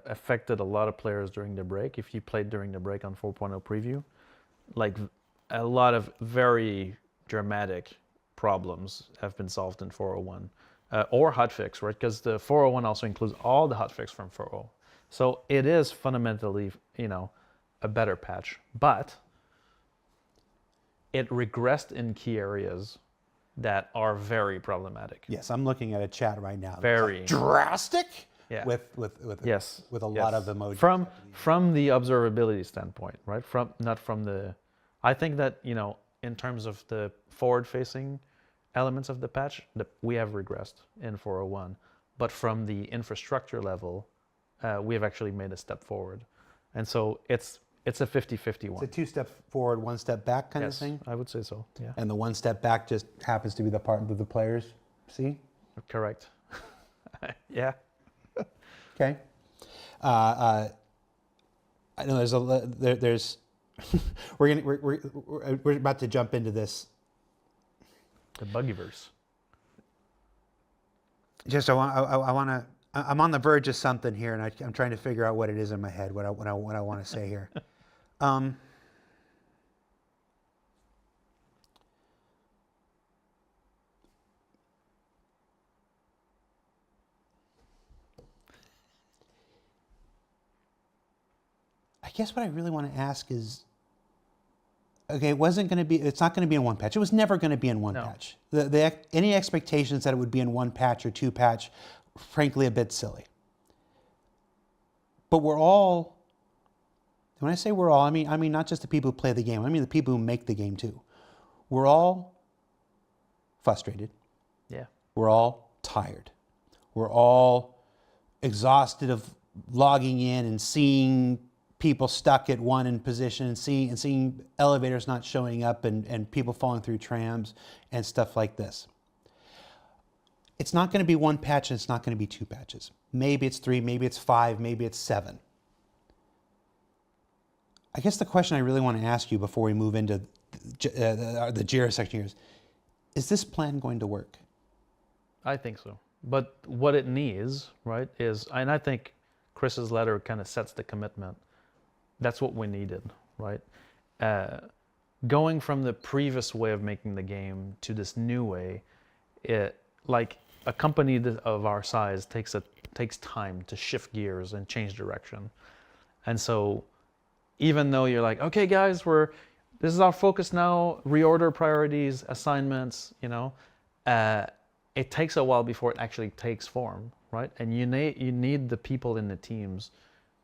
Speaker 2: affected a lot of players during the break. If you played during the break on 4.0 preview, like a lot of very dramatic problems have been solved in 401 or hotfix, right? Because the 401 also includes all the hotfix from 4.0. So it is fundamentally, a better patch, but it regressed in key areas that are very problematic.
Speaker 1: Yes, I'm looking at a chat right now.
Speaker 2: Very
Speaker 1: drastic.
Speaker 2: Yeah.
Speaker 1: With a lot of emojis.
Speaker 2: From the observability standpoint, right? I think that in terms of the forward-facing elements of the patch, we have regressed in 401. But from the infrastructure level, we have actually made a step forward. And so it's a 50-50 one.
Speaker 1: It's a 2 steps forward, 1 step back kind of thing?
Speaker 2: Yes, I would say so, yeah.
Speaker 1: And the 1 step back just happens to be the part that the players see?
Speaker 2: Correct. Yeah.
Speaker 1: Okay. I know there's we're about to jump into this.
Speaker 2: The buggyverse.
Speaker 1: Just I'm on the verge of something here, and I'm trying to figure out what it is in my head, what I want to say here. I guess what I really want to ask is, okay, it's not going to be in one patch. It was never going to be in one patch. Any expectations that it would be in one patch or two patch, frankly, a bit silly. But we're all, when I say we're all, I mean not just the people who play the game, I mean the people who make the game too. We're all frustrated.
Speaker 2: Yeah.
Speaker 1: We're all tired. We're all exhausted of logging in and seeing people stuck at one position and seeing elevators not showing up and people falling through trams and stuff like this. It's not going to be one patch and it's not going to be two patches. Maybe it's 3, maybe it's 5, maybe it's 7. I guess the question I really want to ask you before we move into the JIRA section here is this plan going to work?
Speaker 2: I think so. But what it needs, right, is, and I think Chris's letter kind of sets the commitment. That's what we needed, right? Going from the previous way of making the game to this new way, like a company of our size takes time to shift gears and change direction. And so even though you're like, okay guys, this is our focus now, reorder priorities, assignments, it takes a while before it actually takes form, right? And you need the people in the teams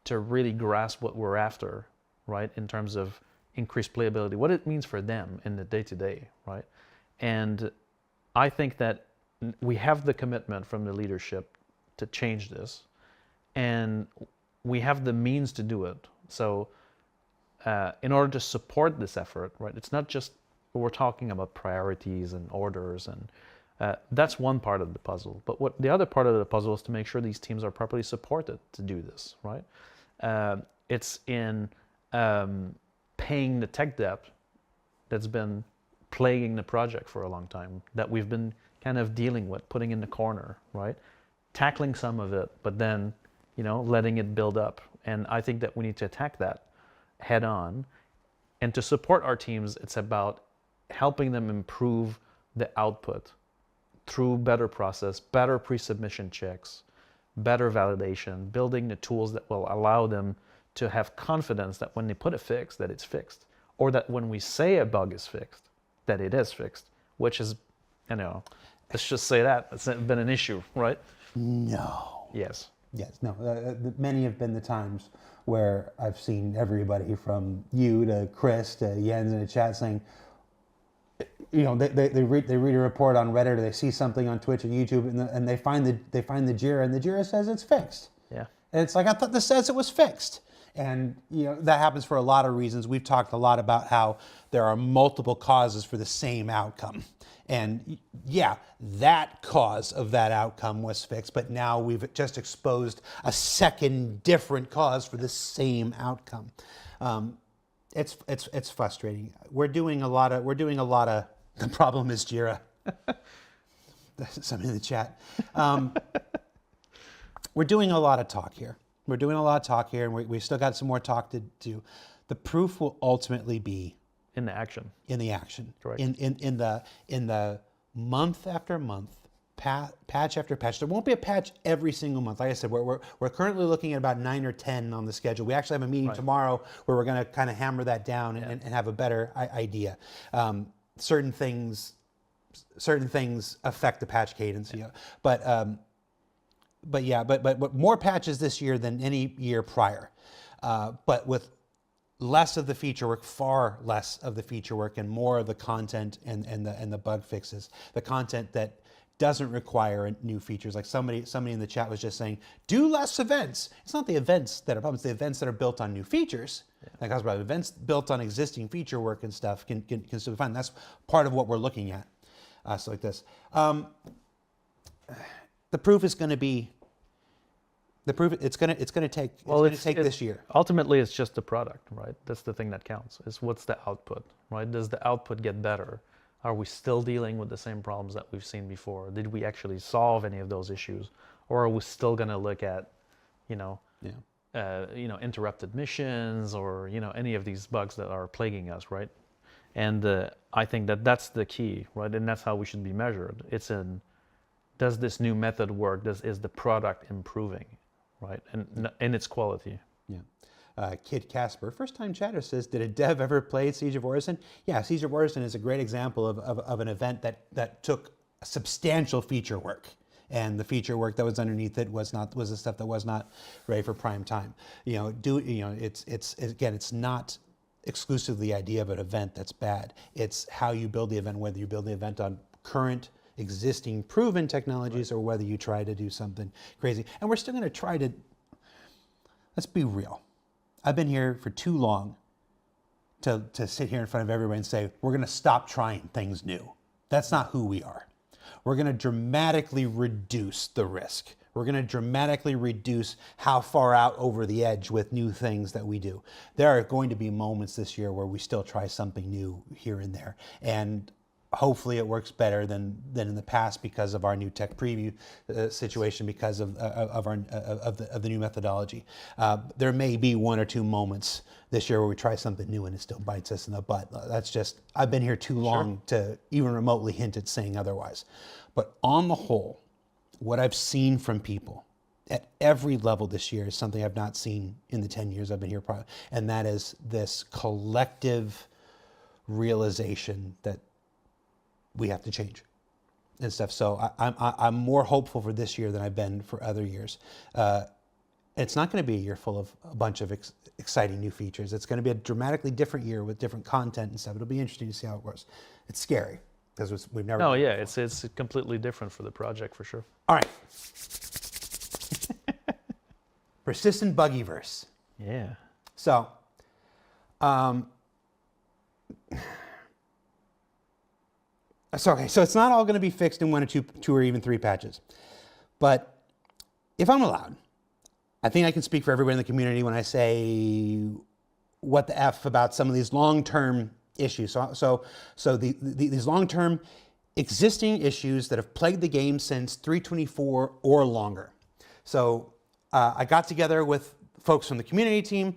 Speaker 2: to really grasp what we're after, right? In terms of increased playability, what it means for them in the day-to-day, right? And I think that we have the commitment from the leadership to change this, and we have the means to do it. So in order to support this effort, right, it's not just we're talking about priorities and orders, and that's one part of the puzzle. But what the other part of the puzzle is to make sure these teams are properly supported to do this, right? It's in paying the tech debt that's been plaguing the project for a long time, that we've been kind of dealing with, putting in the corner, right? Tackling some of it, but then, letting it build up. And I think that we need to attack that head on. And to support our teams, it's about helping them improve the output through better process, better pre-submission checks, better validation, building the tools that will allow them to have confidence that when they put a fix, that it's fixed, or that when we say a bug is fixed, that it is fixed, which is, let's just say that it's been an issue, right?
Speaker 1: No.
Speaker 2: Yes.
Speaker 1: Yes, no. Many have been the times where I've seen everybody from you to Chris to Jens in the chat saying, they read a report on Reddit, or they see something on Twitch or YouTube, and they find the JIRA, and the JIRA says it's fixed.
Speaker 2: Yeah.
Speaker 1: And it's like, I thought this says it was fixed. And that happens for a lot of reasons. We've talked a lot about how there are multiple causes for the same outcome. And yeah, that cause of that outcome was fixed, but now we've just exposed a second different cause for the same outcome. It's frustrating. We're doing a lot of the problem is JIRA. Somebody in the chat. We're doing a lot of talk here. And we still got some more talk to do. The proof will ultimately be
Speaker 2: in the action.
Speaker 1: Correct. In
Speaker 2: In
Speaker 1: the month after month, patch after patch. There won't be a patch every single month. Like I said, we're currently looking at about 9 or 10 on the schedule. We actually have a meeting tomorrow where we're going to kind of hammer that down and have a better idea. Certain things affect the patch cadence, but more patches this year than any year prior, but with less of the feature work, far less of the feature work, and more of the content and the bug fixes, the content that doesn't require new features. Like somebody in the chat was just saying, do less events. It's not the events that are problems, it's the events that are built on new features. Like I was about events built on existing feature work and stuff can still be fine. That's part of what we're looking at. So like this. The proof is going to be. It's going to take this year.
Speaker 2: Ultimately, it's just the product, right? That's the thing that counts. Is what's the output, right? Does the output get better? Are we still dealing with the same problems that we've seen before? Did we actually solve any of those issues, or are we still going to look at, interrupted missions, or any of these bugs that are plaguing us, right? And I think that's the key, right? And that's how we should be measured. It's in, does this new method work? Is the product improving, right? And its quality.
Speaker 1: Yeah. Kid Casper, first-time chatter, says, did a dev ever play Siege of Orison? Yeah, Siege of Orison is a great example of an event that took substantial feature work. And the feature work that was underneath it was the stuff that was not ready for prime time. It's not exclusively the idea of an event that's bad. It's how you build the event, whether you build the event on current, existing, proven technologies, or whether you try to do something crazy. And we're still going to try to, let's be real. I've been here for too long to sit here in front of everybody and say, we're going to stop trying things new. That's not who we are. We're going to dramatically reduce the risk. We're going to dramatically reduce how far out over the edge with new things that we do. There are going to be moments this year where we still try something new here and there. And hopefully it works better than in the past because of our new tech preview situation, because of the new methodology. There may be one or two moments this year where we try something new and it still bites us in the butt. That's just, I've been here too long to even remotely hint at saying otherwise. But on the whole, what I've seen from people at every level this year is something I've not seen in the 10 years I've been here, and that is this collective realization that we have to change and stuff. So I'm more hopeful for this year than I've been for other years. It's not going to be a year full of a bunch of exciting new features. It's going to be a dramatically different year with different content and stuff. It'll be interesting to see how it works. It's scary because we've never.
Speaker 2: No, yeah, it's completely different for the project for sure.
Speaker 1: All right. Persistent buggyverse.
Speaker 2: Yeah.
Speaker 1: So, so it's not all going to be fixed in one or two or even three patches. But if I'm allowed, I think I can speak for everybody in the community when I say what the F about some of these long-term issues. So these long-term existing issues that have plagued the game since 3.24 or longer. So I got together with folks from the community team,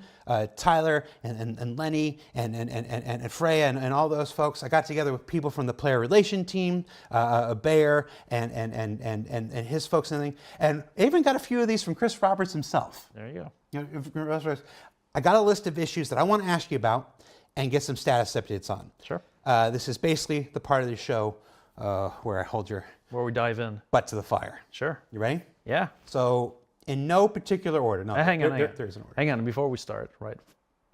Speaker 1: Tyler and Lenny and Freya and all those folks. I got together with people from the player relation team, Bayer and his folks and everything. And I even got a few of these from Chris Roberts himself.
Speaker 2: There you
Speaker 1: You
Speaker 2: go.
Speaker 1: know, I got a list of issues that I want to ask you about and get some status updates on.
Speaker 2: Sure.
Speaker 1: This is basically the part of the show where I hold your
Speaker 2: Where we dive in.
Speaker 1: butt to the fire.
Speaker 2: Sure.
Speaker 1: You ready?
Speaker 2: Yeah.
Speaker 1: So in no particular order. No,
Speaker 2: Hang on.
Speaker 1: there is an order.
Speaker 2: Hang on, before we start, right?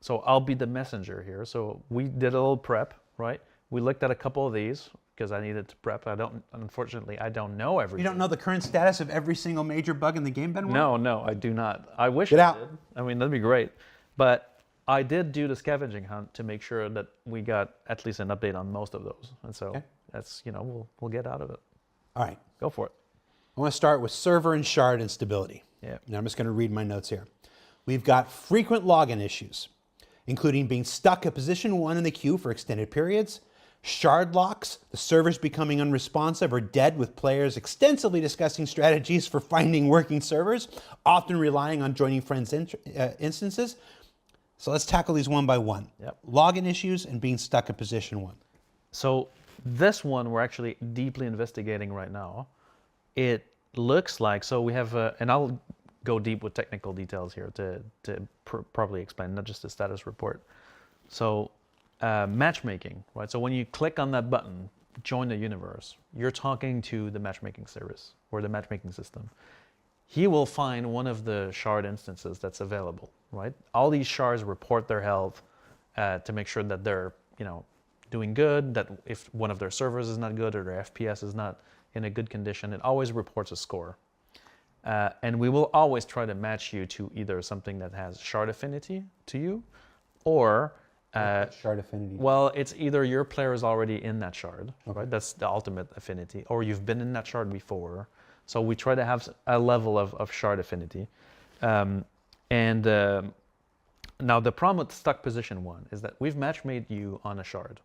Speaker 2: So I'll be the messenger here. So we did a little prep, right? We looked at a couple of these because I needed to prep. Unfortunately, I don't know everything.
Speaker 1: You don't know the current status of every single major bug in the game, Ben?
Speaker 2: No, I do not. I wish
Speaker 1: Get
Speaker 2: I
Speaker 1: out.
Speaker 2: did. I mean, that'd be great. But I did do the scavenging hunt to make sure that we got at least an update on most of those. And so that's, we'll get out of it.
Speaker 1: All right.
Speaker 2: Go for it.
Speaker 1: I want to start with server and shard instability.
Speaker 2: Yeah.
Speaker 1: Now I'm just going to read my notes here. We've got frequent login issues, including being stuck at position 1 in the queue for extended periods, shard locks, the servers becoming unresponsive or dead with players extensively discussing strategies for finding working servers, often relying on joining friends' instances. So let's tackle these one by one.
Speaker 2: Yep.
Speaker 1: Login issues and being stuck at position 1.
Speaker 2: So this one we're actually deeply investigating right now. It looks like, so we have, and I'll go deep with technical details here to properly explain, not just the status report. So matchmaking, right? So when you click on that button, join the universe, you're talking to the matchmaking service or the matchmaking system. He will find one of the shard instances that's available, right? All these shards report their health to make sure that they're, doing good, that if one of their servers is not good or their FPS is not in a good condition, it always reports a score. And we will always try to match you to either something that has shard affinity to you or
Speaker 1: Shard affinity.
Speaker 2: well, it's either your player is already in that shard, right? That's the ultimate affinity, or you've been in that shard before. So we try to have a level of shard affinity. Now the problem with stuck position 1 is that we've matchmade you on a shard.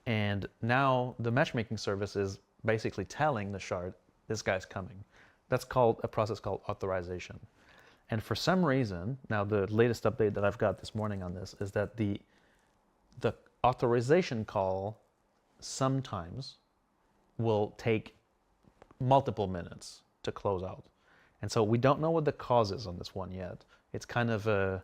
Speaker 2: And now the matchmaking service is basically telling the shard, this guy's coming. That's called a process called authorization. And for some reason, now the latest update that I've got this morning on this is that the authorization call sometimes will take multiple minutes to close out. And so we don't know what the cause is on this one yet. It's kind of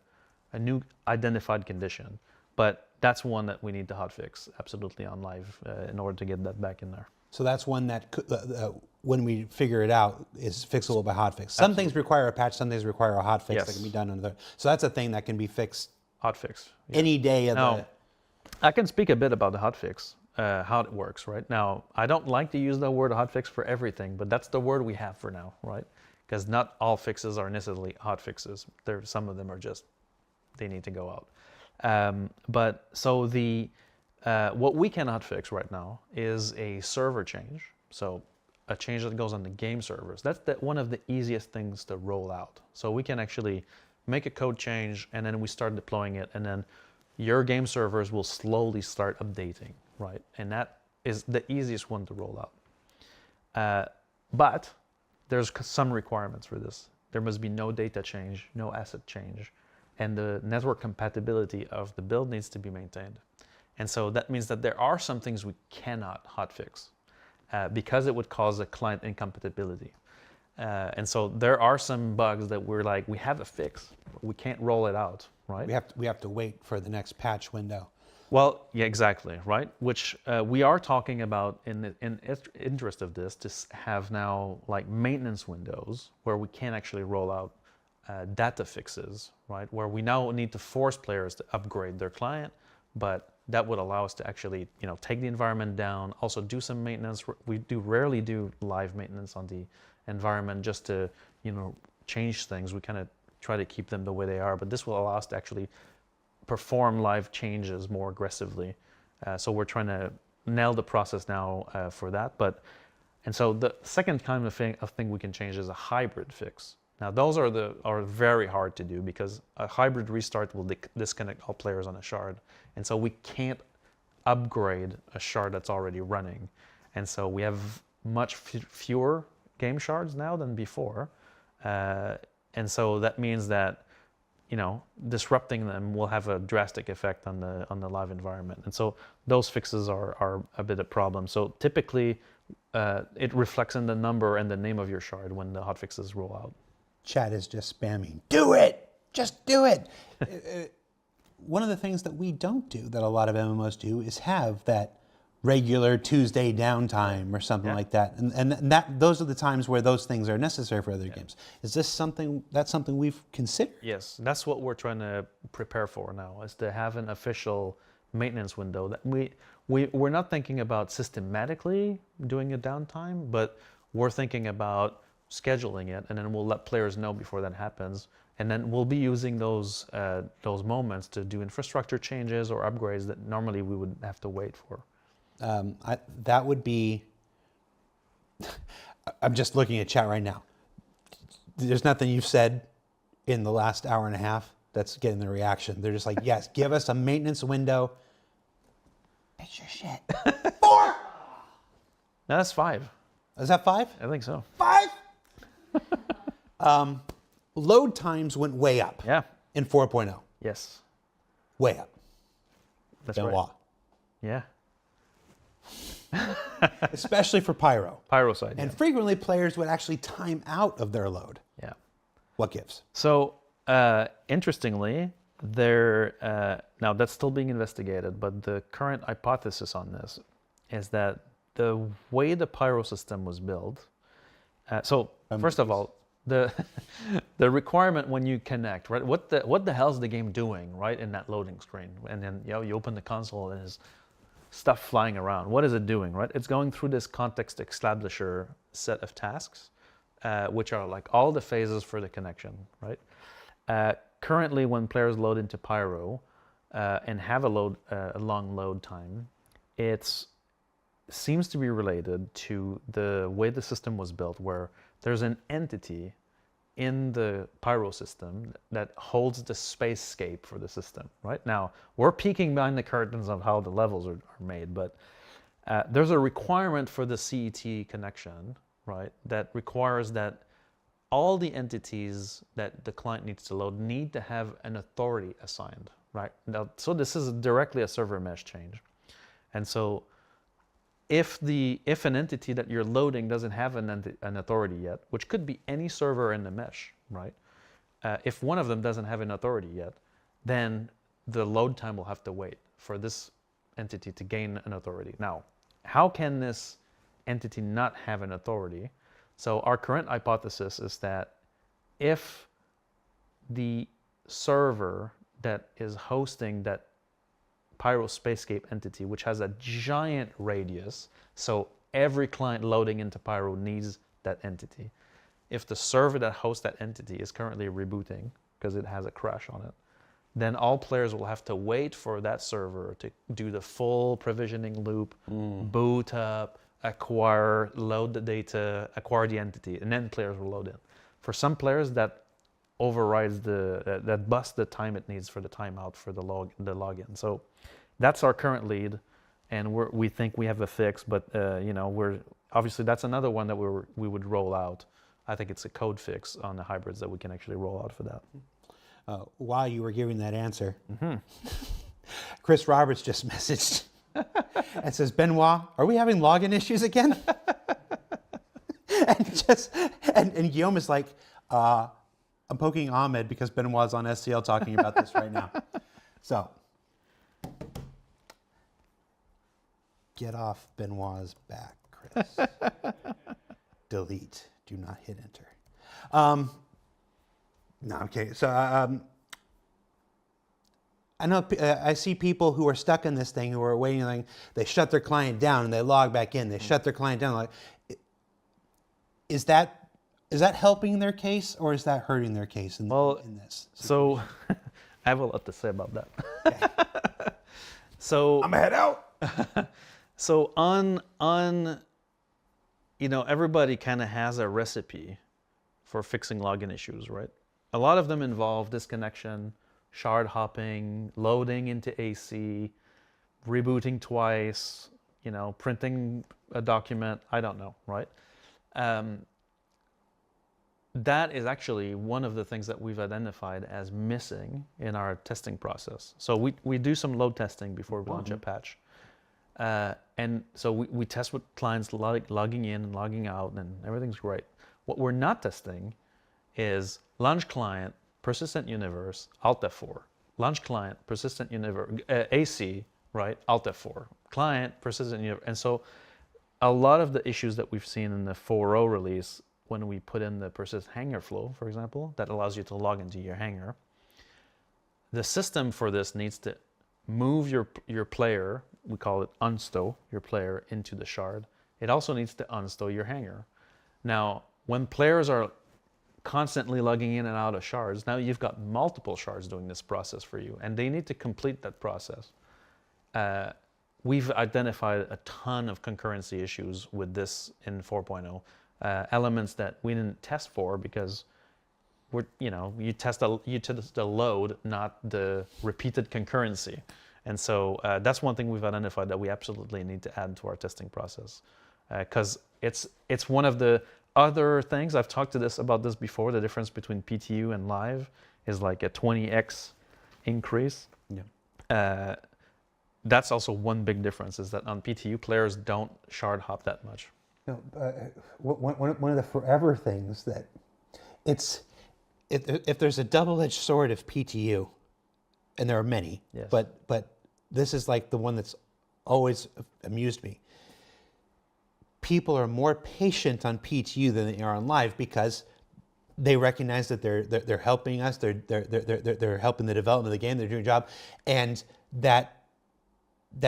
Speaker 2: a new identified condition. But that's one that we need to hotfix absolutely on live in order to get that back in there.
Speaker 1: So that's one that, when we figure it out, is fixable by hotfix. Some things require a patch, some things require a hotfix that can be done under. So that's a thing that can be fixed
Speaker 2: Hotfix.
Speaker 1: any day of
Speaker 2: Now,
Speaker 1: the.
Speaker 2: I can speak a bit about the hotfix, how it works, right? Now, I don't like to use the word hotfix for everything, but that's the word we have for now, right? Because not all fixes are necessarily hotfixes. Some of them are just, they need to go out. But so what we cannot fix right now is a server change. So a change that goes on the game servers. That's one of the easiest things to roll out. So we can actually make a code change and then we start deploying it, and then your game servers will slowly start updating, right? And that is the easiest one to roll out. But there's some requirements for this. There must be no data change, no asset change, and the network compatibility of the build needs to be maintained. And so that means that there are some things we cannot hotfix because it would cause a client incompatibility. And so there are some bugs that we're like, we have a fix, but we can't roll it out, right?
Speaker 1: We have to wait for the next patch window.
Speaker 2: Well, yeah, exactly, right? Which we are talking about in interest of this to have now like maintenance windows where we can actually roll out data fixes, right? Where we now need to force players to upgrade their client, but that would allow us to actually, take the environment down, also do some maintenance. We rarely do live maintenance on the environment just to, change things. We kind of try to keep them the way they are, but this will allow us to actually perform live changes more aggressively. So we're trying to nail the process now for that. And so the second kind of thing we can change is a hybrid fix. Now those are very hard to do because a hybrid restart will disconnect all players on a shard. And so we can't upgrade a shard that's already running. And so we have much fewer game shards now than before. And so that means that, disrupting them will have a drastic effect on the live environment. And so those fixes are a bit of a problem. So typically it reflects in the number and the name of your shard when the hotfixes roll out.
Speaker 1: Chat is just spamming. Do it! Just do it! One of the things that we don't do that a lot of MMOs do is have that regular Tuesday downtime or something like that. And those are the times where those things are necessary for other games. Is this something we've considered?
Speaker 2: Yes, that's what we're trying to prepare for now, is to have an official maintenance window. That we're not thinking about systematically doing a downtime, but we're thinking about scheduling it, and then we'll let players know before that happens. And then we'll be using those moments to do infrastructure changes or upgrades that normally we would have to wait for.
Speaker 1: That would be, I'm just looking at chat right now. There's nothing you've said in the last hour and a half that's getting the reaction. They're just like, yes, give us a maintenance window. Fix your shit. 4!
Speaker 2: No, that's 5.
Speaker 1: Is that 5?
Speaker 2: I think so.
Speaker 1: 5? Load times went way up.
Speaker 2: Yeah.
Speaker 1: In 4.0.
Speaker 2: Yes.
Speaker 1: Way up.
Speaker 2: That's
Speaker 1: Benoit.
Speaker 2: right. Yeah.
Speaker 1: Especially for Pyro.
Speaker 2: Pyro side.
Speaker 1: And frequently players would actually time out of their load.
Speaker 2: Yeah.
Speaker 1: What gives?
Speaker 2: So interestingly, now that's still being investigated, but the current hypothesis on this is that the way the Pyro system was built. First of all, the requirement when you connect, right? What the hell is the game doing, right, in that loading screen? And then you open the console and there's stuff flying around. What is it doing, right? It's going through this context establisher set of tasks, which are like all the phases for the connection, right? Currently, when players load into Pyro and have a long load time, it seems to be related to the way the system was built, where there's an entity in the Pyro system that holds the spacescape for the system, right? Now, we're peeking behind the curtains of how the levels are made, but there's a requirement for the CET connection, right, that requires that all the entities that the client needs to load need to have an authority assigned, right? Now, so this is directly a server mesh change. And so if an entity that you're loading doesn't have an authority yet, which could be any server in the mesh, right? If one of them doesn't have an authority yet, then the load time will have to wait for this entity to gain an authority. Now, how can this entity not have an authority? So our current hypothesis is that if the server that is hosting that Pyro Spacescape entity, which has a giant radius, so every client loading into Pyro needs that entity. If the server that hosts that entity is currently rebooting because it has a crash on it, then all players will have to wait for that server to do the full provisioning loop, boot up, acquire, load the data, acquire the entity, and then players will load in. For some players, that overrides that busts the time it needs for the timeout for the login. So that's our current lead, and we think we have a fix. But we're obviously that's another one that we would roll out. I think it's a code fix on the hybrids that we can actually roll out for that.
Speaker 1: While you were giving that answer, Chris Roberts just messaged and says, "Benoit, are we having login issues again?" and Guillaume is like, I'm poking Ahmed because Benoit's on SCL talking about this right now. So, get off Benoit's back, Chris. Delete. Do not hit enter. No, okay. So, I know I see people who are stuck in this thing who are waiting. Like, they shut their client down and they log back in. They shut their client down. Like, is that helping their case or is that hurting their case in this situation?
Speaker 2: So I have a lot to say about that. Okay. So
Speaker 1: I'm gonna head out.
Speaker 2: So on everybody kind of has a recipe for fixing login issues, right? A lot of them involve disconnection, shard hopping, loading into AC, rebooting twice, printing a document, I don't know, right? That is actually one of the things that we've identified as missing in our testing process. So we do some load testing before we launch a patch. And so we test with clients logging in and logging out, and everything's great. What we're not testing is launch client, persistent universe, Alt F4. Launch client, persistent universe, AC, right, Alt F4. Client, persistent universe. And so a lot of the issues that we've seen in the 4.0 release, when we put in the persist hangar flow, for example, that allows you to log into your hangar, the system for this needs to move your player, we call it unstow your player into the shard. It also needs to unstow your hangar. Now, when players are constantly logging in and out of shards, now you've got multiple shards doing this process for you, and they need to complete that process. We've identified a ton of concurrency issues with this in 4.0. Elements that we didn't test for because you test the load, not the repeated concurrency. And so that's one thing we've identified that we absolutely need to add to our testing process, because it's one of the other things. I've talked about this before. The difference between PTU and live is like a 20x increase. Yeah. That's also one big difference, is that on PTU players don't shard hop that much.
Speaker 1: One of the forever things that if there's a double-edged sword of PTU, and there are many, yes, but this is like the one that's always amused me. People are more patient on PTU than they are on live because they recognize that they're helping us, they're helping the development of the game, they're doing a job, and that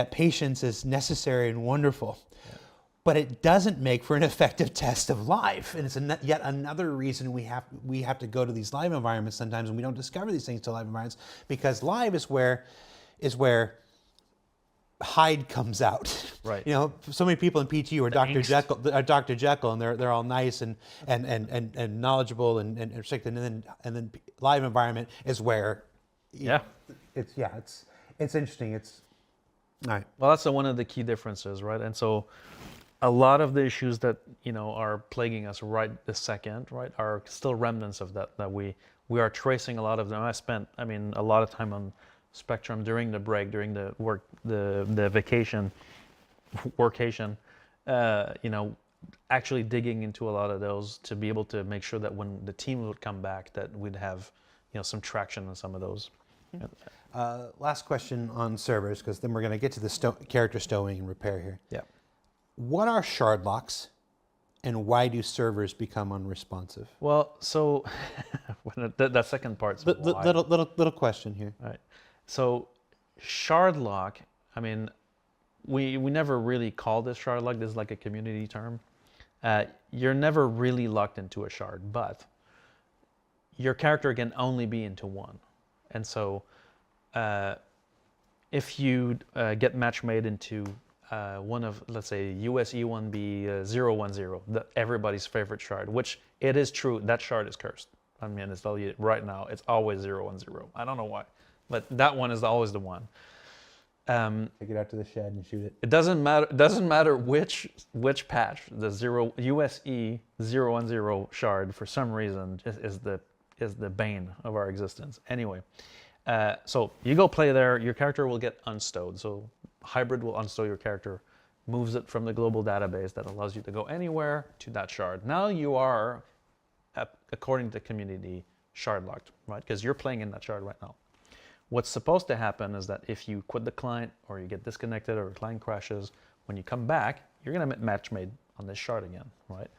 Speaker 1: patience is necessary and wonderful. Yeah. But it doesn't make for an effective test of live, and it's yet another reason we have to go to these live environments sometimes, and we don't discover these things to live environments, because live is where Hyde comes out. Right. So many people in PTU are Dr. Jekyll, and they're all nice and knowledgeable and restricted, and then live environment is where it's interesting. It's all right.
Speaker 2: Well, that's one of the key differences, right? And so a lot of the issues that are plaguing us right this second, right, are still remnants of that we are tracing a lot of them. I spent a lot of time on Spectrum during the break, during the vacation, actually digging into a lot of those to be able to make sure that when the team would come back, that we'd have some traction on some of those.
Speaker 1: Last question on servers, because then we're going to get to the character stowing and repair here.
Speaker 2: Yeah.
Speaker 1: What are shard locks, and why do servers become unresponsive?
Speaker 2: Well, so that second part's why.
Speaker 1: Little question here.
Speaker 2: Right. So shard lock, I mean, we never really call this shard lock. This is like a community term. You're never really locked into a shard, but your character can only be into one. And so if you get match made into one of, let's say, US E1B 010, everybody's favorite shard, which it is true, that shard is cursed. I mean, it's tell you right now, it's always 010. I don't know why, but that one is always the one.
Speaker 1: Take it out to the shed and shoot it.
Speaker 2: It doesn't matter. Doesn't matter which patch. The USE 010 shard, for some reason, is the bane of our existence. Anyway, so you go play there. Your character will get unstowed. So hybrid will unstow your character, moves it from the global database that allows you to go anywhere to that shard. Now you are, according to the community, shard locked, right? Because you're playing in that shard right now. What's supposed to happen is that if you quit the client or you get disconnected or the client crashes, when you come back, you're going to get match made on this shard again, right?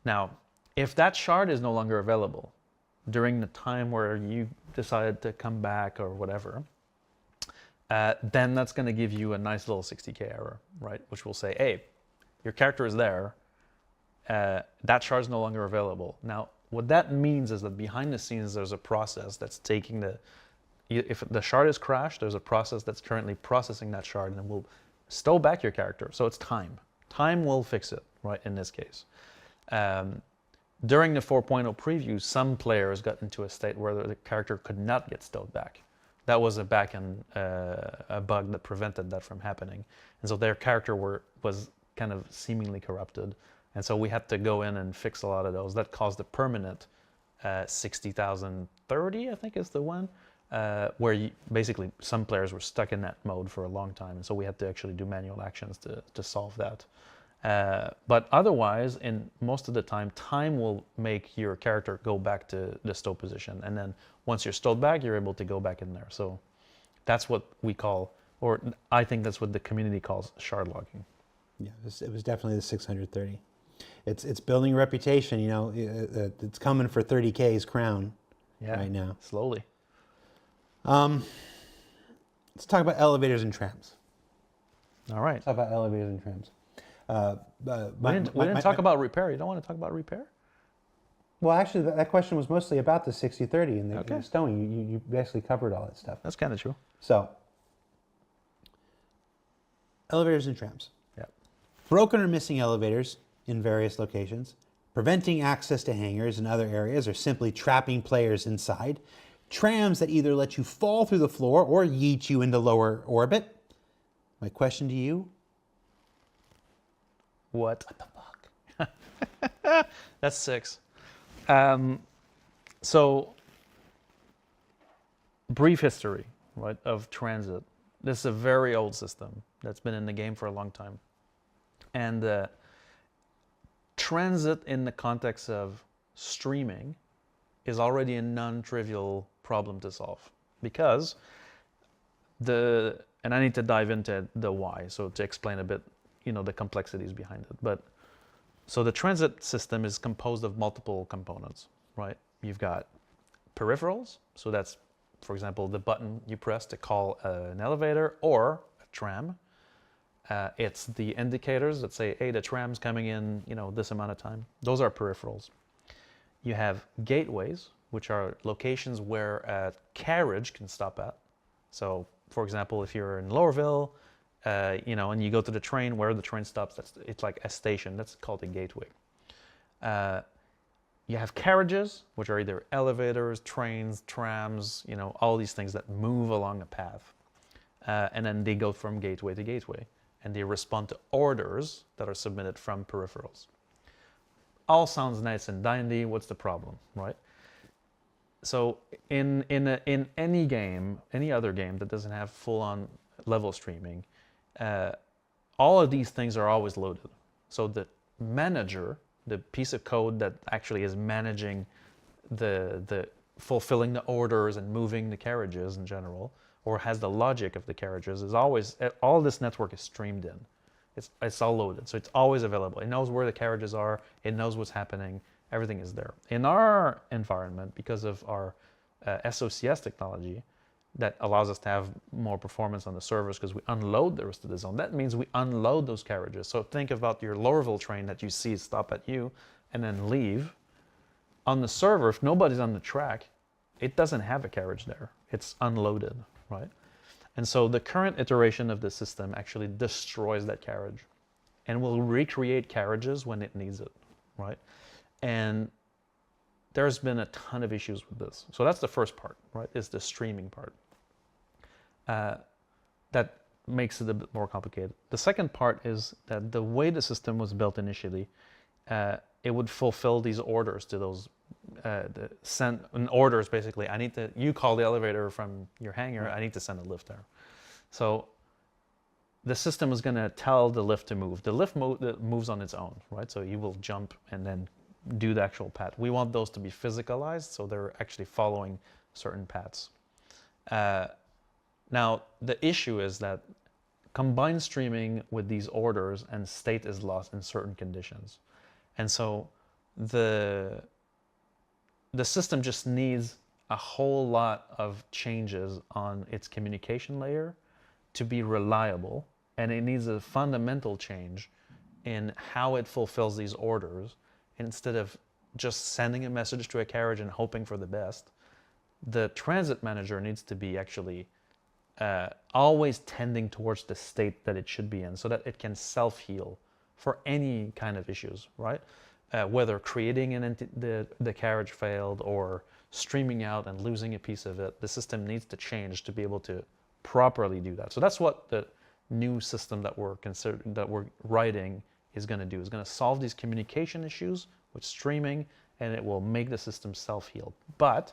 Speaker 2: Now, if that shard is no longer available during the time where you decided to come back or whatever, then that's going to give you a nice little 60K error, right? Which will say, hey, your character is there. That shard is no longer available. Now, what that means is that behind the scenes, there's a process that's taking if the shard is crashed, there's a process that's currently processing that shard and will stow back your character. So it's time. Time will fix it, right, in this case. During the 4.0 preview, some players got into a state where the character could not get stowed back. That was a backend a bug that prevented that from happening. And so their character was kind of seemingly corrupted. And so we had to go in and fix a lot of those. That caused a permanent 60,030, I think is the one. Where basically some players were stuck in that mode for a long time, and so we had to actually do manual actions to solve that. But otherwise, in most of the time will make your character go back to the stow position, and then once you're stowed back, you're able to go back in there. So that's what we call, or I think that's what the community calls shard locking.
Speaker 1: Yeah, it was definitely the 630. It's building a reputation. You know, it's coming for 30K's crown right now.
Speaker 2: Slowly.
Speaker 1: Let's talk about elevators and trams.
Speaker 2: All right.
Speaker 1: Let's talk about elevators and trams.
Speaker 2: We didn't talk about repair. You don't want to talk about repair?
Speaker 1: Well, actually, that question was mostly about the 60-30 and the stowing. You basically covered all that stuff.
Speaker 2: That's kind of true.
Speaker 1: So, elevators and trams.
Speaker 2: Yeah.
Speaker 1: Broken or missing elevators in various locations, preventing access to hangars and other areas, or simply trapping players inside. Trams that either let you fall through the floor or yeet you into lower orbit. My question to you,
Speaker 2: what the fuck? That's 6. So, brief history, right, of transit. This is a very old system that's been in the game for a long time. And transit in the context of streaming is already a non-trivial problem to solve, because and I need to dive into the why, so to explain a bit, the complexities behind it. But so the transit system is composed of multiple components, right? You've got peripherals, so that's, for example, the button you press to call an elevator or a tram. It's the indicators that say, hey, the tram's coming in, this amount of time. Those are peripherals. You have gateways, which are locations where a carriage can stop at. So, for example, if you're in Lowerville, and you go to the train, where the train stops, it's like a station. That's called a gateway. You have carriages, which are either elevators, trains, trams, all these things that move along a path. And then they go from gateway to gateway, and they respond to orders that are submitted from peripherals. All sounds nice and dandy. What's the problem, right? So in any game, any other game that doesn't have full-on level streaming, all of these things are always loaded. So the manager, the piece of code that actually is managing the fulfilling the orders and moving the carriages in general, or has the logic of the carriages, is always, all this network is streamed in. It's all loaded, so it's always available. It knows where the carriages are, it knows what's happening, everything is there. In our environment, because of our SOCS technology that allows us to have more performance on the servers because we unload the rest of the zone, that means we unload those carriages. So think about your Lorville train that you see stop at you and then leave. On the server, if nobody's on the track, it doesn't have a carriage there. It's unloaded, right? And so the current iteration of the system actually destroys that carriage and will recreate carriages when it needs it, right? And there's been a ton of issues with this. So that's the first part, right? Is the streaming part. That makes it a bit more complicated. The second part is that the way the system was built initially, it would fulfill these orders to those, send orders basically. You call the elevator from your hangar, I need to send a lift there. So the system is going to tell the lift to move. The lift moves on its own, right? So you will jump and then do the actual path. We want those to be physicalized, so they're actually following certain paths. Now, the issue is that combined streaming with these orders and state is lost in certain conditions. And so the system just needs a whole lot of changes on its communication layer to be reliable, and it needs a fundamental change in how it fulfills these orders. Instead of just sending a message to a carriage and hoping for the best, the transit manager needs to be actually always tending towards the state that it should be in so that it can self-heal for any kind of issues, right? Whether creating the carriage failed or streaming out and losing a piece of it, the system needs to change to be able to properly do that. So that's what the new system that we're writing is going to do. Is going to solve these communication issues with streaming, and it will make the system self-heal. But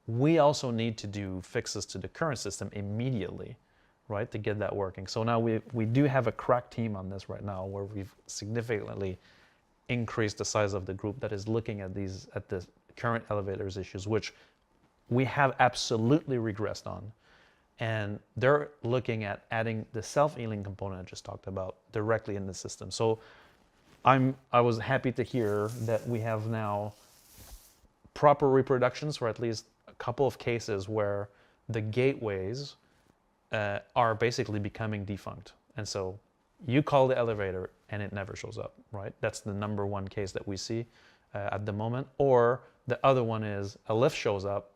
Speaker 2: we also need to do fixes to the current system immediately, right, to get that working. So now we do have a crack team on this right now, where we've significantly increased the size of the group that is looking at the current elevators issues, which we have absolutely regressed on. And they're looking at adding the self-healing component I just talked about directly in the system. So I was happy to hear that we have now proper reproductions for at least a couple of cases where the gateways are basically becoming defunct. And so you call the elevator and it never shows up, right? That's the number one case that we see at the moment. Or the other one is a lift shows up,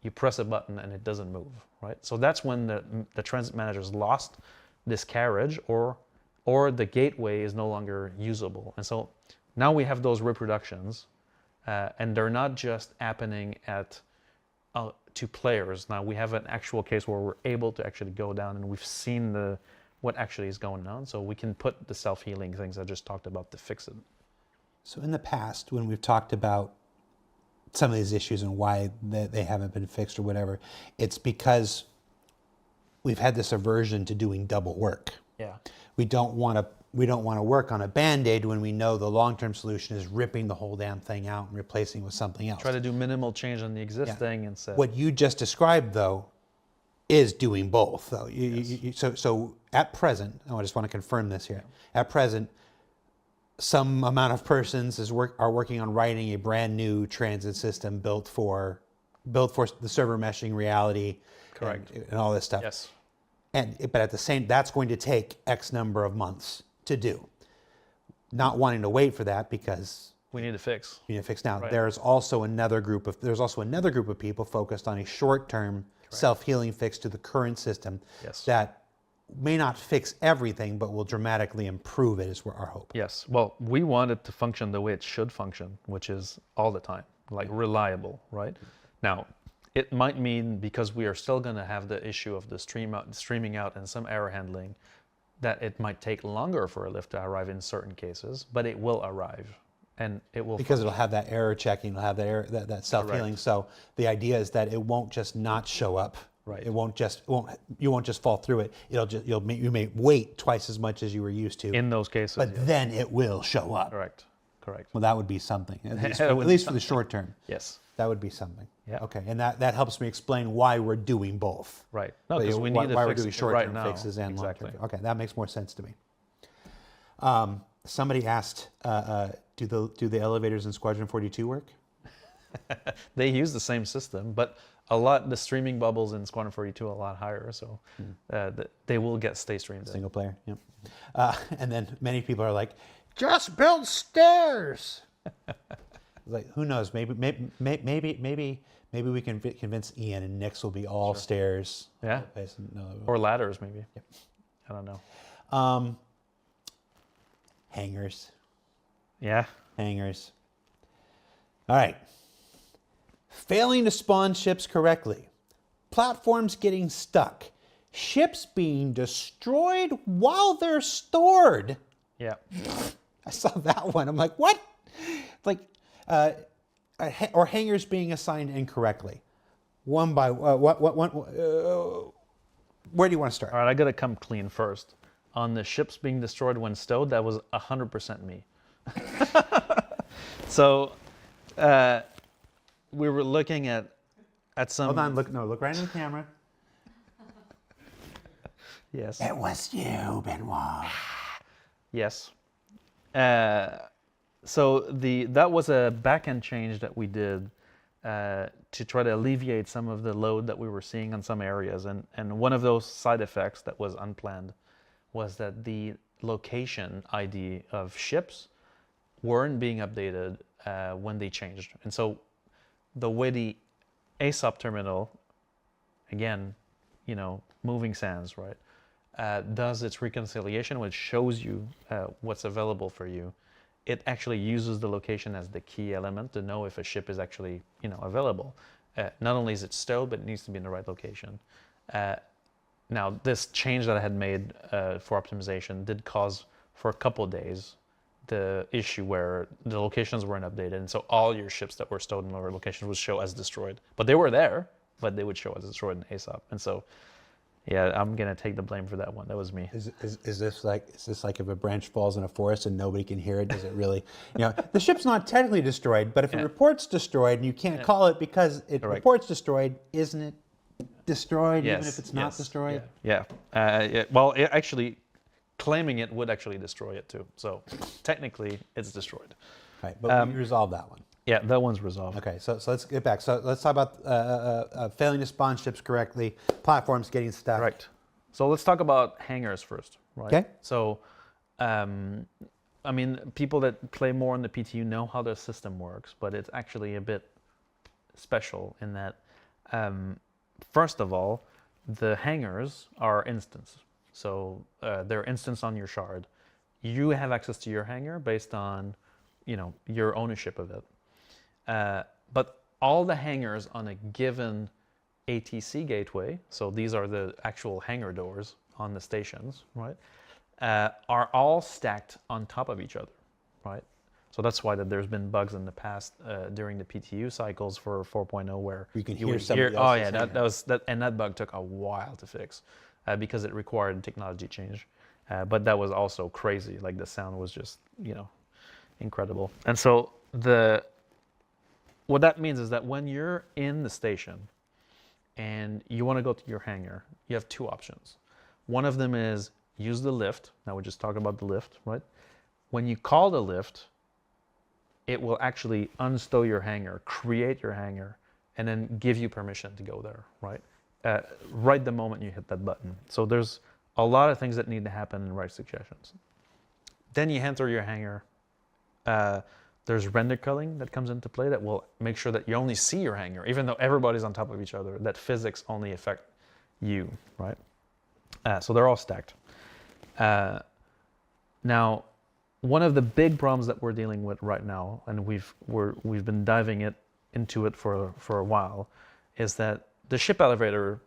Speaker 2: you press a button and it doesn't move, right? So that's when the transit managers lost this carriage, or the gateway is no longer usable. And so now we have those reproductions, and they're not just happening to players. Now we have an actual case where we're able to actually go down and we've seen what actually is going on. So we can put the self-healing things I just talked about to fix it.
Speaker 1: So in the past, when we've talked about some of these issues and why they haven't been fixed or whatever, it's because we've had this aversion to doing double work.
Speaker 2: Yeah.
Speaker 1: We don't want to work on a Band-Aid when we know the long-term solution is ripping the whole damn thing out and replacing it with something else.
Speaker 2: Try to do minimal change on the existing and say.
Speaker 1: What you just described, though, is doing both. Though. So at present, I just want to confirm this here. Yeah. At present, some amount of persons are working on writing a brand new transit system built for the server meshing reality.
Speaker 2: Correct.
Speaker 1: And all this stuff.
Speaker 2: Yes.
Speaker 1: But at the same, that's going to take X number of months to do. Not wanting to wait for that because
Speaker 2: we need to fix.
Speaker 1: We need to fix now.
Speaker 2: Right.
Speaker 1: There's also another group of people focused on a short-term self-healing fix to the current system.
Speaker 2: Yes.
Speaker 1: That may not fix everything, but will dramatically improve it, is our hope.
Speaker 2: Yes. Well, we want it to function the way it should function, which is all the time, like reliable, right? Now, it might mean, because we are still going to have the issue of the streaming out and some error handling, that it might take longer for a lift to arrive in certain cases, but it will arrive. And it will
Speaker 1: because it'll have that error checking, it'll have that self-healing.
Speaker 2: Correct.
Speaker 1: So the idea is that it won't just not show up.
Speaker 2: Right.
Speaker 1: You won't just fall through it. You may wait twice as much as you were used to.
Speaker 2: In those cases.
Speaker 1: But then it will show up.
Speaker 2: Correct.
Speaker 1: Well, that would be something, at least for the short term.
Speaker 2: Yes.
Speaker 1: That would be something.
Speaker 2: Yeah.
Speaker 1: Okay, and that helps me explain why we're doing both.
Speaker 2: Right. No, because we need to
Speaker 1: why we're
Speaker 2: fix
Speaker 1: doing
Speaker 2: it
Speaker 1: short-term
Speaker 2: right now.
Speaker 1: fixes and
Speaker 2: Exactly.
Speaker 1: long-term. Okay, that makes more sense to me. Somebody asked, do the elevators in Squadron 42 work?
Speaker 2: They use the same system, but the streaming bubbles in Squadron 42 are a lot higher, so they will stay streamed.
Speaker 1: Single player, yeah. And then many people are like, just build stairs. Like, who knows? Maybe we can convince Ian and Nick's will be all stairs.
Speaker 2: Yeah.
Speaker 1: No.
Speaker 2: Or ladders, maybe.
Speaker 1: Yep.
Speaker 2: I don't know.
Speaker 1: Hangars.
Speaker 2: Yeah.
Speaker 1: Hangars. All right. Failing to spawn ships correctly. Platforms getting stuck. Ships being destroyed while they're stored.
Speaker 2: Yeah.
Speaker 1: I saw that one. I'm like, what? Like, or hangars being assigned incorrectly. One by where do you want to start?
Speaker 2: All right, I got to come clean first. On the ships being destroyed when stowed, that was 100% me. So, we were looking at some.
Speaker 1: Hold on, look right in the camera.
Speaker 2: Yes.
Speaker 1: It was you, Benoit.
Speaker 2: Yes. So that was a back-end change that we did to try to alleviate some of the load that we were seeing on some areas. And one of those side effects that was unplanned was that the location ID of ships weren't being updated when they changed. And so the way the ASOP terminal, again, moving sands, right, does its reconciliation, which shows you what's available for you. It actually uses the location as the key element to know if a ship is actually, available. Not only is it stowed, but it needs to be in the right location. Now, this change that I had made for optimization did cause, for a couple of days, the issue where the locations weren't updated, and so all your ships that were stowed in lower locations would show as destroyed. But they were there, but they would show as destroyed in ASOP. And so, yeah, I'm gonna take the blame for that one. That was me.
Speaker 1: Is this like if a branch falls in a forest and nobody can hear it? Does it really? The ship's not technically destroyed, but if it reports destroyed and you can't call it because it reports destroyed, isn't it destroyed even if it's not destroyed?
Speaker 2: Yeah. Well, actually, claiming it would actually destroy it too. So technically, it's destroyed.
Speaker 1: Right, but we resolved that one.
Speaker 2: Yeah, that one's resolved.
Speaker 1: Okay, so let's get back. So let's talk about failing to spawn ships correctly, platforms getting stuck.
Speaker 2: Right. So let's talk about hangars first, right?
Speaker 1: Okay.
Speaker 2: So, people that play more on the PTU know how the system works, but it's actually a bit special in that, first of all, the hangars are instance. So they're instance on your shard. You have access to your hangar based on, your ownership of it. But all the hangars on a given ATC gateway, so these are the actual hangar doors on the stations, right, are all stacked on top of each other, right? So that's why there's been bugs in the past during the PTU cycles for 4.0 where
Speaker 1: you can
Speaker 2: you
Speaker 1: hear
Speaker 2: would
Speaker 1: somebody
Speaker 2: oh
Speaker 1: else's
Speaker 2: yeah,
Speaker 1: hangar.
Speaker 2: that bug took a while to fix because it required technology change. But that was also crazy. Like the sound was just, incredible. And so what that means is that when you're in the station and you want to go to your hangar, you have two options. One of them is use the lift. Now we just talked about the lift, right? When you call the lift, it will actually unstow your hangar, create your hangar, and then give you permission to go there, right? Right the moment you hit that button. So there's a lot of things that need to happen in right suggestions. Then you enter your hangar. There's render culling that comes into play that will make sure that you only see your hangar, even though everybody's on top of each other, that physics only affect you, right? So they're all stacked. Now, one of the big problems that we're dealing with right now, and we've been diving into it for a while, is that the ship elevator,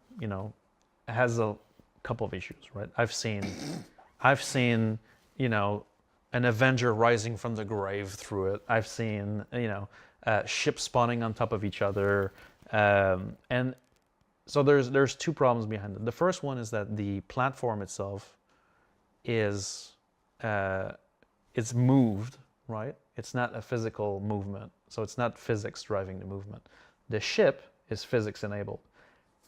Speaker 2: has a couple of issues, right? I've seen, an Avenger rising from the grave through it. I've seen, ships spawning on top of each other, and so there's two problems behind it. The first one is that the platform itself is it's moved, right? It's not a physical movement. So it's not physics driving the movement. The ship is physics enabled.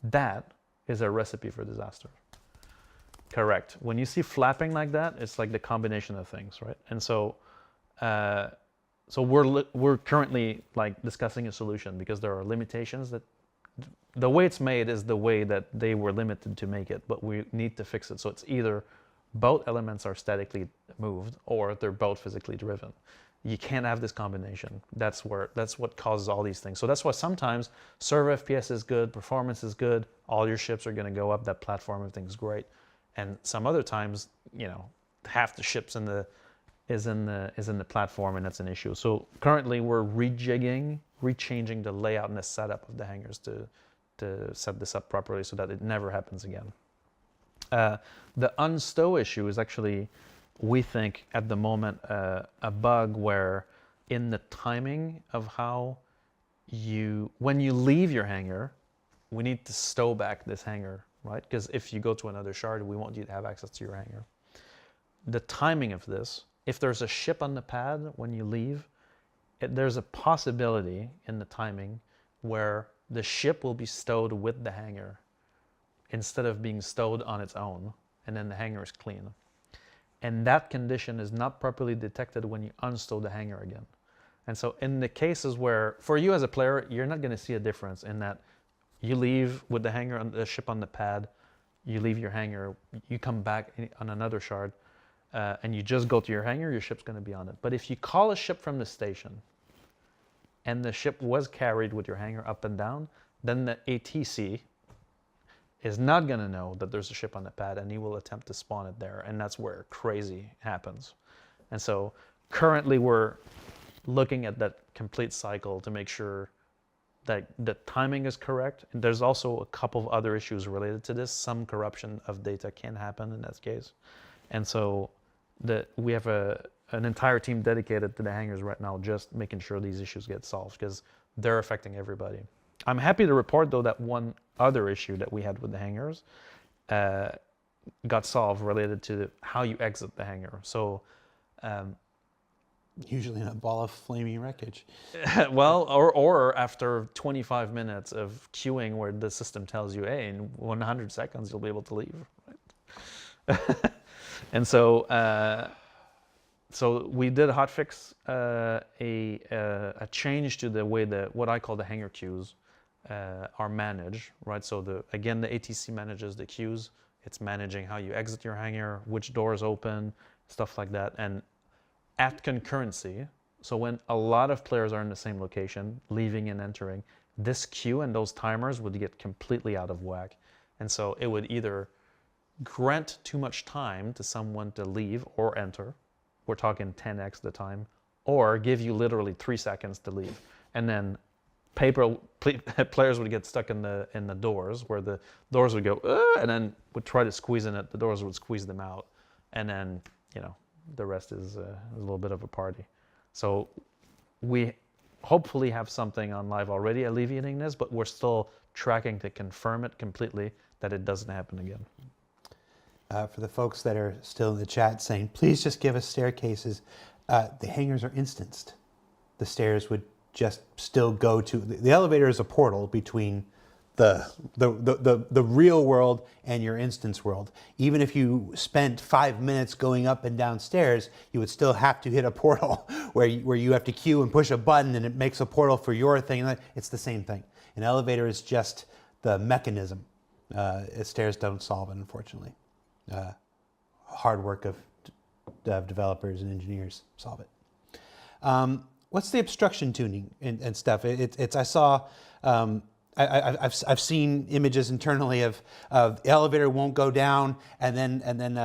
Speaker 2: That is a recipe for disaster. Correct. When you see flapping like that, it's like the combination of things, right? And so, we're currently like discussing a solution because there are limitations that the way it's made is the way that they were limited to make it, but we need to fix it. So it's either both elements are statically moved or they're both physically driven. You can't have this combination. That's what causes all these things. So that's why sometimes server FPS is good, performance is good, all your ships are going to go up that platform, everything's great. And some other times, half the ships is in the platform, and that's an issue. So currently we're rechanging the layout and the setup of the hangars to set this up properly so that it never happens again. The unstow issue is actually, we think at the moment, a bug where in the timing of how when you leave your hangar, we need to stow back this hangar, right? Because if you go to another shard, we want you to have access to your hangar. The timing of this, if there's a ship on the pad when you leave, there's a possibility in the timing where the ship will be stowed with the hangar instead of being stowed on its own, and then the hangar is clean. And that condition is not properly detected when you unstow the hangar again. And so in the cases where, for you as a player, you're not going to see a difference in that you leave with the hangar on the ship on the pad, you leave your hangar, you come back on another shard, and you just go to your hangar, your ship's going to be on it. But if you call a ship from the station and the ship was carried with your hangar up and down, then the ATC is not going to know that there's a ship on the pad, and he will attempt to spawn it there, and that's where crazy happens. And so currently we're looking at that complete cycle to make sure that the timing is correct. And there's also a couple of other issues related to this. Some corruption of data can happen in that case. And so we have an entire team dedicated to the hangars right now, just making sure these issues get solved because they're affecting everybody. I'm happy to report, though, that one other issue that we had with the hangars got solved related to how you exit the hangar. So,
Speaker 1: usually in a ball of flaming wreckage.
Speaker 2: well, or after 25 minutes of queuing where the system tells you, hey, in 100 seconds you'll be able to leave. Right? And so, so we did hotfix a change to the way what I call the hangar queues are managed, right? So again, the ATC manages the queues. It's managing how you exit your hangar, which doors open, stuff like that. And at concurrency, so when a lot of players are in the same location, leaving and entering, this queue and those timers would get completely out of whack. And so it would either grant too much time to someone to leave or enter. We're talking 10x the time, or give you literally 3 seconds to leave. And then players would get stuck in the doors, where the doors would go, and then would try to squeeze in it. The doors would squeeze them out. And then, the rest is a little bit of a party. So we hopefully have something on live already alleviating this, but we're still tracking to confirm it completely that it doesn't happen again.
Speaker 1: For the folks that are still in the chat saying, please just give us staircases, the hangars are instanced. The stairs would just still go to, the elevator is a portal between the real world and your instance world. Even if you spent 5 minutes going up and down stairs, you would still have to hit a portal where you have to queue and push a button and it makes a portal for your thing. It's the same thing. An elevator is just the mechanism. Stairs don't solve it, unfortunately. Hard work of developers and engineers solve it. What's the obstruction tuning and stuff? I saw. I've seen images internally of the elevator won't go down, and then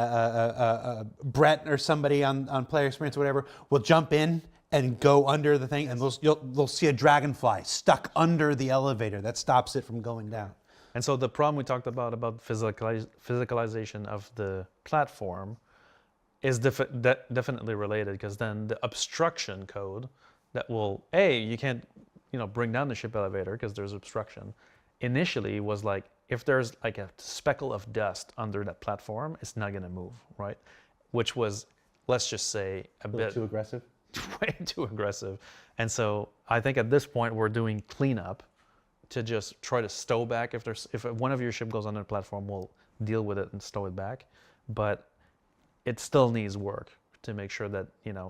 Speaker 1: Brett or somebody on player experience or whatever will jump in and go under the thing, and they'll see a dragonfly stuck under the elevator that stops it from going down.
Speaker 2: And so the problem we talked about physicalization of the platform is definitely related, because then the obstruction code that will, you can't bring down the ship elevator because there's obstruction, initially was like, if there's like a speckle of dust under that platform, it's not going to move, right? Which was, let's just say, a bit
Speaker 1: too aggressive.
Speaker 2: Way too aggressive. And so I think at this point we're doing cleanup to just try to stow back. If one of your ship goes under the platform, we'll deal with it and stow it back. But it still needs work to make sure that,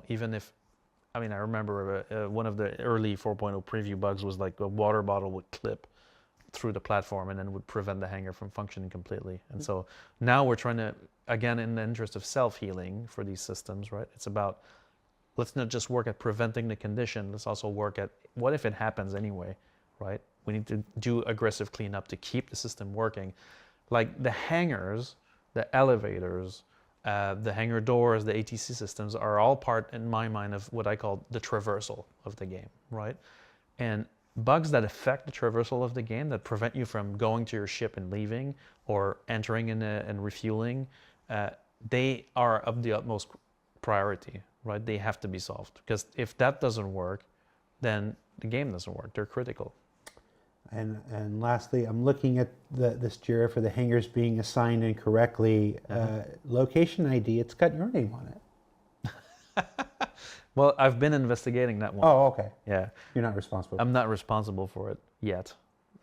Speaker 2: even if, I remember one of the early 4.0 preview bugs was like a water bottle would clip through the platform and then would prevent the hangar from functioning completely. And so now we're trying to, again, in the interest of self-healing for these systems, right? It's about, let's not just work at preventing the condition, let's also work at what if it happens anyway, right? We need to do aggressive cleanup to keep the system working. Like the hangars, the elevators, the hangar doors, the ATC systems are all part, in my mind, of what I call the traversal of the game, right? And bugs that affect the traversal of the game, that prevent you from going to your ship and leaving, or entering and refueling, they are of the utmost priority, right? They have to be solved, because if that doesn't work, then the game doesn't work. They're critical.
Speaker 1: And lastly, I'm looking at this JIRA for the hangars being assigned incorrectly. Location ID, it's got your name on it.
Speaker 2: Well, I've been investigating that one.
Speaker 1: Oh, okay.
Speaker 2: Yeah.
Speaker 1: You're not responsible.
Speaker 2: I'm not responsible for it yet,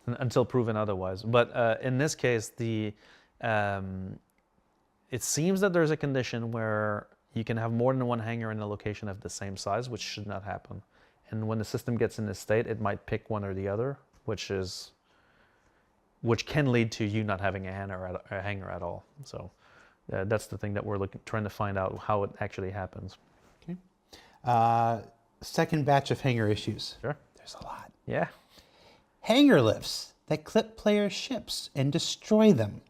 Speaker 2: until proven otherwise. But in this case, it seems that there's a condition where you can have more than one hangar in a location of the same size, which should not happen. And when the system gets in this state, it might pick one or the other, which can lead to you not having a hangar at all. So that's the thing that we're trying to find out, how it actually happens.
Speaker 1: Okay. Second batch of hangar issues.
Speaker 2: Sure.
Speaker 1: There's a lot.
Speaker 2: Yeah.
Speaker 1: Hangar lifts that clip players' ships and destroy them.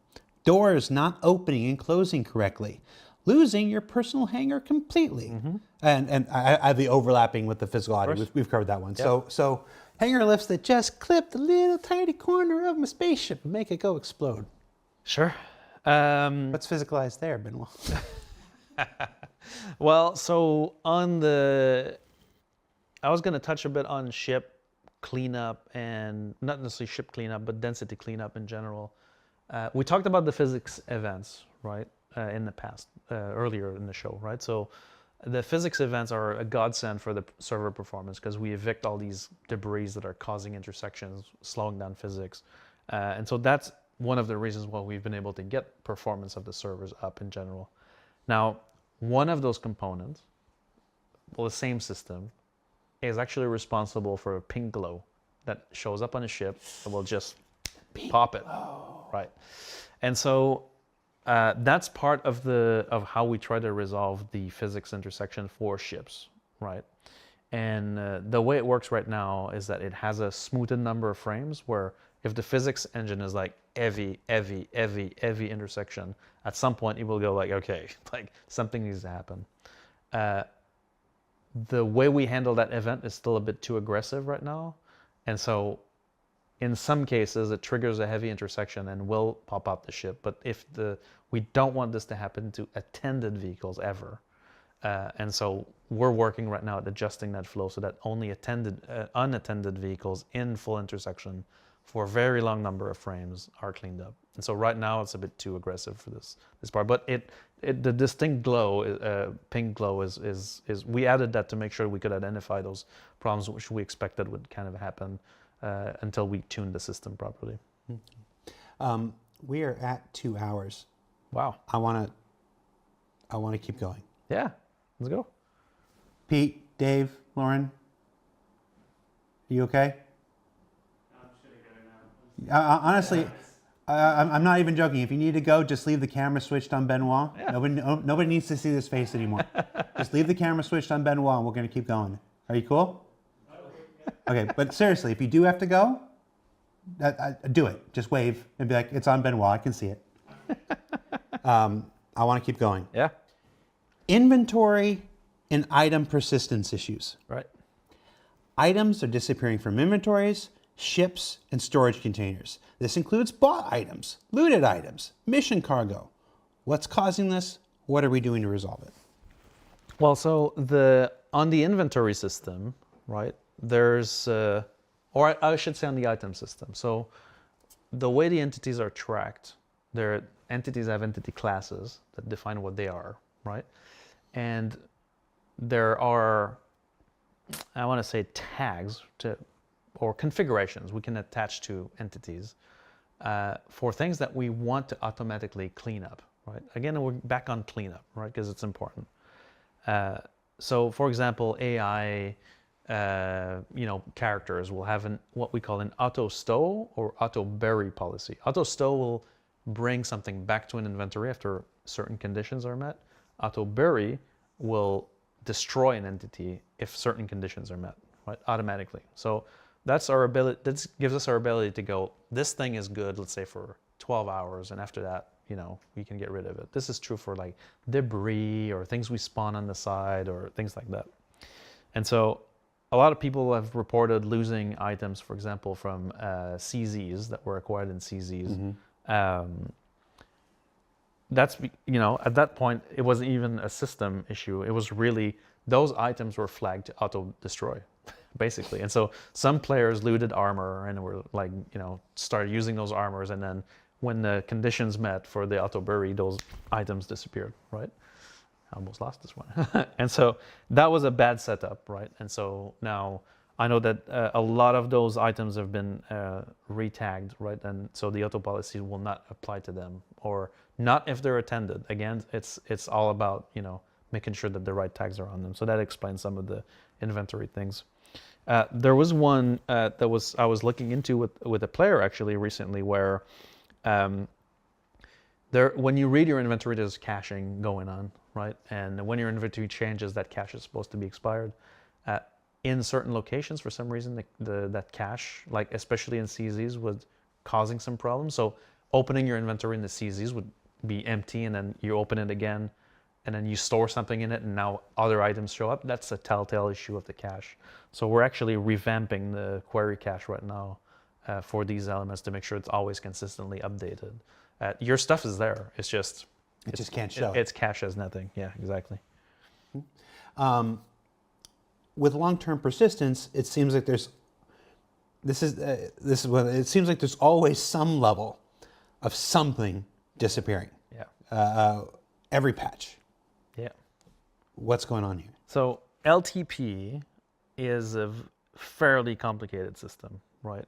Speaker 1: Doors not opening and closing correctly. Losing your personal hangar completely. And I have the overlapping with the physical audio. We've covered that one. Yep. So hangar lifts that just clip the little tiny corner of my spaceship and make it go explode.
Speaker 2: Sure.
Speaker 1: What's physicalized there, Benoit?
Speaker 2: Well, so I was going to touch a bit on ship cleanup, and not necessarily ship cleanup, but density cleanup in general. We talked about the physics events, right, in the past, earlier in the show, right? So the physics events are a godsend for the server performance, because we evict all these debris that are causing intersections, slowing down physics. And so that's one of the reasons why we've been able to get performance of the servers up in general. Now, one of those components, well, the same system, is actually responsible for a pink glow that shows up on a ship that will just pop it, right? And so that's part of how we try to resolve the physics intersection for ships, right? And the way it works right now is that it has a smoothed number of frames where if the physics engine is like heavy intersection, at some point it will go like, okay, like something needs to happen. The way we handle that event is still a bit too aggressive right now. And so in some cases, it triggers a heavy intersection and will pop out the ship. But we don't want this to happen to attended vehicles ever. And so we're working right now at adjusting that flow so that only unattended vehicles in full intersection for a very long number of frames are cleaned up. And so right now it's a bit too aggressive for this part. But the distinct glow, pink glow, is we added that to make sure we could identify those problems which we expected would kind of happen until we tuned the system properly.
Speaker 1: We are at 2 hours.
Speaker 2: Wow.
Speaker 1: I want to keep going.
Speaker 2: Yeah, let's go.
Speaker 1: Pete, Dave, Lauren, you okay? Honestly, I'm not even joking. If you need to go, just leave the camera switched on Benoit. Yeah. Nobody needs to see this face anymore. Just leave the camera switched on Benoit and we're going to keep going. Are you cool? Okay, but seriously, if you do have to go, do it. Just wave and be like, it's on Benoit. I can see it. I want to keep going.
Speaker 2: Yeah.
Speaker 1: Inventory and item persistence issues.
Speaker 2: Right.
Speaker 1: Items are disappearing from inventories, ships, and storage containers. This includes bought items, looted items, mission cargo. What's causing this? What are we doing to resolve it?
Speaker 2: Well, so on the inventory system, right, there's, or I should say on the item system. So the way the entities are tracked, entities have entity classes that define what they are, right? And there are I want to say tags or configurations we can attach to entities for things that we want to automatically clean up, right? Again, we're back on cleanup, right? Because it's important. So, for example, AI, characters will have what we call an auto stow or auto bury policy. Auto stow will bring something back to an inventory after certain conditions are met. Auto bury will destroy an entity if certain conditions are met, right? Automatically. So that's our ability. That gives us our ability to go, this thing is good, let's say for 12 hours, and after that, we can get rid of it. This is true for like debris or things we spawn on the side or things like that. And so a lot of people have reported losing items, for example, from CZs that were acquired in CZs. That's, at that point, it wasn't even a system issue. It was really, those items were flagged to auto-destroy, basically. And so some players looted armor and were like, started using those armors, and then when the conditions met for the auto-bury, those items disappeared, right? I almost lost this one. And so that was a bad setup, right? And so now I know that a lot of those items have been retagged, right? And so the auto policy will not apply to them, or not if they're attended. Again, it's all about, making sure that the right tags are on them. So that explains some of the inventory things. There was one I was looking into with a player actually recently where when you read your inventory, there's caching going on, right? And when your inventory changes, that cache is supposed to be expired. In certain locations, for some reason, that cache, like especially in CZs, was causing some problems. So opening your inventory in the CZs would be empty, and then you open it again, and then you store something in it, and now other items show up. That's a telltale issue of the cache. So we're actually revamping the query cache right now for these elements to make sure it's always consistently updated. Your stuff is there. It's just
Speaker 1: can't show.
Speaker 2: It's cached as nothing. Yeah, exactly.
Speaker 1: With long-term persistence, it seems like there's it seems like there's always some level of something disappearing.
Speaker 2: Yeah.
Speaker 1: Every patch.
Speaker 2: Yeah.
Speaker 1: What's going on here?
Speaker 2: So LTP is a fairly complicated system, right?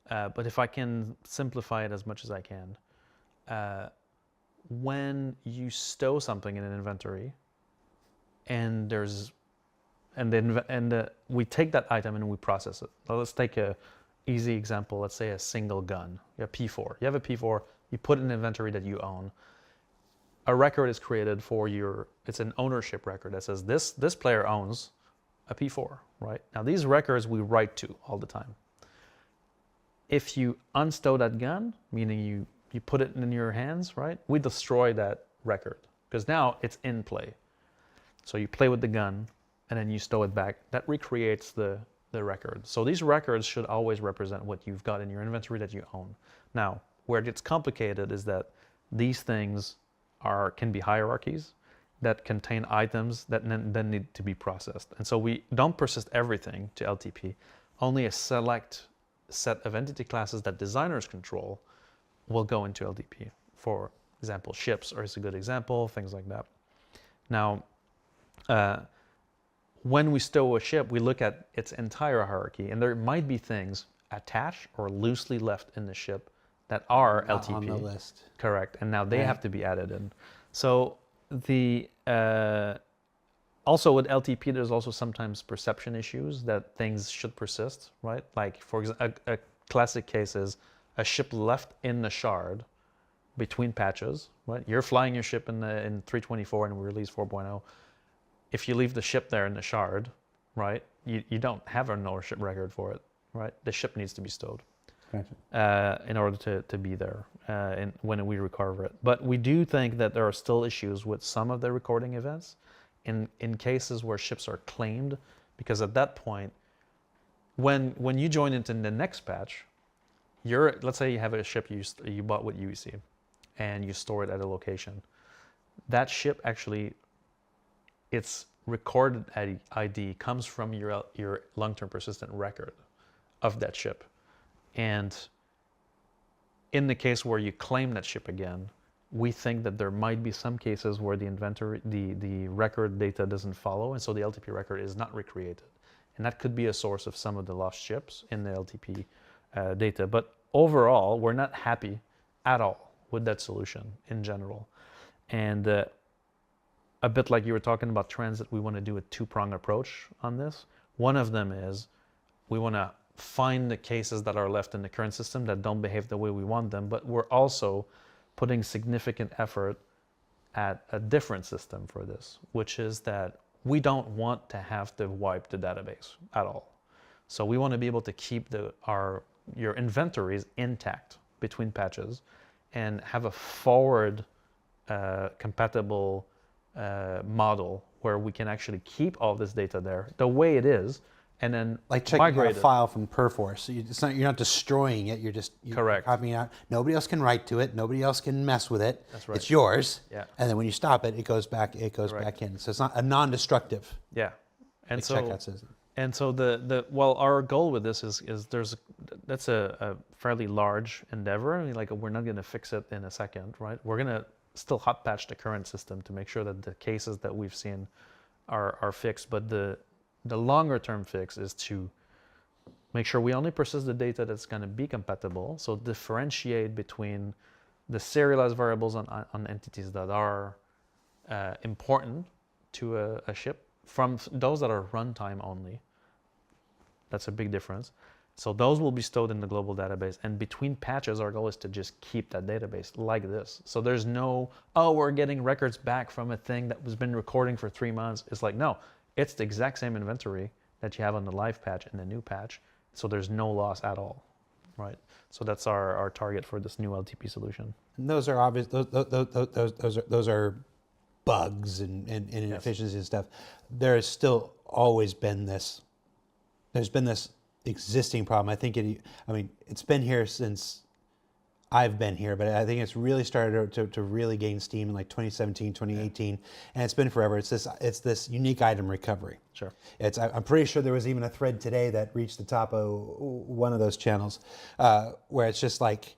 Speaker 2: But if I can simplify it as much as I can, when you stow something in an inventory, and we take that item and we process it. Now let's take a easy example. Let's say a single gun, a P4. You have a P4. You put it in an inventory that you own. A record is created for it's an ownership record that says this player owns a P4, right? Now these records we write to all the time. If you unstow that gun, meaning you put it in your hands, right? We destroy that record because now it's in play. So you play with the gun and then you stow it back. That recreates the record. So these records should always represent what you've got in your inventory that you own. Now, where it gets complicated is that these things can be hierarchies that contain items that then need to be processed. And so we don't persist everything to LTP. Only a select set of entity classes that designers control will go into LTP. For example, ships is a good example, things like that. Now, when we stow a ship, we look at its entire hierarchy, and there might be things attached or loosely left in the ship that are
Speaker 1: Not
Speaker 2: LTP.
Speaker 1: on the list.
Speaker 2: Correct, and now they have to be added in. So also with LTP, there's also sometimes perception issues that things should persist, right? Like for example, a classic case is a ship left in the shard between patches, right? You're flying your ship in 324 and we release 4.0. If you leave the ship there in the shard, right, you don't have an ownership record for it, right? The ship needs to be stowed. Gotcha. In order to be there when we recover it. But we do think that there are still issues with some of the recording events in cases where ships are claimed, because at that point, when you join into the next patch, let's say you have a ship you bought with UEC and you store it at a location. That ship actually, its recorded ID comes from your long-term persistent record of that ship. And in the case where you claim that ship again, we think that there might be some cases where the inventory, the record data doesn't follow, and so the LTP record is not recreated. and that could be a source of some of the lost ships in the LTP data. But overall, we're not happy at all with that solution in general. And a bit like you were talking about transit, we want to do a two-pronged approach on this. One of them is we want to find the cases that are left in the current system that don't behave the way we want them, but we're also putting significant effort at a different system for this, which is that we don't want to have to wipe the database at all. So we want to be able to keep your inventories intact between patches and have a forward compatible model where we can actually keep all this data there the way it is, and then
Speaker 1: like checking out a file from Perforce. So you're not destroying it. You're
Speaker 2: correct.
Speaker 1: Copying it out. Nobody else can write to it. Nobody else can mess with it.
Speaker 2: That's right.
Speaker 1: It's yours.
Speaker 2: Yeah.
Speaker 1: And then when you stop it, it goes back. It goes back in. So it's not a non-destructive.
Speaker 2: Yeah. And
Speaker 1: like
Speaker 2: so
Speaker 1: checkout system.
Speaker 2: And so our goal with this is that's a fairly large endeavor. I mean, like, we're not going to fix it in a second, right? We're going to still hot patch the current system to make sure that the cases that we've seen are fixed. But the longer term fix is to make sure we only persist the data that's going to be compatible. So differentiate between the serialized variables on entities that are important to a ship from those that are runtime only. That's a big difference. So those will be stored in the global database, and between patches, our goal is to just keep that database like this. So there's no, we're getting records back from a thing that was been recording for 3 months. It's like, no, it's the exact same inventory that you have on the live patch and the new patch. So there's no loss at all, right? So that's our target for this new LTP solution.
Speaker 1: And those are obvious. Those are bugs and inefficiencies and stuff. There has still always been this. There's been this existing problem. I think it's been here since I've been here, but I think it's really started to really gain steam in like 2017, 2018, and it's been forever. It's this unique item recovery.
Speaker 2: Sure.
Speaker 1: I'm pretty sure there was even a thread today that reached the top of one of those channels where it's just like,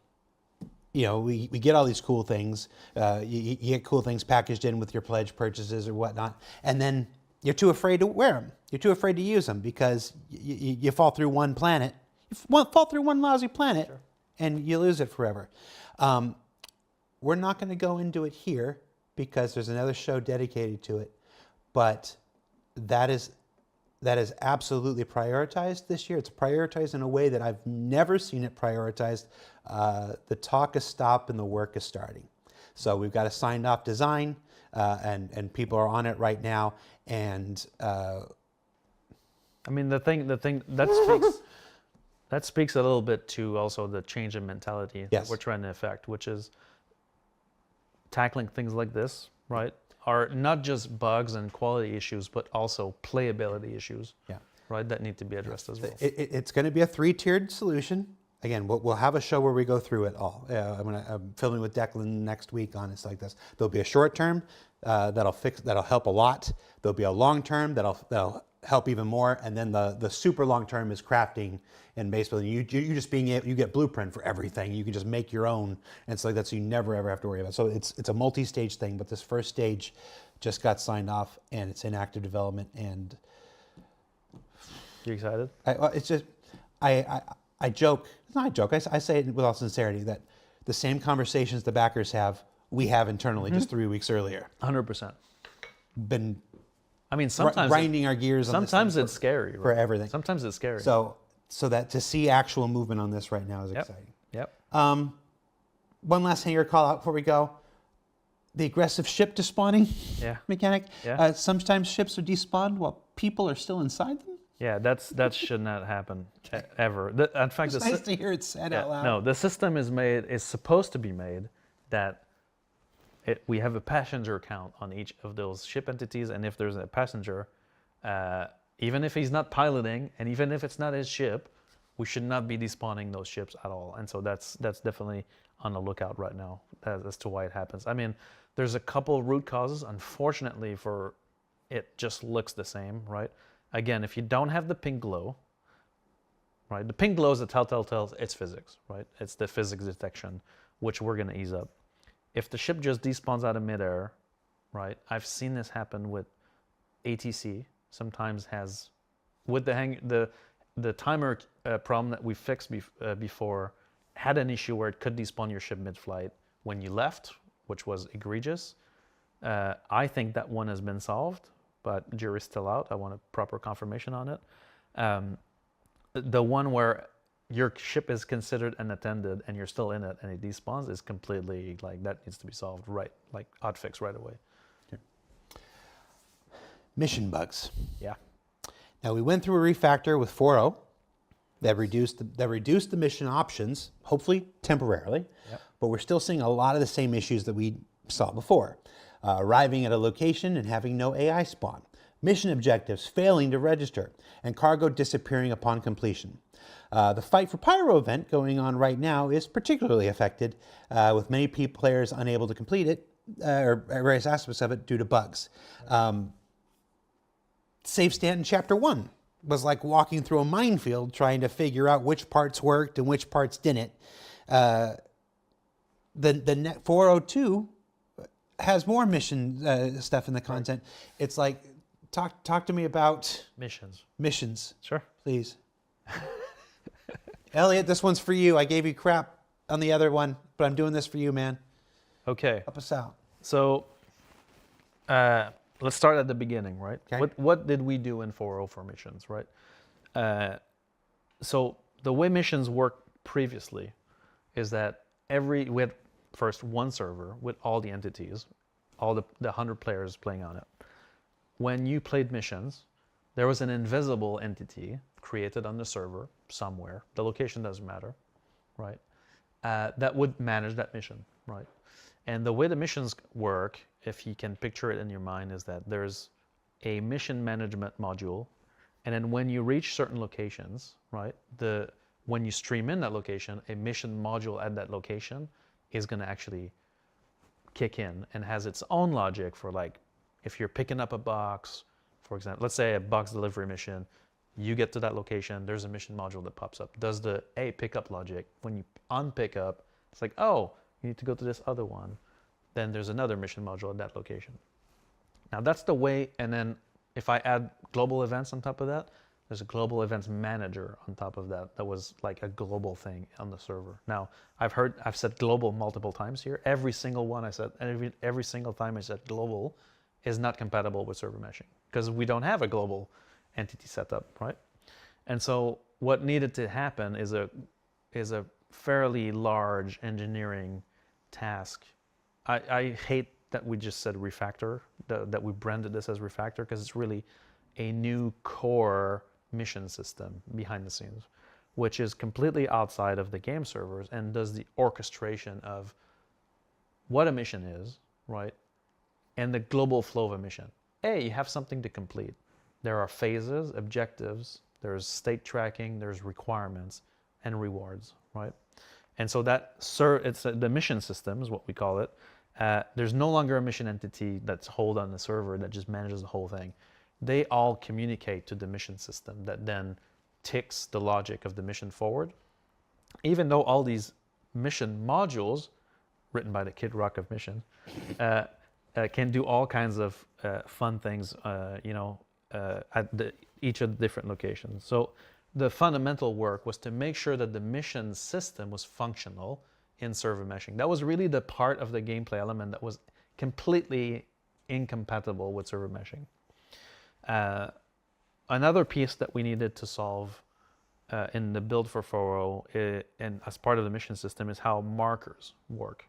Speaker 1: we get all these cool things. You get cool things packaged in with your pledge purchases or whatnot, and then you're too afraid to wear them. You're too afraid to use them because you fall through one planet. You fall through one lousy planet, sure, and you lose it forever. We're not going to go into it here because there's another show dedicated to it, but that is absolutely prioritized this year. It's prioritized in a way that I've never seen it prioritized. The talk is stopped and the work is starting. So we've got a signed off design, and people are on it right now. And
Speaker 2: I mean, the thing that speaks a little bit to also the change in mentality that we're trying to affect, which is tackling things like this, right? Are not just bugs and quality issues, but also playability issues, right? That need to be addressed as well.
Speaker 1: It's going to be a 3-tiered solution. Again, we'll have a show where we go through it all. I'm filming with Declan next week on it like this. There'll be a short term that'll help a lot. There'll be a long term that'll help even more, and then the super long term is crafting, and basically you just you get blueprint for everything. You can just make your own, and so that's you never ever have to worry about. So it's a multi-stage thing, but this first stage just got signed off and it's in active development. And
Speaker 2: you excited?
Speaker 1: I joke. It's not a joke. I say it with all sincerity that the same conversations the backers have, we have internally just 3 weeks earlier.
Speaker 2: 100%.
Speaker 1: Been.
Speaker 2: I mean, sometimes
Speaker 1: grinding our gears.
Speaker 2: Sometimes it's scary.
Speaker 1: For everything.
Speaker 2: Sometimes it's scary.
Speaker 1: So that to see actual movement on this right now is exciting.
Speaker 2: Yep.
Speaker 1: One last hanger call out before we go. The aggressive ship despawning mechanic.
Speaker 2: Yeah.
Speaker 1: Sometimes ships are despawned while people are still inside them.
Speaker 2: Yeah, that should not happen ever. In fact,
Speaker 1: it's nice to hear it said out loud.
Speaker 2: No, the system is supposed to be made that we have a passenger count on each of those ship entities, and if there's a passenger, even if he's not piloting, and even if it's not his ship, we should not be despawning those ships at all. And so that's definitely on the lookout right now as to why it happens. I mean, there's a couple root causes. Unfortunately, for it just looks the same, right? Again, if you don't have the pink glow, right? The pink glow is a telltale tells it's physics, right? It's the physics detection, which we're going to ease up. If the ship just despawns out of midair, right? I've seen this happen with ATC. Sometimes has with the timer problem that we fixed before had an issue where it could despawn your ship mid-flight when you left, which was egregious. I think that one has been solved, but jury's still out. I want a proper confirmation on it. The one where your ship is considered unattended and you're still in it and it despawns is completely like that needs to be solved right, like hotfix right away.
Speaker 1: Okay. Mission bugs.
Speaker 2: Yeah.
Speaker 1: Now we went through a refactor with 4.0 that reduced the mission options, hopefully temporarily,
Speaker 2: Yep.
Speaker 1: but we're still seeing a lot of the same issues that we saw before. Arriving at a location and having no AI spawn, mission objectives failing to register, and cargo disappearing upon completion. The Fight for Pyro event going on right now is particularly affected, with many players unable to complete it, or various aspects of it due to bugs. Save Stat in Chapter 1 was like walking through a minefield trying to figure out which parts worked and which parts didn't. The Net 402 has more mission stuff in the content. It's like, talk to me about missions,
Speaker 2: Sure.
Speaker 1: please. Elliot, this one's for you. I gave you crap on the other one, but I'm doing this for you, man.
Speaker 2: Okay.
Speaker 1: Help us out.
Speaker 2: So let's start at the beginning, right?
Speaker 1: Okay.
Speaker 2: What did we do in 4.0 for missions, right? So the way missions worked previously is that we had first one server with all the entities, all the 100 players playing on it. When you played missions, there was an invisible entity created on the server somewhere. The location doesn't matter, right? That would manage that mission, right? And the way the missions work, if you can picture it in your mind, is that there's a mission management module, and then when you reach certain locations, right, when you stream in that location, a mission module at that location is going to actually kick in and has its own logic for, like, if you're picking up a box, for example, let's say a box delivery mission, you get to that location, there's a mission module that pops up. Does the pickup logic. When you unpick up, it's like, oh, you need to go to this other one. Then there's another mission module at that location. Now that's the way, and then if I add global events on top of that, there's a global events manager on top of that. That was like a global thing on the server. Now I've said global multiple times here. Every single one I said, every single time I said global is not compatible with server meshing because we don't have a global entity setup, right? And so what needed to happen is a fairly large engineering task. I hate that we just said refactor, that we branded this as refactor, because it's really a new core mission system behind the scenes, which is completely outside of the game servers and does the orchestration of what a mission is, right? And the global flow of a mission. You have something to complete. There are phases, objectives, there's state tracking, there's requirements and rewards, right? And so it's the mission system is what we call it. There's no longer a mission entity that's hold on the server that just manages the whole thing. They all communicate to the mission system that then ticks the logic of the mission forward. Even though all these mission modules, written by the Kid Rock of Mission, can do all kinds of fun things, at each of the different locations. So the fundamental work was to make sure that the mission system was functional in server meshing. That was really the part of the gameplay element that was completely incompatible with server meshing. Another piece that we needed to solve in the build for 4.0 and as part of the mission system is how markers work.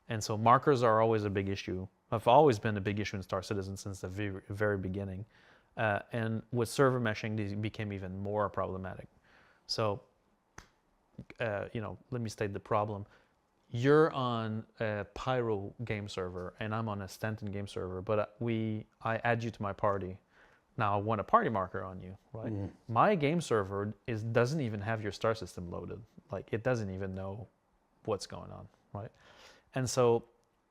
Speaker 2: And so markers are always a big issue. Have always been a big issue in Star Citizen since the very beginning. And with server meshing, these became even more problematic. So, let me state the problem. You're on a Pyro game server, and I'm on a Stanton game server, but I add you to my party. Now I want a party marker on you, right? Mm. My game server doesn't even have your star system loaded. Like, it doesn't even know what's going on, right? And so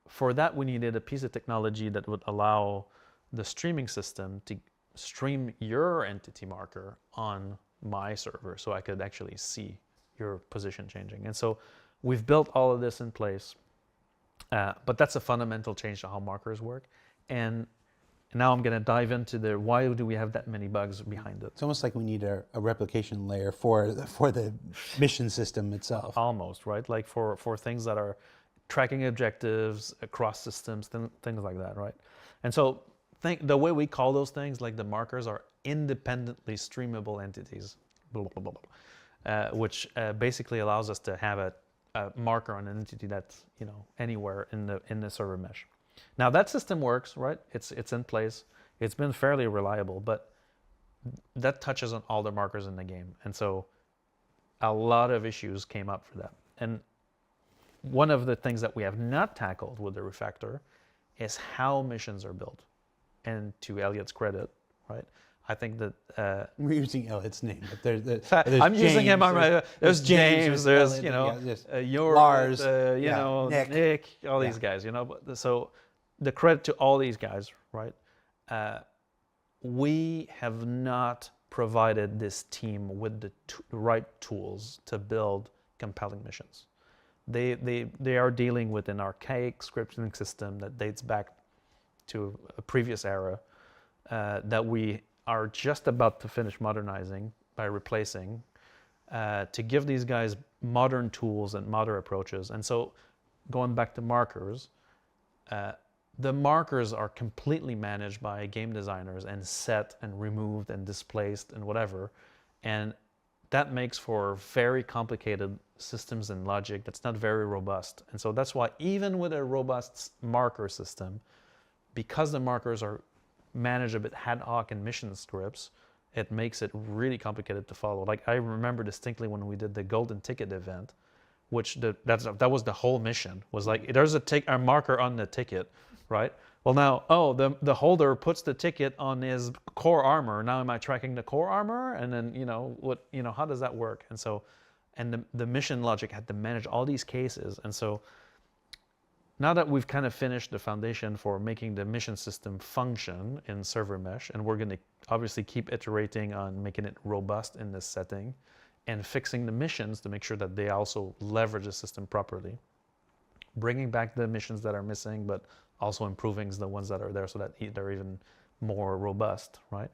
Speaker 2: for that, we needed a piece of technology that would allow the streaming system to stream your entity marker on my server so I could actually see your position changing. And so we've built all of this in place, but that's a fundamental change to how markers work. And now I'm going to dive into why do we have that many bugs behind it.
Speaker 1: It's almost like we need a replication layer for the mission system itself.
Speaker 2: Almost, right? Like for things that are tracking objectives across systems, things like that, right? And so the way we call those things, like the markers, are independently streamable entities, blah, blah, blah, blah, which basically allows us to have a marker on an entity that's anywhere in the server mesh. Now that system works, right? It's in place. It's been fairly reliable, but that touches on all the markers in the game, and so a lot of issues came up for that. And one of the things that we have not tackled with the refactor is how missions are built. And to Elliot's credit, right? I think that
Speaker 1: we're using Elliot's name, but there's
Speaker 2: I'm
Speaker 1: James,
Speaker 2: using him. There's James. There's
Speaker 1: Lars,
Speaker 2: Nick, all these guys. So the credit to all these guys, right? We have not provided this team with the right tools to build compelling missions. They are dealing with an archaic scripting system that dates back to a previous era that we are just about to finish modernizing by replacing to give these guys modern tools and modern approaches. And so going back to markers, the markers are completely managed by game designers and set and removed and displaced and whatever. And that makes for very complicated systems and logic that's not very robust. And so that's why even with a robust marker system, because the markers are managed a bit ad hoc in mission scripts, it makes it really complicated to follow. Like I remember distinctly when we did the golden ticket event, which that was the whole mission, was like there's a marker on the ticket, right? Well now, the holder puts the ticket on his core armor. Now am I tracking the core armor? And then how does that work? And so, and the mission logic had to manage all these cases. And so now that we've kind of finished the foundation for making the mission system function in server mesh, and we're going to obviously keep iterating on making it robust in this setting and fixing the missions to make sure that they also leverage the system properly, bringing back the missions that are missing, but also improving the ones that are there so that they're even more robust, right?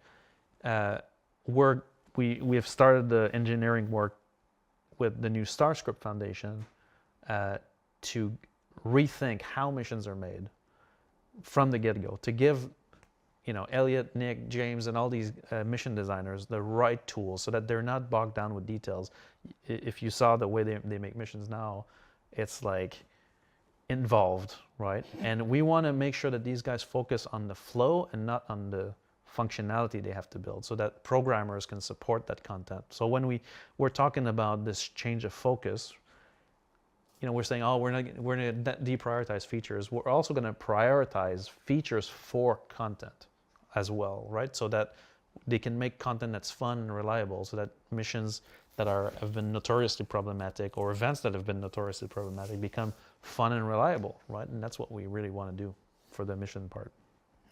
Speaker 2: We have started the engineering work with the new StarScript Foundation to rethink how missions are made from the get-go, to give Elliot, Nick, James, and all these mission designers the right tools so that they're not bogged down with details. If you saw the way they make missions now, it's like involved, right? And we want to make sure that these guys focus on the flow and not on the functionality they have to build, so that programmers can support that content. So when we're talking about this change of focus, we're saying, we're going to deprioritize features. We're also going to prioritize features for content as well, right? So that they can make content that's fun and reliable, so that missions that have been notoriously problematic, or events that have been notoriously problematic, become fun and reliable, right? And that's what we really want to do for the mission part.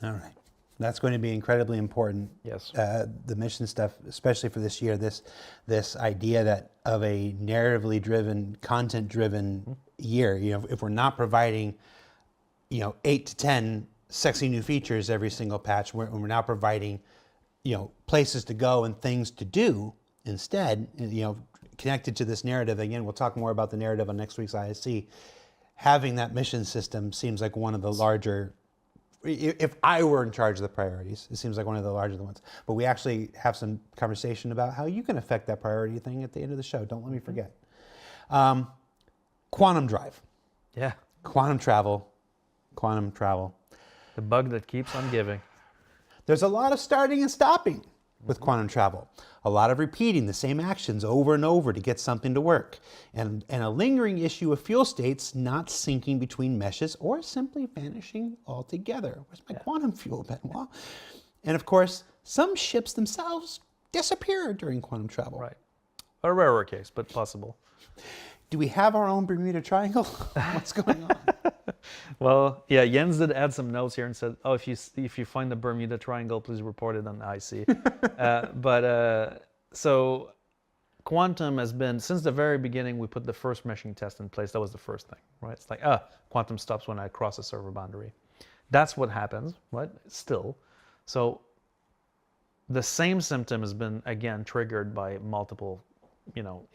Speaker 1: All right. That's going to be incredibly important.
Speaker 2: Yes.
Speaker 1: The mission stuff, especially for this year, this idea that of a narratively driven, content driven year, if we're not providing, 8 to 10 sexy new features every single patch, we're now providing, places to go and things to do instead, connected to this narrative. Again, we'll talk more about the narrative on next week's ISC. Having that mission system seems like one of the larger, if I were in charge of the priorities, it seems like one of the larger ones. But we actually have some conversation about how you can affect that priority thing at the end of the show. Don't let me forget. Quantum drive.
Speaker 2: Yeah.
Speaker 1: Quantum travel.
Speaker 2: The bug that keeps on giving.
Speaker 1: There's a lot of starting and stopping with quantum travel. A lot of repeating the same actions over and over to get something to work. And a lingering issue of fuel states not syncing between meshes or simply vanishing altogether. Where's my quantum fuel, Benoit? And of course, some ships themselves disappear during quantum travel.
Speaker 2: Right. A rarer case, but possible.
Speaker 1: Do we have our own Bermuda Triangle? What's going on?
Speaker 2: Well, yeah, Jens did add some notes here and said, if you find the Bermuda Triangle, please report it on IC. So quantum has been, since the very beginning, we put the first meshing test in place. That was the first thing, right? It's like, quantum stops when I cross a server boundary. That's what happens, right? Still. So the same symptom has been, again, triggered by multiple,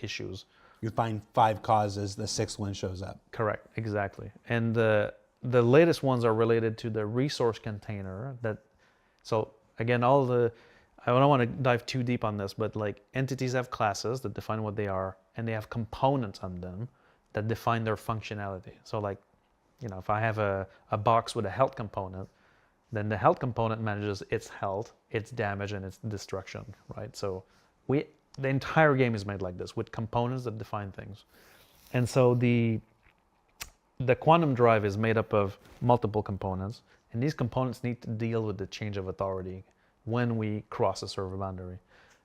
Speaker 2: issues.
Speaker 1: You find 5 causes, the 6th one shows up.
Speaker 2: Correct, exactly. And the latest ones are related to the resource container. So again, I don't want to dive too deep on this, but like entities have classes that define what they are, and they have components on them that define their functionality. So like, if I have a box with a health component, then the health component manages its health, its damage, and its destruction, right? So the entire game is made like this, with components that define things. And so the quantum drive is made up of multiple components, and these components need to deal with the change of authority when we cross a server boundary.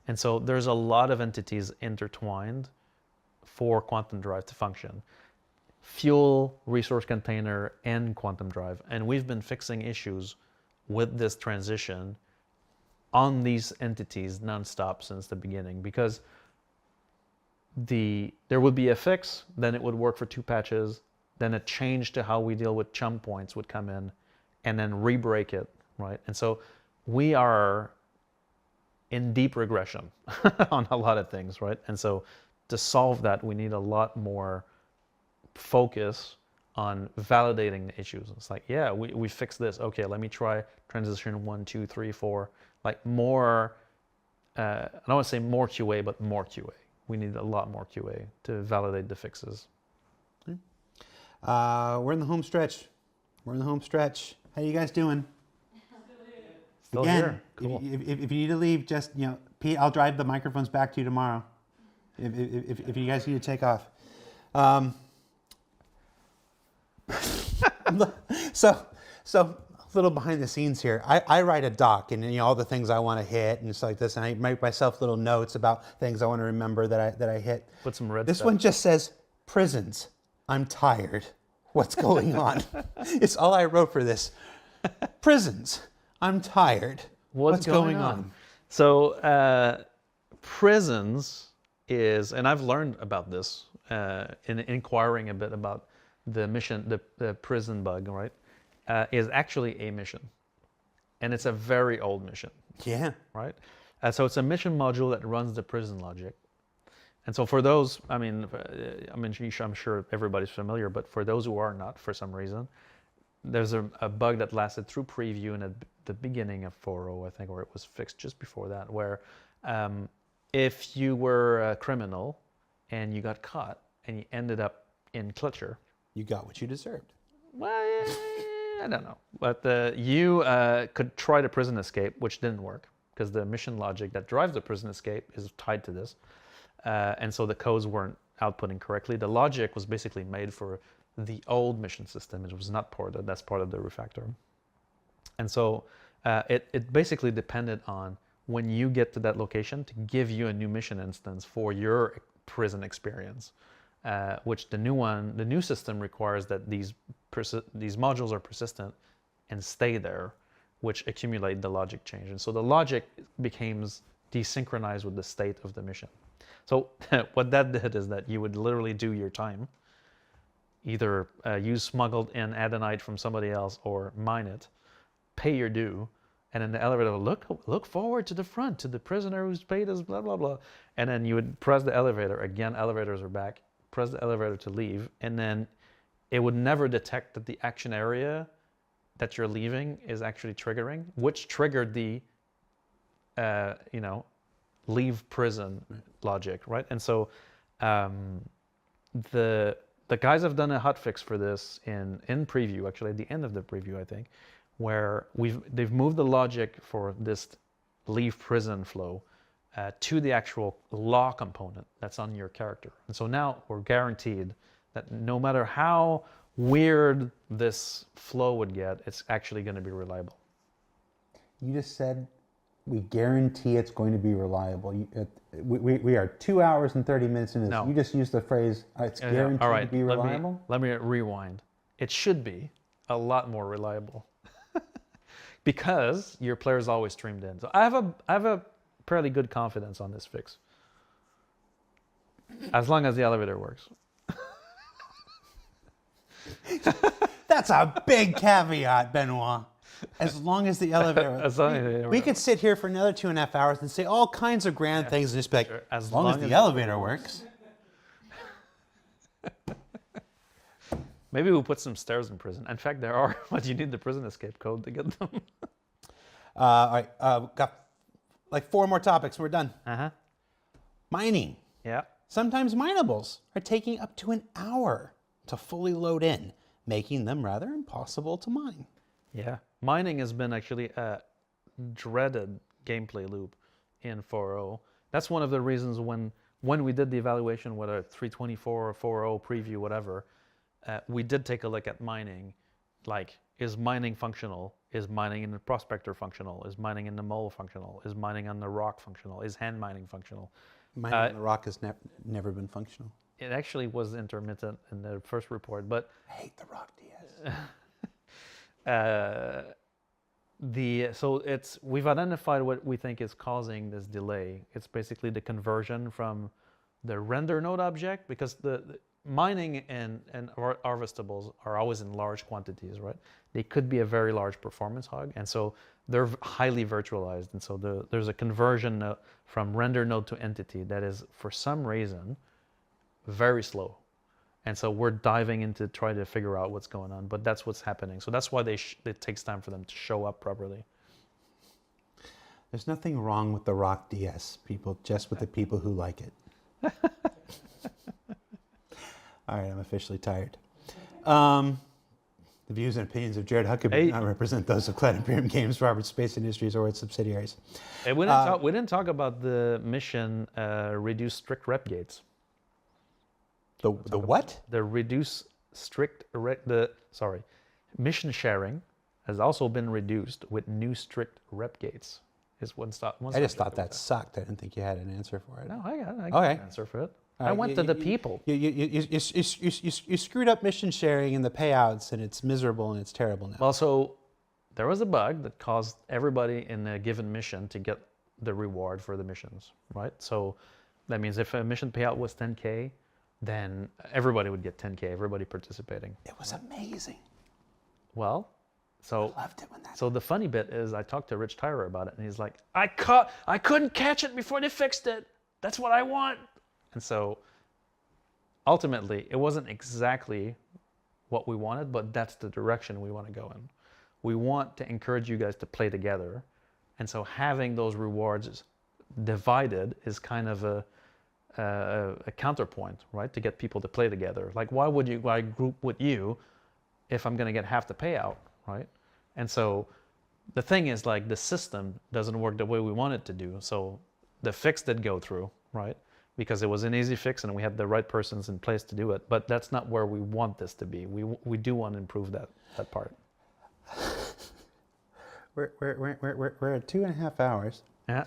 Speaker 2: And so there's a lot of entities intertwined for quantum drive to function. Fuel, resource container, and quantum drive. And we've been fixing issues with this transition on these entities nonstop since the beginning, because there would be a fix, then it would work for 2 patches, then a change to how we deal with chum points would come in, and then re-break it, right? And so we are in deep regression on a lot of things, right? And so to solve that, we need a lot more focus on validating the issues. It's like, yeah, we fixed this. Okay, let me try transition 1, 2, 3, 4. Like more, I don't want to say more QA, but more QA. We need a lot more QA to validate the fixes.
Speaker 1: We're in the home stretch. How you guys doing?
Speaker 2: Still
Speaker 1: Again,
Speaker 2: here. Cool.
Speaker 1: If you need to leave, just, Pete, I'll drive the microphones back to you tomorrow. If you guys need to take off. So a little behind the scenes here. I write a doc, and all the things I want to hit and stuff like this, and I make myself little notes about things I want to remember that I hit.
Speaker 2: Put some red
Speaker 1: This
Speaker 2: stuff.
Speaker 1: one just says prisons. I'm tired. What's going on? It's all I wrote for this. Prisons. I'm tired. What's going on?
Speaker 2: So prisons is, and I've learned about this in inquiring a bit about the mission, the prison bug, right? Is actually a mission, and it's a very old mission.
Speaker 1: Yeah.
Speaker 2: Right. So it's a mission module that runs the prison logic. And so for those, I'm sure everybody's familiar, but for those who are not, for some reason, there's a bug that lasted through preview and at the beginning of 4.0, I think, or it was fixed just before that, where if you were a criminal and you got caught and you ended up in Clutcher,
Speaker 1: You got what you deserved.
Speaker 2: well, I don't know, but you could try the prison escape, which didn't work because the mission logic that drives the prison escape is tied to this. And so the codes weren't outputting correctly. The logic was basically made for the old mission system. It was not ported. That's part of the refactor. And so it basically depended on when you get to that location to give you a new mission instance for your prison experience, which the new system requires that these modules are persistent and stay there, which accumulate the logic change. And so the logic becomes desynchronized with the state of the mission. So what that did is that you would literally do your time, either use smuggled in adenite from somebody else or mine it, pay your due, and then the elevator will look forward to the front, to the prisoner who's paid us, blah, blah, blah. And then you would press the elevator. Again, elevators are back. Press the elevator to leave. And then it would never detect that the action area that you're leaving is actually triggering, which triggered the, leave prison logic, right? And so the guys have done a hotfix for this in preview, actually at the end of the preview, I think, where they've moved the logic for this leave prison flow to the actual law component that's on your character. And so now we're guaranteed that no matter how weird this flow would get, it's actually going to be reliable.
Speaker 1: You just said we guarantee it's going to be reliable. We are 2 hours and 30 minutes into this.
Speaker 2: No.
Speaker 1: You just used the phrase, it's guaranteed
Speaker 2: All right,
Speaker 1: to be reliable?
Speaker 2: Let me rewind. It should be a lot more reliable because your player's always streamed in. So I have a fairly good confidence on this fix, as long as the elevator works.
Speaker 1: That's a big caveat, Benoit. As long as the elevator.
Speaker 2: As long as
Speaker 1: we could sit here for another 2.5 hours and say all kinds of grand things and just be like,
Speaker 2: Sure.
Speaker 1: as long as the elevator works.
Speaker 2: Maybe we'll put some stairs in prison. In fact, there are, but you need the prison escape code to get them.
Speaker 1: All right, got like 4 more topics. We're done. Mining.
Speaker 2: Yeah.
Speaker 1: Sometimes minables are taking up to an hour to fully load in, making them rather impossible to mine.
Speaker 2: Yeah. Mining has been actually a dreaded gameplay loop in 4.0. That's one of the reasons when we did the evaluation, whether 3.24 or 4.0 preview, whatever, we did take a look at mining. Like, is mining functional? Is mining in the prospector functional? Is mining in the mole functional? Is mining on the rock functional? Is hand mining functional?
Speaker 1: Mining on the rock has never been functional.
Speaker 2: It actually was intermittent in the first report, but
Speaker 1: I hate the rock DS.
Speaker 2: We've identified what we think is causing this delay. It's basically the conversion from the render node object, because the mining and harvestables are always in large quantities, right? They could be a very large performance hog, and so they're highly virtualized, and so there's a conversion from render node to entity that is, for some reason, very slow. And so we're diving into try to figure out what's going on, but that's what's happening. So that's why it takes time for them to show up properly.
Speaker 1: There's nothing wrong with the Rock DS, people, just with the people who like it. All right, I'm officially tired. The views and opinions of Jared Huckabee do not represent those of Cloud Imperium Games, Roberts Space Industries, or its subsidiaries.
Speaker 2: Hey, we didn't talk about the mission reduce strict rep gates.
Speaker 1: The what?
Speaker 2: The reduce strict mission sharing has also been reduced with new strict rep gates. Is one stop.
Speaker 1: I just thought that sucked. I didn't think you had an answer for it.
Speaker 2: No, I got an answer for it. I went to the people.
Speaker 1: You screwed up mission sharing and the payouts, and it's miserable and it's terrible now.
Speaker 2: Well, so there was a bug that caused everybody in a given mission to get the reward for the missions, right? So that means if a mission payout was 10K, then everybody would get 10K, everybody participating.
Speaker 1: It was amazing.
Speaker 2: Well, so
Speaker 1: I loved it when that.
Speaker 2: So the funny bit is I talked to Rich Tyrer about it, and he's like, I couldn't catch it before they fixed it. That's what I want. And so ultimately, it wasn't exactly what we wanted, but that's the direction we want to go in. We want to encourage you guys to play together. And so having those rewards divided is kind of a counterpoint, right? To get people to play together. Like, why group with you if I'm going to get half the payout, right? And so the thing is, like, the system doesn't work the way we want it to do. So the fix did go through, right? Because it was an easy fix and we had the right persons in place to do it. But that's not where we want this to be. We do want to improve that part.
Speaker 1: We're at 2.5 hours.
Speaker 2: Yeah.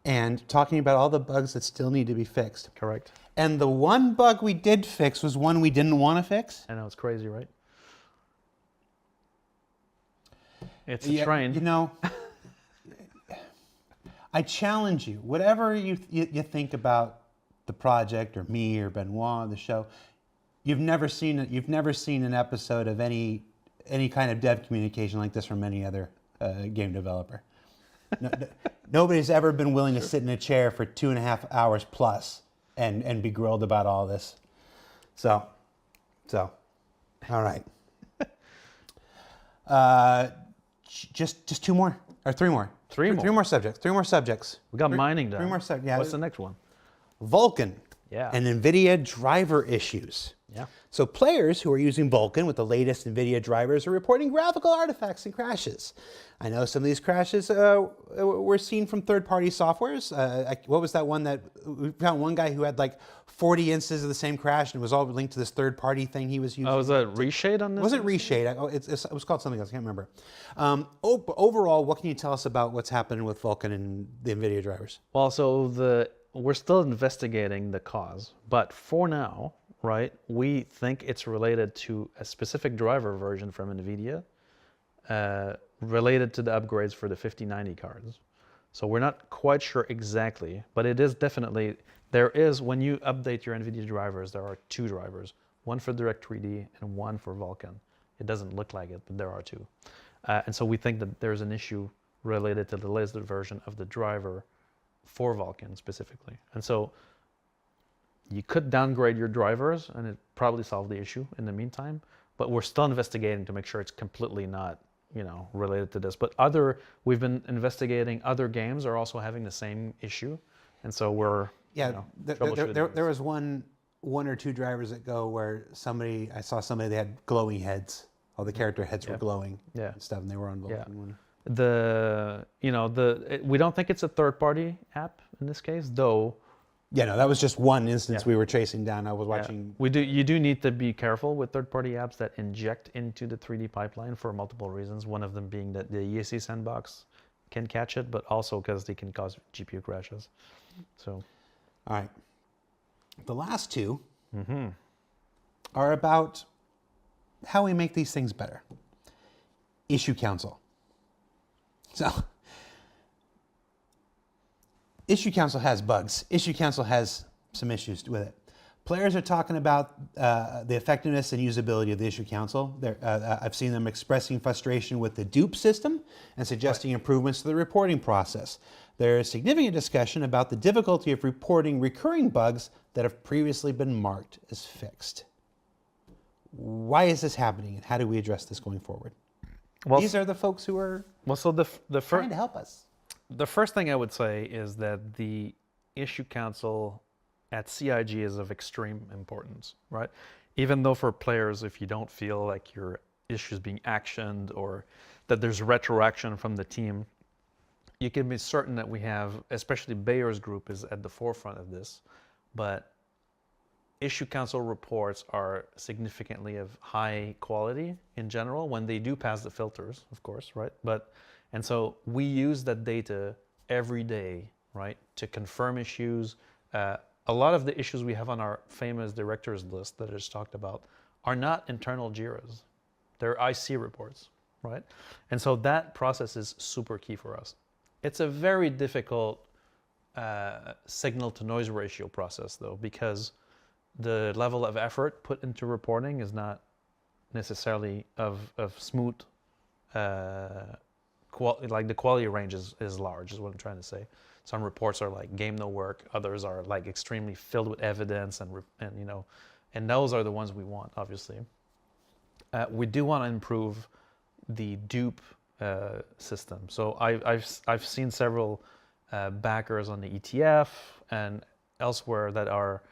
Speaker 1: And talking about all the bugs that still need to be fixed.
Speaker 2: Correct.
Speaker 1: And the one bug we did fix was one we didn't want to fix.
Speaker 2: I know, it's crazy, right? It's a train.
Speaker 1: You know, I challenge you, whatever you think about the project or me or Benoit, the show, you've never seen an episode of any kind of dev communication like this from any other game developer. Nobody's ever been willing to sit in a chair for 2.5 hours plus and be grilled about all this. So, all right. Just 2 more or 3 more. Three more subjects.
Speaker 2: We got mining done.
Speaker 1: 3 more subjects. Yeah.
Speaker 2: What's the next one?
Speaker 1: Vulkan.
Speaker 2: Yeah.
Speaker 1: And NVIDIA driver issues.
Speaker 2: Yeah.
Speaker 1: So players who are using Vulkan with the latest NVIDIA drivers are reporting graphical artifacts and crashes. I know some of these crashes were seen from third-party softwares. What was that one that we found? One guy who had like 40 instances of the same crash, and it was all linked to this third-party thing he was using.
Speaker 2: Oh, was that Reshade on this?
Speaker 1: Was it Reshade? It was called something else. I can't remember. Overall, what can you tell us about what's happening with Vulkan and the NVIDIA drivers?
Speaker 2: Well, so we're still investigating the cause, but for now, right, we think it's related to a specific driver version from NVIDIA related to the upgrades for the 5090 cards. So we're not quite sure exactly, but it is definitely, when you update your NVIDIA drivers, there are 2 drivers, one for Direct3D and one for Vulkan. It doesn't look like it, but there are 2. And so we think that there's an issue related to the latest version of the driver for Vulkan specifically. And so you could downgrade your drivers and it probably solve the issue in the meantime, but we're still investigating to make sure it's completely not, related to this. But we've been investigating other games are also having the same issue. And so we're, troubleshooting
Speaker 1: there was one or two drivers ago where I saw somebody, they had glowing heads. All the character heads were glowing and stuff, and they were on Vulkan.
Speaker 2: We don't think it's a third-party app in this case, though.
Speaker 1: Yeah, no, that was just one instance we were chasing down. I was watching.
Speaker 2: You do need to be careful with third-party apps that inject into the 3D pipeline for multiple reasons. One of them being that the ESC sandbox can catch it, but also because they can cause GPU crashes. So,
Speaker 1: all right. The last two are about how we make these things better. Issue Council. So, Issue Council has bugs. Issue Council has some issues with it. Players are talking about the effectiveness and usability of the Issue Council. I've seen them expressing frustration with the dupe system and suggesting improvements to the reporting process. There is significant discussion about the difficulty of reporting recurring bugs that have previously been marked as fixed. Why is this happening, and how do we address this going forward? Well, these are the folks who are trying to help us.
Speaker 2: The first thing I would say is that the Issue Council at CIG is of extreme importance, right? Even though for players, if you don't feel like your issue is being actioned or that there's retroaction from the team, you can be certain that we have, especially Bayer's group is at the forefront of this, but Issue Council reports are significantly of high quality in general when they do pass the filters, of course, right? And so we use that data every day, right, to confirm issues. A lot of the issues we have on our famous directors list that I just talked about are not internal JIRAs. They're IC reports, right? And so that process is super key for us. It's a very difficult signal to noise ratio process, though, because the level of effort put into reporting is not necessarily of smooth like the quality range is large, is what I'm trying to say. Some reports are like game no work, others are like extremely filled with evidence and those are the ones we want, obviously. We do want to improve the dupe system. So I've seen several backers on the ETF and elsewhere that are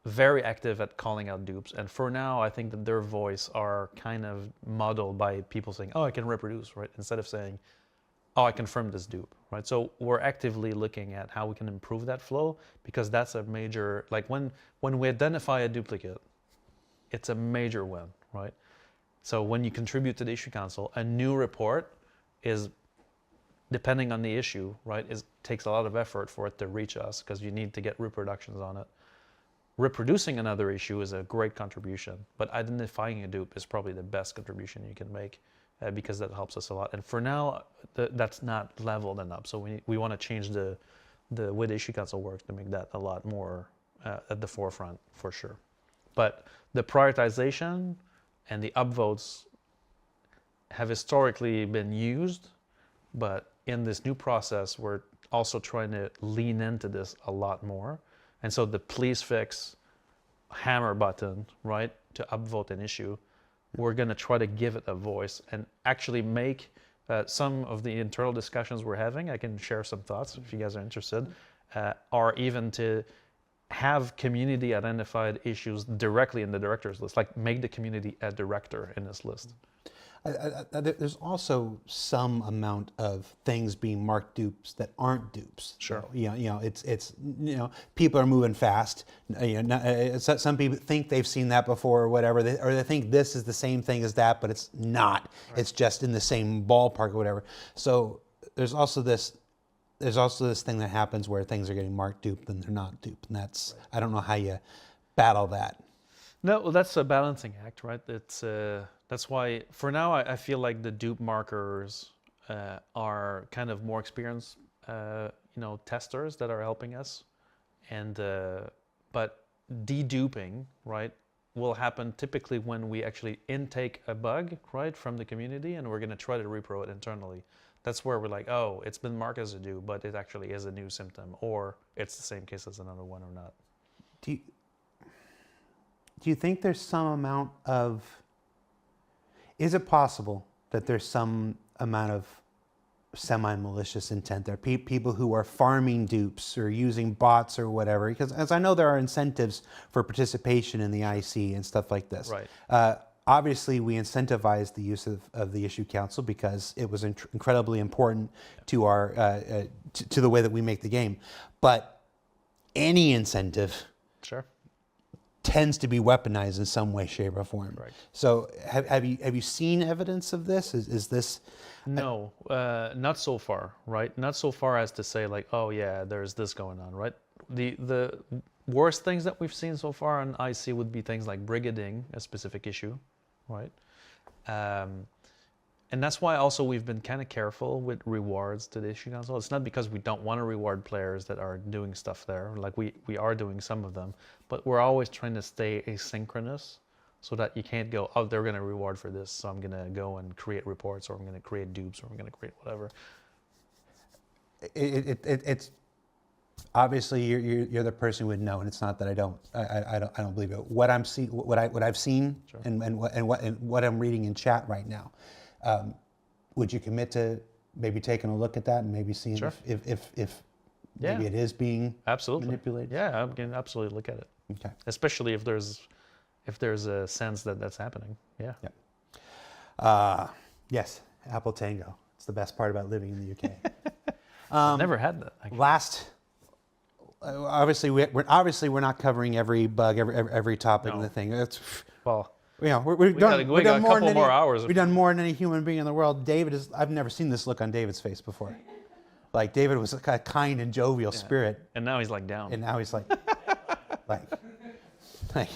Speaker 2: very active at calling out dupes. And for now, I think that their voice are kind of muddled by people saying, oh, I can reproduce, right? Instead of saying, oh, I confirmed this dupe, right? So we're actively looking at how we can improve that flow, because that's a major, like when we identify a duplicate, it's a major win, right? So when you contribute to the Issue Council, a new report is, depending on the issue, right, takes a lot of effort for it to reach us because you need to get reproductions on it. Reproducing another issue is a great contribution, but identifying a dupe is probably the best contribution you can make because that helps us a lot. And for now, that's not leveled enough. So we want to change the way the Issue Council works to make that a lot more at the forefront for sure. But the prioritization and the upvotes have historically been used, but in this new process, we're also trying to lean into this a lot more. And so the please fix hammer button, right, to upvote an issue, we're going to try to give it a voice and actually make some of the internal discussions we're having, I can share some thoughts if you guys are interested, are even to have community identified issues directly in the directors list, like make the community a director in this list.
Speaker 1: There's also some amount of things being marked dupes that aren't dupes.
Speaker 2: Sure.
Speaker 1: So, it's people are moving fast. Some people think they've seen that before or whatever, or they think this is the same thing as that, but it's not. Right. It's just in the same ballpark or whatever. So there's also this thing that happens where things are getting marked dupe and they're not dupe, and that's right. I don't know how you battle that.
Speaker 2: No, well, that's a balancing act, right? That's why, for now, I feel like the dupe markers are kind of more experienced, testers that are helping us, and but deduping, right, will happen typically when we actually intake a bug, right, from the community, and we're going to try to repro it internally. That's where we're like, oh, it's been marked as a do, but it actually is a new symptom, or it's the same case as another one or not.
Speaker 1: Do you think there's some amount of, is it possible that there's some amount of semi-malicious intent there? People who are farming dupes or using bots or whatever, because as I know there are incentives for participation in the IC and stuff like this.
Speaker 2: Right.
Speaker 1: Obviously, we incentivize the use of the issue council because it was incredibly important to our to the way that we make the game. But any incentive
Speaker 2: Sure.
Speaker 1: tends to be weaponized in some way, shape, or form.
Speaker 2: Right.
Speaker 1: So have you seen evidence of this? Is this?
Speaker 2: No, not so far, right? Not so far as to say like, oh yeah, there's this going on, right? The worst things that we've seen so far on IC would be things like brigading a specific issue, right? And that's why also we've been kind of careful with rewards to the issue council. It's not because we don't want to reward players that are doing stuff there. Like we are doing some of them, but we're always trying to stay asynchronous so that you can't go, oh, they're going to reward for this, so I'm going to go and create reports, or I'm going to create dupes, or I'm going to create whatever.
Speaker 1: It's obviously you're the person who would know, and it's not that I don't believe it. What I'm seeing, what I've seen, sure, and what I'm reading in chat right now. Would you commit to maybe taking a look at that and maybe seeing, sure, if maybe it is being manipulated?
Speaker 2: Yeah, I can absolutely look at it.
Speaker 1: Okay.
Speaker 2: Especially if there's a sense that that's happening. Yeah.
Speaker 1: Yeah. Yes, Apple Tango. It's the best part about living in the UK.
Speaker 2: Never had that. Actually.
Speaker 1: Obviously we're not covering every bug, every topic in the thing. It's,
Speaker 2: well.
Speaker 1: Yeah, we've done more than
Speaker 2: more hours.
Speaker 1: We've done more than any human being in the world. David is. I've never seen this look on David's face before. Like David was a kind and jovial spirit,
Speaker 2: and now he's like down.
Speaker 1: And now he's like, like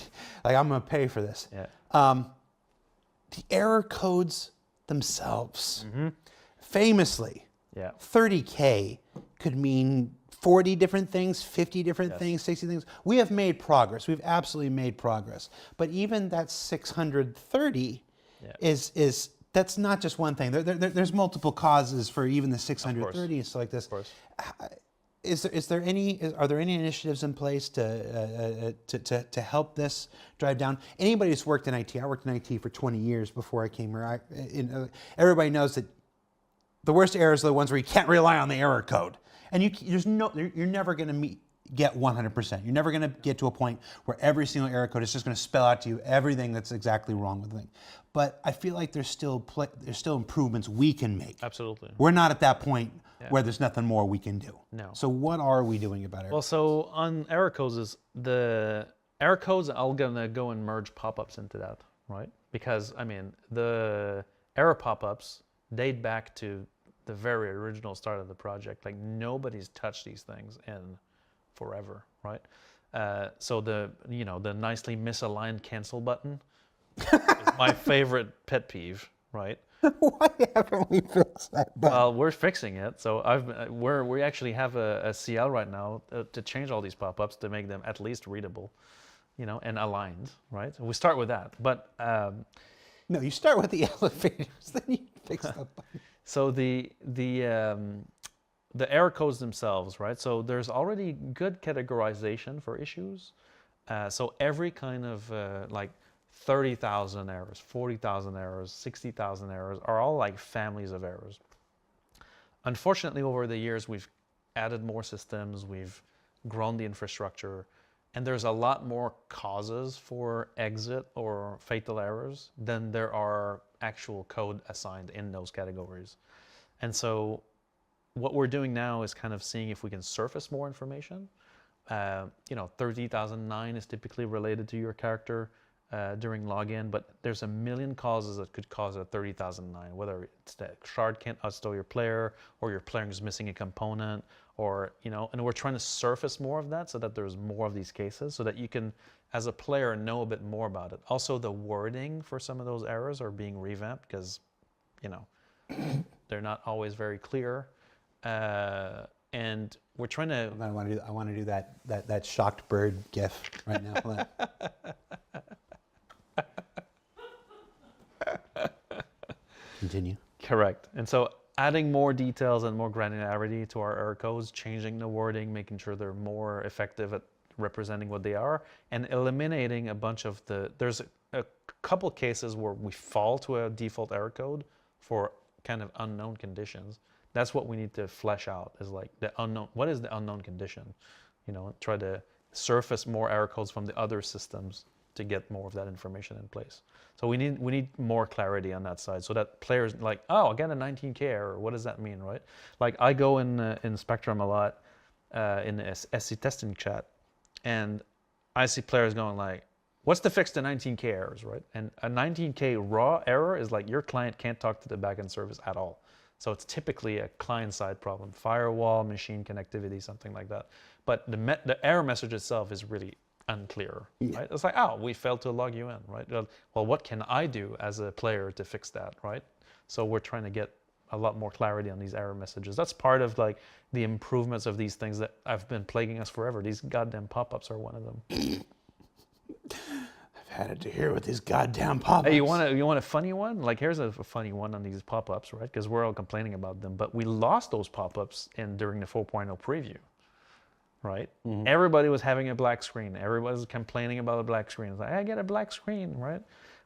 Speaker 1: I'm gonna pay for this.
Speaker 2: Yeah.
Speaker 1: The error codes themselves, famously, 30K could mean 40 different things, 50 different things, 60 things. We have made progress. We've absolutely made progress. But even that 630 is that's not just one thing. There's multiple causes for even the 630 and stuff like this.
Speaker 2: Of course.
Speaker 1: Are there any initiatives in place to help this drive down? Anybody who's worked in IT, I worked in IT for 20 years before I came here. Everybody knows that the worst errors are the ones where you can't rely on the error code. And you're never going to get 100%. You're never going to get to a point where every single error code is just going to spell out to you everything that's exactly wrong with the thing. But I feel like there's still improvements we can make.
Speaker 2: Absolutely.
Speaker 1: We're not at that point where there's nothing more we can do.
Speaker 2: No.
Speaker 1: So what are we doing about it?
Speaker 2: Well, so on error codes, the error codes, I'm going to go and merge pop-ups into that, right? Because, I mean, the error pop-ups date back to the very original start of the project. Like nobody's touched these things in forever, right? So the nicely misaligned cancel button is my favorite pet peeve, right?
Speaker 1: Why haven't we fixed that button?
Speaker 2: Well, we're fixing it. So we actually have a CL right now to change all these pop-ups to make them at least readable, and aligned, right? So we start with that, but
Speaker 1: no, you start with the elevators, then you fix the button.
Speaker 2: So the error codes themselves, right? So there's already good categorization for issues. So every kind of like 30,000 errors, 40,000 errors, 60,000 errors are all like families of errors. Unfortunately, over the years, we've added more systems, we've grown the infrastructure, and there's a lot more causes for exit or fatal errors than there are actual code assigned in those categories. And so what we're doing now is kind of seeing if we can surface more information. 30,009 is typically related to your character during login, but there's a million causes that could cause a 30,009, whether it's that shard can't outstow your player, or your player is missing a component, or, and we're trying to surface more of that so that there's more of these cases so that you can, as a player, know a bit more about it. Also, the wording for some of those errors are being revamped because, they're not always very clear. And we're trying to...
Speaker 1: I want to do that shocked bird gif right now. Continue.
Speaker 2: Correct. And so adding more details and more granularity to our error codes, changing the wording, making sure they're more effective at representing what they are, and eliminating a bunch of there's a couple cases where we fall to a default error code for kind of unknown conditions. That's what we need to flesh out, is like the unknown, what is the unknown condition? Try to surface more error codes from the other systems to get more of that information in place. So we need more clarity on that side, so that players like, oh, I got a 19K error. What does that mean, right? Like I go in Spectrum a lot in the SC testing chat, and I see players going like, what's the fix to 19K errors, right? And a 19K raw error is like your client can't talk to the backend service at all. So it's typically a client-side problem, firewall, machine connectivity, something like that. But the error message itself is really unclear, right? It's like, oh, we failed to log you in, right? Well, what can I do as a player to fix that, right? So we're trying to get a lot more clarity on these error messages. That's part of like the improvements of these things that have been plaguing us forever. These goddamn pop-ups are one of them.
Speaker 1: I've had it to hear with these goddamn pop-ups.
Speaker 2: Hey, you want a funny one? Like, here's a funny one on these pop-ups, right? Because we're all complaining about them, but we lost those pop-ups during the 4.0 preview, right? Mm-hmm. Everybody was having a black screen. Everybody was complaining about a black screen. It's like, I get a black screen, right?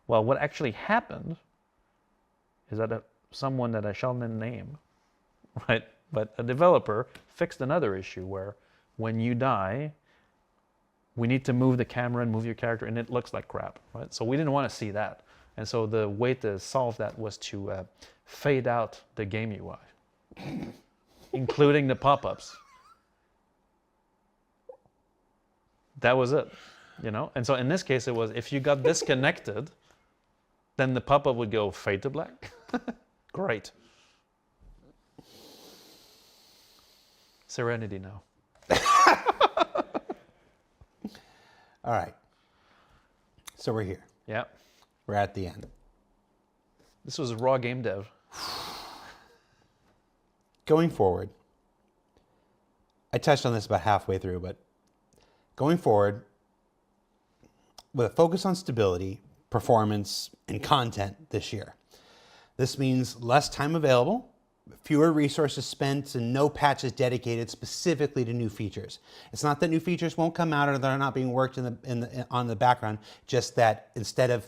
Speaker 2: Well, what actually happened is that someone that I shall not name, right? But a developer fixed another issue where when you die, we need to move the camera and move your character, and it looks like crap, right? So we didn't want to see that. And so the way to solve that was to fade out the game UI, including the pop-ups. That was it, And so in this case, it was if you got disconnected, then the pop-up would go fade to black. Great. Serenity now.
Speaker 1: All right. So we're here.
Speaker 2: Yeah.
Speaker 1: We're at the end.
Speaker 2: This was raw game dev.
Speaker 1: Going forward, I touched on this about halfway through, but going forward, with a focus on stability, performance, and content this year. This means less time available, fewer resources spent, and no patches dedicated specifically to new features. It's not that new features won't come out or they're not being worked on the background, just that instead of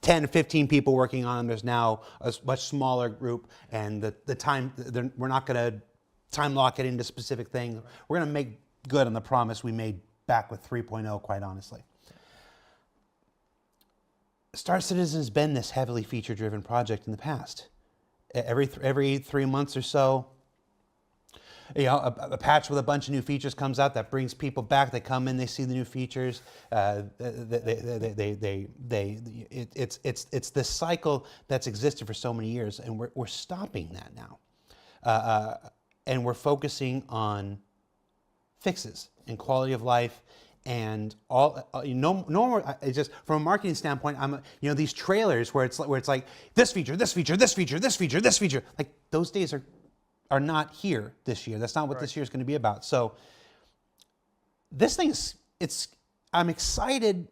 Speaker 1: 10 or 15 people working on them, there's now a much smaller group, and the time, we're not going to time lock it into specific things. We're going to make good on the promise we made back with 3.0, quite honestly. Star Citizen has been this heavily feature-driven project in the past. Every 3 months or so, a patch with a bunch of new features comes out that brings people back. They come in, they see the new features. It's this cycle that's existed for so many years, and we're stopping that now, and we're focusing on fixes and quality of life. And all no more. It's just from a marketing standpoint. These trailers where it's like this feature, this feature, this feature, this feature, this feature. Like those days are not here this year. That's not what this year is going to be about. So this thing I'm excited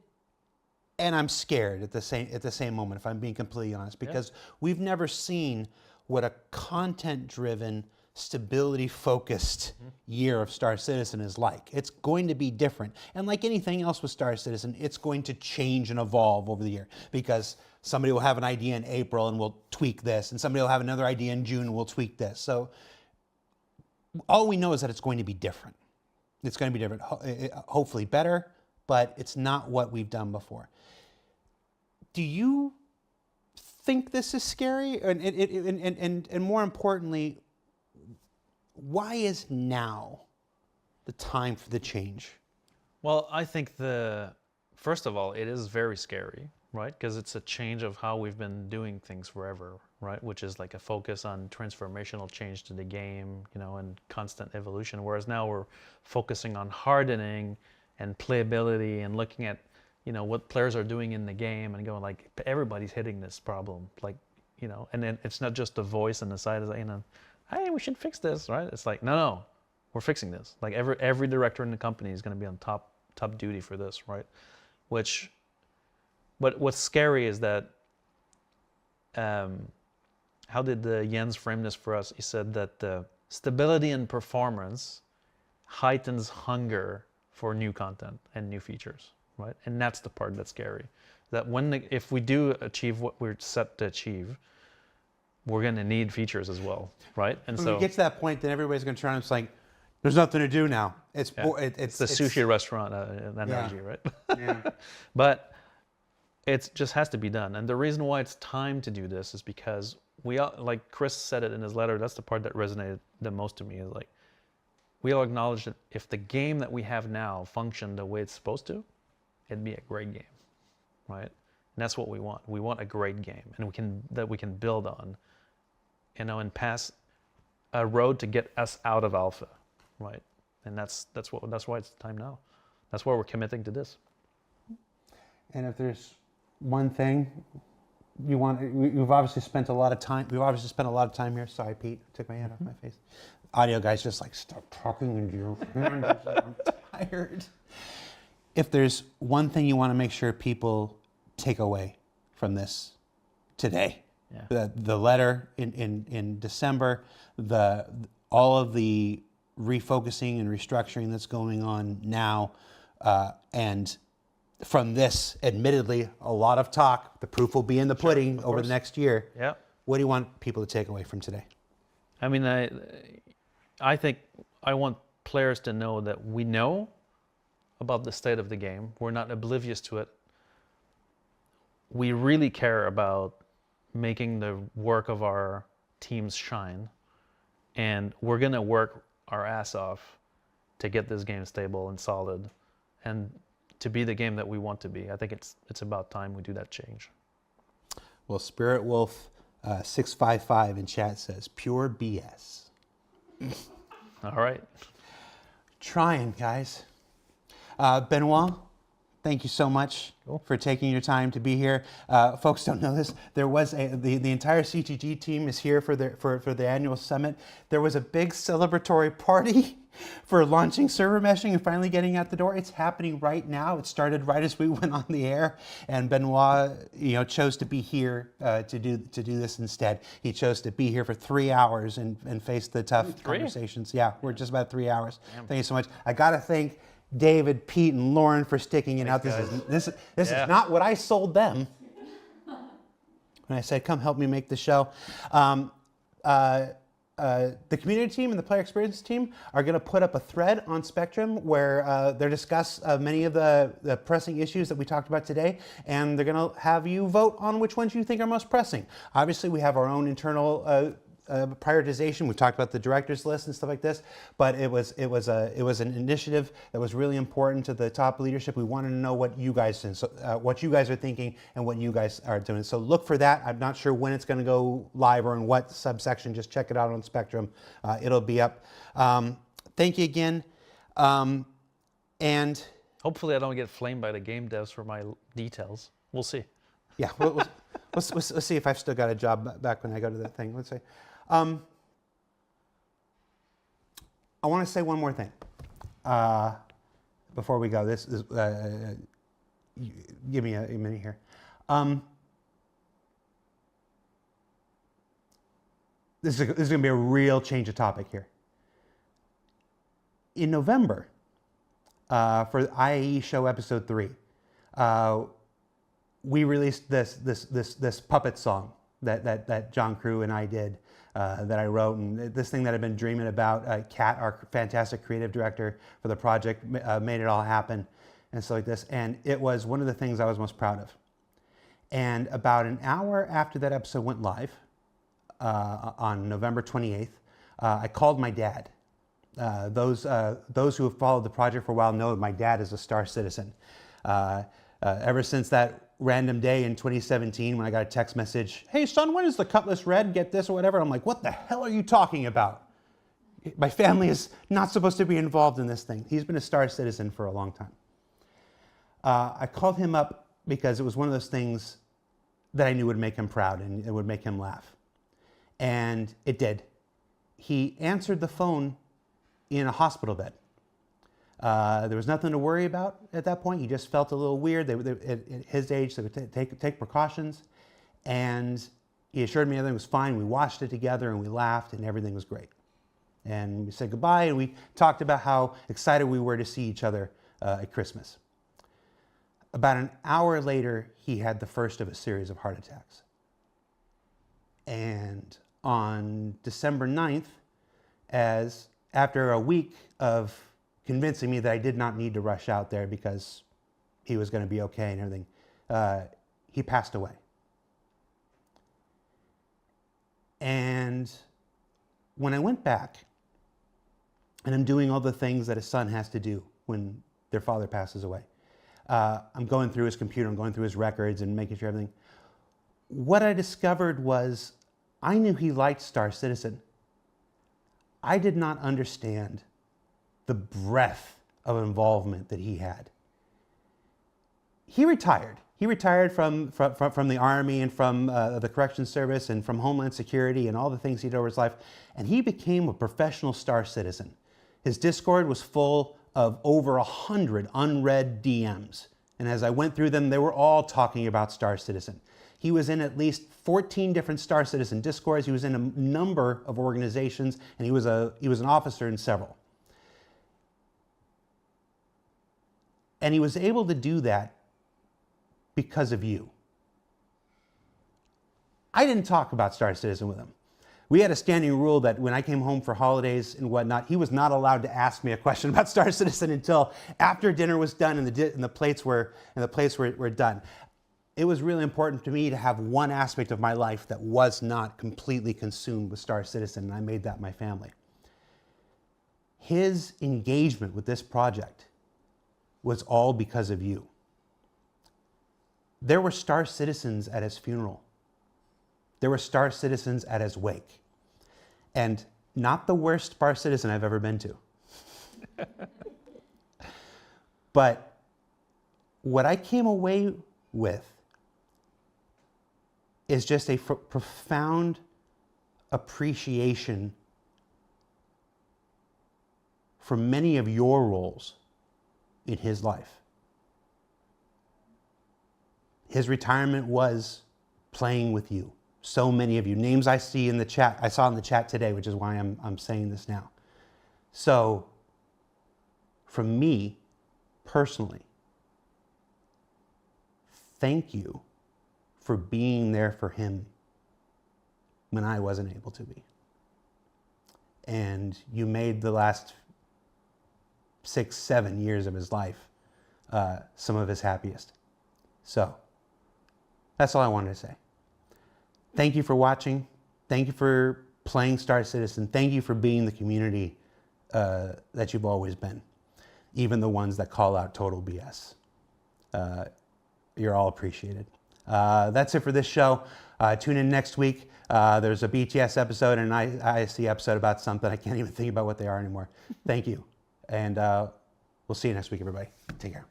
Speaker 1: and I'm scared at the same moment. If I'm being completely honest, because we've never seen what a content-driven, stability-focused year of Star Citizen is like. It's going to be different. And like anything else with Star Citizen, it's going to change and evolve over the year, because somebody will have an idea in April and we'll tweak this, and somebody will have another idea in June and we'll tweak this. So all we know is that it's going to be different. It's going to be different, hopefully better, but it's not what we've done before. Do you think this is scary? And more importantly, why is now the time for the change?
Speaker 2: Well, I think first of all, it is very scary, right? Because it's a change of how we've been doing things forever, right? Which is like a focus on transformational change to the game, and constant evolution. Whereas now we're focusing on hardening and playability and looking at, what players are doing in the game and going like, everybody's hitting this problem, like, and then it's not just the voice on the side, is like, hey, we should fix this, right? It's like, no, we're fixing this. Like every director in the company is going to be on top duty for this, right? But what's scary is that how did Jens frame this for us? He said that stability and performance heightens hunger for new content and new features, right? And that's the part that's scary. That if we do achieve what we're set to achieve, we're going to need features as well, right? And
Speaker 1: when
Speaker 2: so
Speaker 1: we get to that point, then everybody's going to turn. It's like, there's nothing to do now. It's
Speaker 2: it's the sushi restaurant analogy, right?
Speaker 1: Yeah.
Speaker 2: But it just has to be done. And the reason why it's time to do this is because we all, like Chris said it in his letter, that's the part that resonated the most to me, is like, we all acknowledge that if the game that we have now functioned the way it's supposed to, it'd be a great game, right? And that's what we want. We want a great game, and we can build on, and pass a road to get us out of alpha, right? And that's why it's time now. That's why we're committing to this.
Speaker 1: And if there's one thing you want, we've obviously spent a lot of time. We've obviously spent a lot of time here. Sorry, Pete, I took my hand off my face. Audio guys, just like, stop talking into your hand. I'm tired. If there's one thing you want to make sure people take away from this today, the letter in December, all of the refocusing and restructuring that's going on now, and from this, admittedly, a lot of talk. The proof will be in the pudding over the next year.
Speaker 2: Yeah.
Speaker 1: What do you want people to take away from today?
Speaker 2: I mean, I think I want players to know that we know about the state of the game. We're not oblivious to it. We really care about making the work of our teams shine. And we're going to work our ass off to get this game stable and solid and to be the game that we want to be. I think it's about time we do that change.
Speaker 1: Well, Spirit Wolf 655 in chat says, pure BS.
Speaker 2: All right.
Speaker 1: Trying, guys. Benoit, thank you so much for taking your time to be here. Folks don't know this. There was the entire CTG team is here for the annual summit. There was a big celebratory party for launching server meshing and finally getting out the door. It's happening right now. It started right as we went on the air, and Benoit, chose to be here to do this instead. He chose to be here for 3 hours and face the tough conversations. Yeah, we're just about 3 hours. Damn. Thank you so much. I got to thank David, Pete, and Lauren for sticking it out. This is not what I sold them when I said, come help me make the show. The community team and the player experience team are going to put up a thread on Spectrum where they discuss many of the pressing issues that we talked about today, and they're going to have you vote on which ones you think are most pressing. Obviously, we have our own internal prioritization. We talked about the director's list and stuff like this, but it was an initiative that was really important to the top leadership. We wanted to know what you guys are thinking and what you guys are doing. So look for that. I'm not sure when it's going to go live or in what subsection. Just check it out on Spectrum. It'll be up. Thank you again, and
Speaker 2: hopefully I don't get flamed by the game devs for my details. We'll see.
Speaker 1: Yeah, we'll see if I've still got a job back when I go to that thing. Let's see. I want to say one more thing before we go. This is give me a minute here. This is going to be a real change of topic here. In November, for IAE show episode 3, we released this puppet song that John Crew and I did, that I wrote, and this thing that I've been dreaming about. Kat, our fantastic creative director for the project, made it all happen, and so like this. And it was one of the things I was most proud of. And about an hour after that episode went live, on November 28th, I called my dad. Those who have followed the project for a while know that my dad is a Star Citizen. Ever since that random day in 2017 when I got a text message, hey son, when is the Cutlass Red? Get this or whatever. I'm like, what the hell are you talking about? My family is not supposed to be involved in this thing. He's been a Star Citizen for a long time. I called him up because it was one of those things that I knew would make him proud and it would make him laugh. And it did. He answered the phone in a hospital bed. There was nothing to worry about at that point. He just felt a little weird. At his age, they would take precautions. And he assured me everything was fine. We watched it together and we laughed and everything was great. And we said goodbye and we talked about how excited we were to see each other at Christmas. About an hour later, he had the first of a series of heart attacks. And on December 9th, after a week of convincing me that I did not need to rush out there because he was going to be okay and everything, he passed away. And when I went back, and I'm doing all the things that a son has to do when their father passes away, I'm going through his computer, I'm going through his records and making sure everything. What I discovered was I knew he liked Star Citizen. I did not understand the breadth of involvement that he had. He retired. He retired from the Army and from the Corrections Service and from Homeland Security and all the things he did over his life, and he became a professional Star Citizen. His Discord was full of over 100 unread DMs, and as I went through them, they were all talking about Star Citizen. He was in at least 14 different Star Citizen Discords. He was in a number of organizations, and he was an officer in several. And he was able to do that because of you. I didn't talk about Star Citizen with him. We had a standing rule that when I came home for holidays and whatnot, he was not allowed to ask me a question about Star Citizen until after dinner was done and the plates were done. It was really important to me to have one aspect of my life that was not completely consumed with Star Citizen, and I made that my family. His engagement with this project was all because of you. There were Star Citizens at his funeral. There were Star Citizens at his wake. And not the worst Star Citizen I've ever been to. But what I came away with is just a profound appreciation for many of your roles in his life. His retirement was playing with you. So many of you, names I see in the chat, I saw in the chat today, which is why I'm saying this now. So, from me, personally, thank you for being there for him when I wasn't able to be. And you made the last 6, 7 years of his life some of his happiest. So, that's all I wanted to say. Thank you for watching. Thank you for playing Star Citizen. Thank you for being the community that you've always been, even the ones that call out total BS. You're all appreciated. That's it for this show. Tune in next week. There's a BTS episode and an ISC episode about something. I can't even think about what they are anymore. Thank you. And we'll see you next week, everybody. Take care.